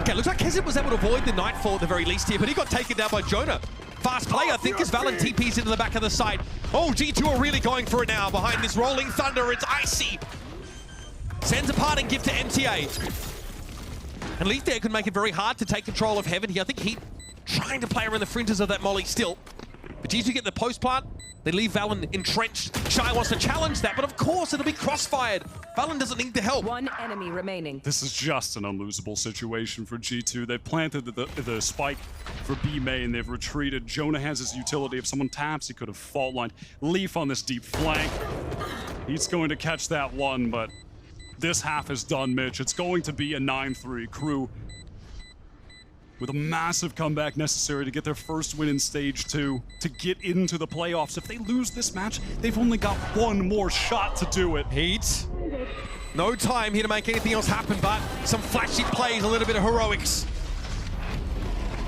Okay, looks like Kesnet was able to avoid the Nightfall at the very least here, but he got taken down by Jonah. Fast play, I think, as Valorant TPs into the back of the side. Oh, G2 are really going for it now. Behind this rolling thunder, it's Icy. Sends a parting gift to MTA. And Leaf there could make it very hard to take control of Heaven here. I think he trying to play around the fringes of that molly still. But G2 get the post plant. They leave Valen entrenched. Shy wants to challenge that, but of course it'll be crossfired. Valorant doesn't need the help. One enemy remaining. This is just an unlosable situation for G2. They've planted the spike for B main. They've retreated. Jonah has his utility. If someone taps, he could have fault lined. Leaf on this deep flank. He's going to catch that one, but this half is done, Mitch. It's going to be a 9-3. KRU with a massive comeback necessary to get their first win in Stage 2, to get into the playoffs. If they lose this match, they've only got one more shot to do it. Heat. No time here to make anything else happen, but some flashy plays, a little bit of heroics.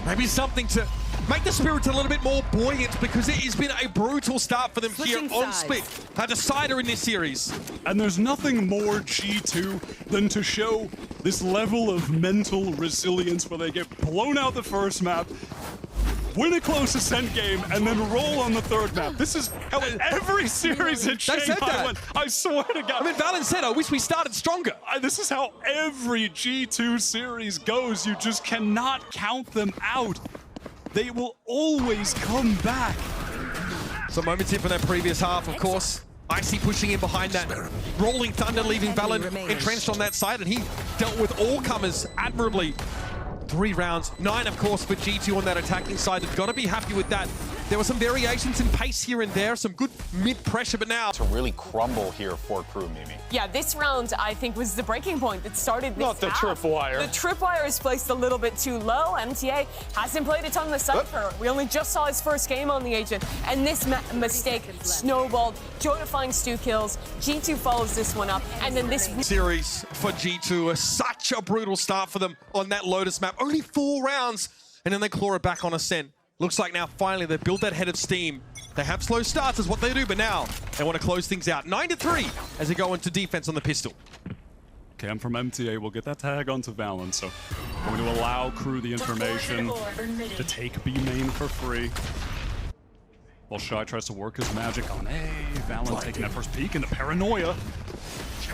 Maybe something to make the spirits a little bit more buoyant, because it has been a brutal start for them Switching here on sides. Split. A decider in this series. And there's nothing more G2 than to show this level of mental resilience where they get blown out the first map, win a close ascent game, and then roll on the third map. This is how every series at They said Shanghai that. went. I swear to God. I mean, Valorant said, I wish we started stronger. This is how every G2 series goes. You just cannot count them out. They will always come back. Some moments here from that previous half, of course. Icy pushing in behind that. Rolling Thunder leaving Valorant entrenched on that side, and he dealt with all comers admirably. 3 rounds, 9 of course for G2 on that attacking side. They've got to be happy with that. There were some variations in pace here and there, some good mid-pressure, but now... To really crumble here for KRU, Mimi. Yeah, this round, I think, was the breaking point that started this Not the half. tripwire. The tripwire is placed a little bit too low. MTA hasn't played a ton of the Cypher. We only just saw his first game on the Agent, and this mistake snowballed. Jonah finds 2 kills. G2 follows this one up, and then this... Series for G2, such a brutal start for them on that Lotus map. Only 4 rounds, and then they claw it back on Ascent. Looks like now finally they've built that head of steam. They have slow starts is what they do, but now they want to close things out. 9-3 as they go into defense on the pistol. Cam from MTA will get that tag onto Valorant, so I'm going to allow KRU the information to take B main for free. While Shy tries to work his magic on A. Valorant taking that first peek into Paranoia.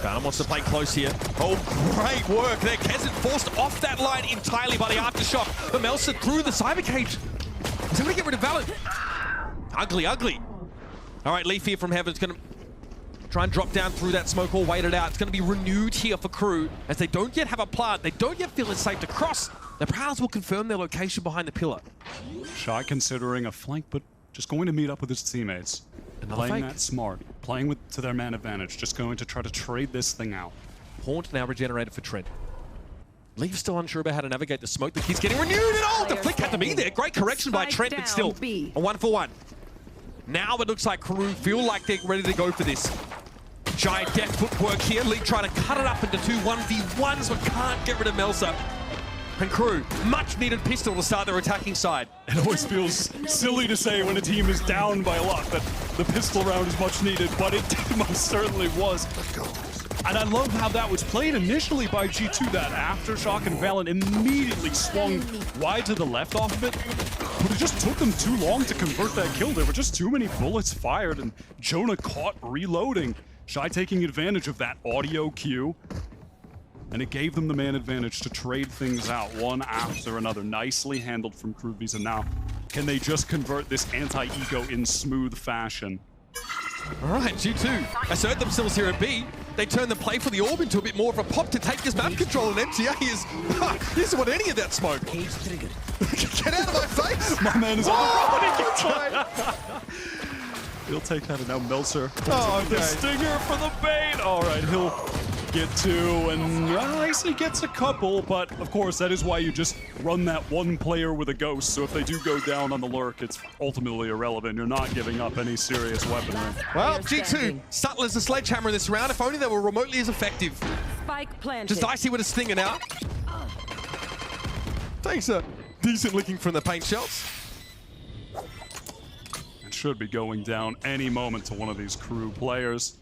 Valorant wants to play close here. Oh, great work there. Kesnet forced off that line entirely by the Aftershock. But Melsa through the Cyber Cage. Is he going to get rid of Valorant? Ugly, ugly. All right, Leaf here from Heaven's going to try and drop down through that smoke or wait it out. It's going to be renewed here for KRU as they don't yet have a plant. They don't yet feel it's safe to cross. The Prowlers will confirm their location behind the pillar. Shy considering a flank, but just going to meet up with his teammates. Another Playing fake. that smart, playing to their man advantage, just going to try to trade this thing out. Haunt now regenerated for Trent. Leaf still unsure about how to navigate the smoke. The kid's getting renewed and all. The flick had to be there. Great correction by Trent, but still B. a 1-for-1. Now it looks like KRU feel like they're ready to go for this. Giant death footwork here. Leaf trying to cut it up into 2 1v1s, but can't get rid of Melsa. And KRU, much needed pistol to start their attacking side. It always feels silly to say when a team is down by a lot that the pistol round is much needed, but it most certainly was. And I love how that was played initially by G2, that Aftershock and Valorant immediately swung wide to the left off of it. But it just took them too long to convert that kill. There were just too many bullets fired, and Jonah caught reloading. Shy taking advantage of that audio cue. And it gave them the man advantage to trade things out one after another. Nicely handled from KRU. And now, can they just convert this anti-ego in smooth fashion? All right, G2 assert themselves here at B. They turn the play for the orb into a bit more of a pop to take this map control, and MTA is... he doesn't want any of that smoke. Get out of my face! My man is on Oh! the He'll take that, and now Melser. Oh, The okay. stinger for the bait. All right, he'll get 2, and Icy gets a couple, but of course, that is why you just run that one player with a ghost. So if they do go down on the lurk, it's ultimately irrelevant. You're not giving up any serious weaponry. Well, G2, subtle as a sledgehammer in this round. If only they were remotely as effective. Spike planted. Just Icy with a stinger now. Takes a decent licking from the paint shells. It should be going down any moment to one of these KRU players.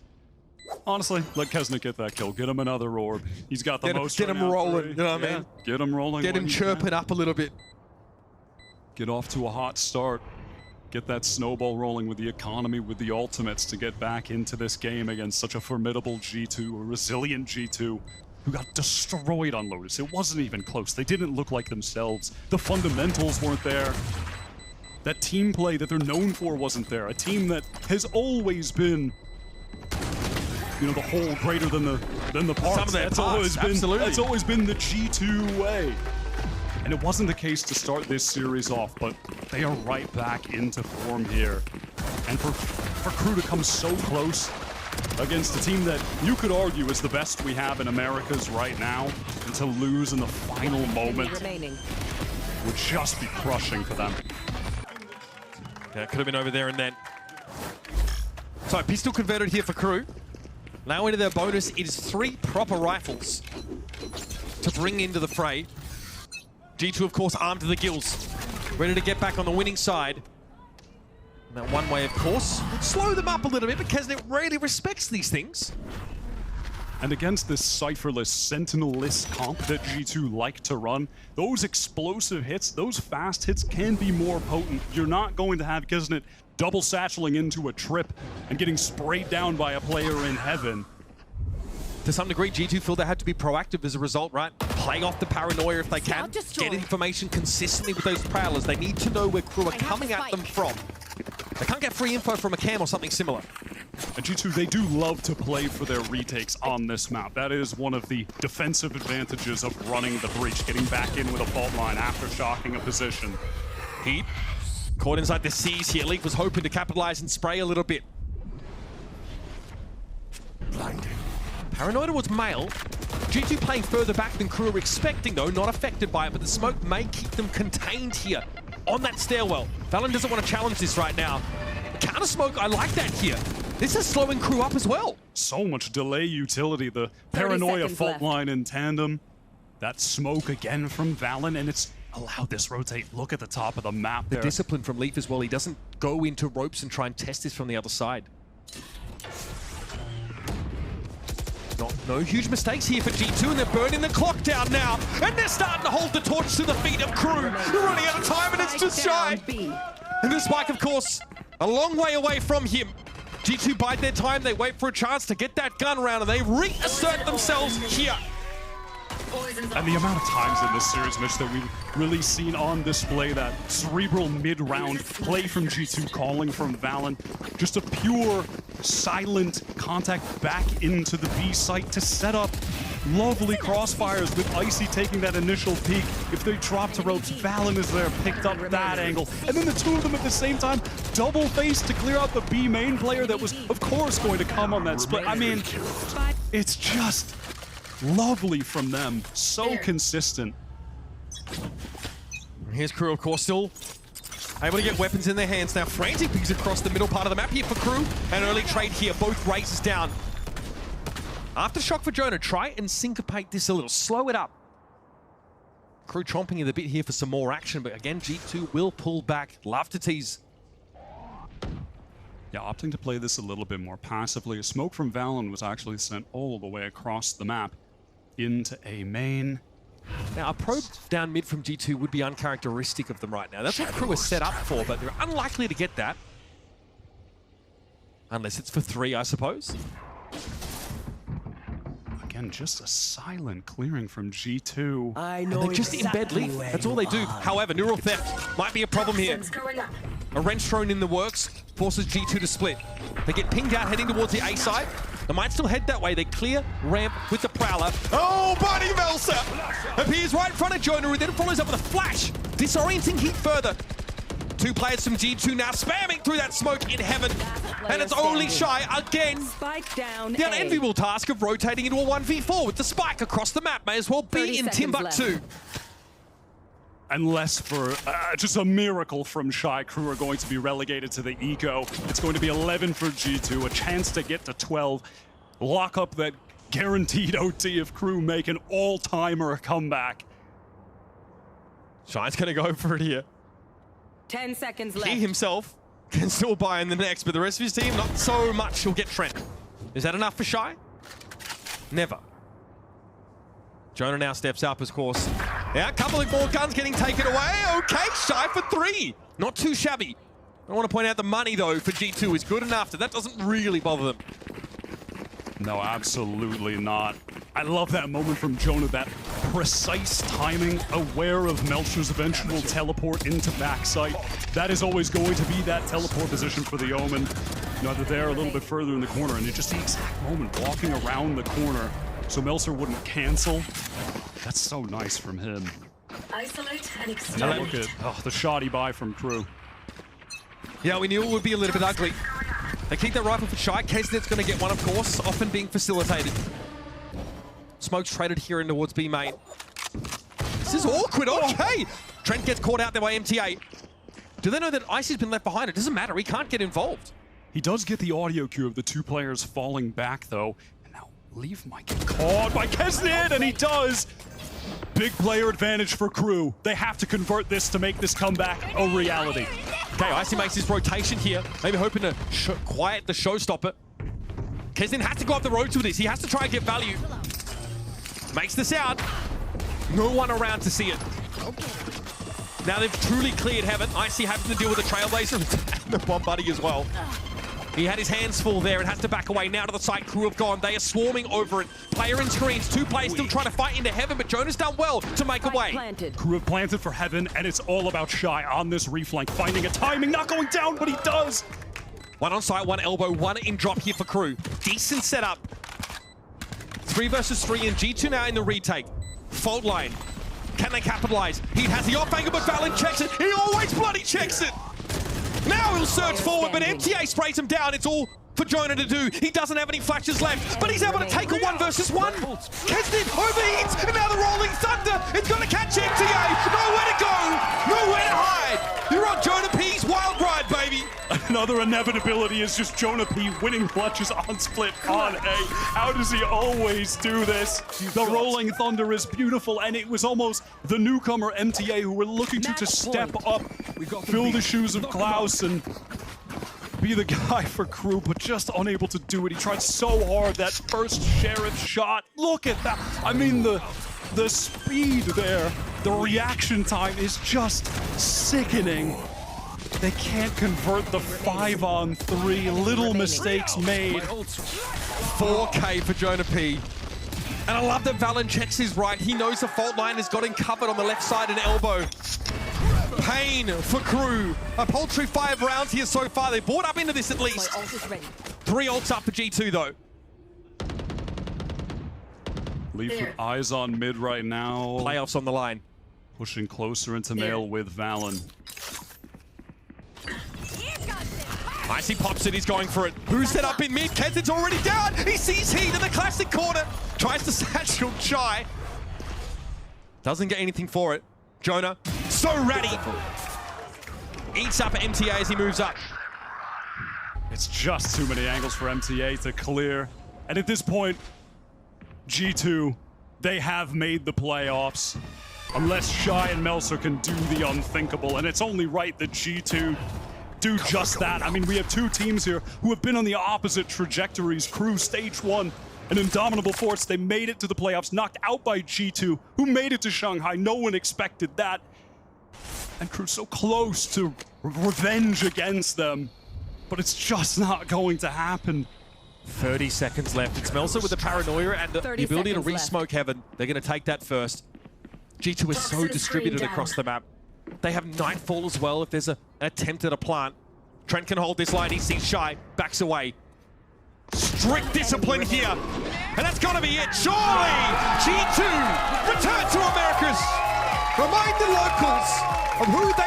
Honestly, let Kesnet get that kill. Get him another orb. He's got the most. Get him right now, rolling, 3. you know what I mean? Get him rolling. Get when him you chirping can. up a little bit. Get off to a hot start. Get that snowball rolling with the economy, with the ultimates to get back into this game against such a formidable G2, a resilient G2, who got destroyed on Lotus. It wasn't even close. They didn't look like themselves. The fundamentals weren't there. That team play that they're known for wasn't there. A team that has always been you know, the whole greater than the parts. Some of their parts, absolutely. That's always been the G2 way. And it wasn't the case to start this series off, but they are right back into form here. And for KRU to come so close against a team that you could argue is the best we have in Americas right now, and to lose in the final moment would just be crushing for them. Yeah, it could have been over there and then. So pistol converted here for KRU. Now into their bonus, it is 3 proper rifles to bring into the fray. G2, of course, armed to the gills, ready to get back on the winning side. And that one way, of course, would slow them up a little bit because it really respects these things. And against this cypherless, sentinel-less comp that G2 like to run, those explosive hits, those fast hits can be more potent. You're not going to have Kisnet double satcheling into a trip and getting sprayed down by a player in heaven. To some degree, G2 feel they had to be proactive as a result, right? Play off the paranoia if they can. Get information consistently with those prowlers. They need to know where KRU are coming at them from. They can't get free info from a cam or something similar. And G2, they do love to play for their retakes on this map. That is one of the defensive advantages of running the breach, getting back in with a fault line after shocking a position. Heat caught inside the C's here. Leak was hoping to capitalize and spray a little bit. Blinding. Paranoia was male. G2 playing further back than KRU were expecting, though, not affected by it, but the smoke may keep them contained here on that stairwell. Valorant doesn't want to challenge this right now. Counter smoke, I like that here. This is slowing KRU up as well. So much delay utility, the paranoia fault line in tandem. That smoke again from Valen, and it's allowed this rotate. Look at the top of the map there. The discipline from Leaf as well. He doesn't go into ropes and try and test this from the other side. No huge mistakes here for G2, and they're burning the clock down now. And they're starting to hold the torch to the feet of KRU. They're running out of time, and it's just shy. And the spike, of course, a long way away from him. G2 bide their time. They wait for a chance to get that gun round, and they reassert themselves here. And the amount of times in this series, Mitch, that we've really seen on display that cerebral mid-round play from G2, calling from Valen. Just a pure, silent contact back into the B site to set up lovely crossfires with Icy taking that initial peek. If they drop to ropes, Valen is there, picked up that angle. And then the two of them at the same time, double face to clear out the B main player that was, of course, going to come on that split. I mean, it's just lovely from them. So consistent. Here's KRU, of course, still able to get weapons in their hands now. Frantic picks across the middle part of the map here for KRU. An early trade here, both races down. Aftershock for Jonah, try and syncopate this a little, slow it up. KRU chomping at the bit here for some more action, but again, G2 will pull back. Love to tease. Yeah, opting to play this a little bit more passively. A smoke from Valen was actually sent all the way across the map into A main. Now, a probe down mid from G2 would be uncharacteristic of them right now. That's what KRU is set up for, but they're unlikely to get that. Unless it's for 3, I suppose. Again, just a silent clearing from G2. And they're just in bed Leaf. That's all they do. However, neural theft might be a problem here. A wrench thrown in the works forces G2 to split. They get pinged out heading towards the A side. They might still head that way. They clear ramp with the Prowler. Oh, Buddy Melsa appears right in front of Jonah, who then follows up with a flash, disorienting Heat further. 2 players from G2 now spamming through that smoke in heaven. And it's only Shy again. Spike down. The unenviable task of rotating into a 1v4 with the spike across the map may as well be in Timbuktu. Unless for just a miracle from Shy, KRU are going to be relegated to the Eco. It's going to be 11 for G2, a chance to get to 12. Lock up that guaranteed OT if KRU make an all-timer comeback. Shy's gonna go for it here. 10 seconds left. He himself can still buy in the next, but the rest of his team, not so much. He'll get Trent. Is that enough for Shy? Never. Jonah now steps up, of course. Yeah, a couple of more guns getting taken away. Okay, Shy for 3. Not too shabby. I want to point out the money, though, for G2 is good enough. That doesn't really bother them. No, absolutely not. I love that moment from Jonah, that precise timing, aware of Melcher's eventual teleport into backside. That is always going to be that teleport position for the Omen. Either there or a little bit further in the corner, and it's just the exact moment walking around the corner so Melser wouldn't cancel. That's so nice from him. Isolate and And exterminate. then look at the shot he buy from KRU. Yeah, we knew it would be a little bit ugly. They keep that rifle for Shy. Kesnet's going to get one, of course, often being facilitated. Smoke's traded here in towards B main. This is awkward. Okay. Trent gets caught out there by MTA. Do they know that Icy's been left behind? It doesn't matter. He can't get involved. He does get the audio cue of the two players falling back, though. And now Leaf might get caught by Kesnet, and he does. Big player advantage for KRU. They have to convert this to make this comeback a reality. Okay, Icy makes his rotation here. Maybe hoping to quiet the showstopper. Kesnet has to go up the road to this. He has to try and get value. Makes the sound. No one around to see it. Now they've truly cleared heaven. Icy having to deal with the Trailblazer and the Bomb Buddy as well. He had his hands full there and has to back away. Now to the side, KRU have gone. They are swarming over it. Player in screens, two players still trying to fight into heaven, but Jonah's done well to make a way. KRU have planted for heaven, and it's all about Shy on this reflank, finding a timing, not going down, but he does. One on site, one elbow, one in drop here for KRU. Decent setup. 3 versus 3, and G2 now in the retake. Fault line. Can they capitalize? He has the off angle, but Valorant checks it. He always bloody checks it. Now he'll surge forward, but MTA sprays him down. It's all for Jonah to do. He doesn't have any flashes left, but he's able to take a 1 versus 1. Kesnet overheats, and now the Rolling Thunder is going to catch MTA. Nowhere to go, nowhere to hide. You're on Jonah P's wild ride, baby. Another inevitability is just Jonah P winning clutches on split on A. How does he always do this? The Rolling Thunder is beautiful, and it was almost the newcomer MTA who were looking to step up, fill the shoes of Klaus, and be the guy for KRU, but just unable to do it. He tried so hard. That first Sheriff shot, look at that. I mean, the speed there, the reaction time is just sickening. They can't convert the 5-on-3. Little mistakes made. 4K for Jonah P. And I love that Valen checks his right. He knows the fault line has got him covered on the left side and elbow. Pain for KRU. A paltry 5 rounds here so far. They bought up into this at least. 3 ults up for G2 though. Leaf with eyes on mid right now. Playoffs on the line. Pushing closer into Mail with Valen. Icy pops it, he's going for it. Who's set up in mid? Kesnet's already down. He sees heat in the classic corner. Tries to satchel Shy. Doesn't get anything for it. Jonah, so ready. Eats up at MTA as he moves up. It's just too many angles for MTA to clear. And at this point, G2, they have made the playoffs. Unless Shy and Melser can do the unthinkable. And it's only right that G2 do just that. I mean, we have two teams here who have been on the opposite trajectories. KRU, stage 1, an indomitable force. They made it to the playoffs, knocked out by G2, who made it to Shanghai. No one expected that. And KRU so close to revenge against them. But it's just not going to happen. 30 seconds left. It's Melser with the paranoia and the ability to re-smoke heaven. They're going to take that first. G2 is so distributed across the map. They have Nightfall as well if there's an attempt at a plant. Trent can hold this line. He sees Shy, backs away. Strict discipline here. And that's going to be it. Surely G2 return to Americas. Remind the locals of who they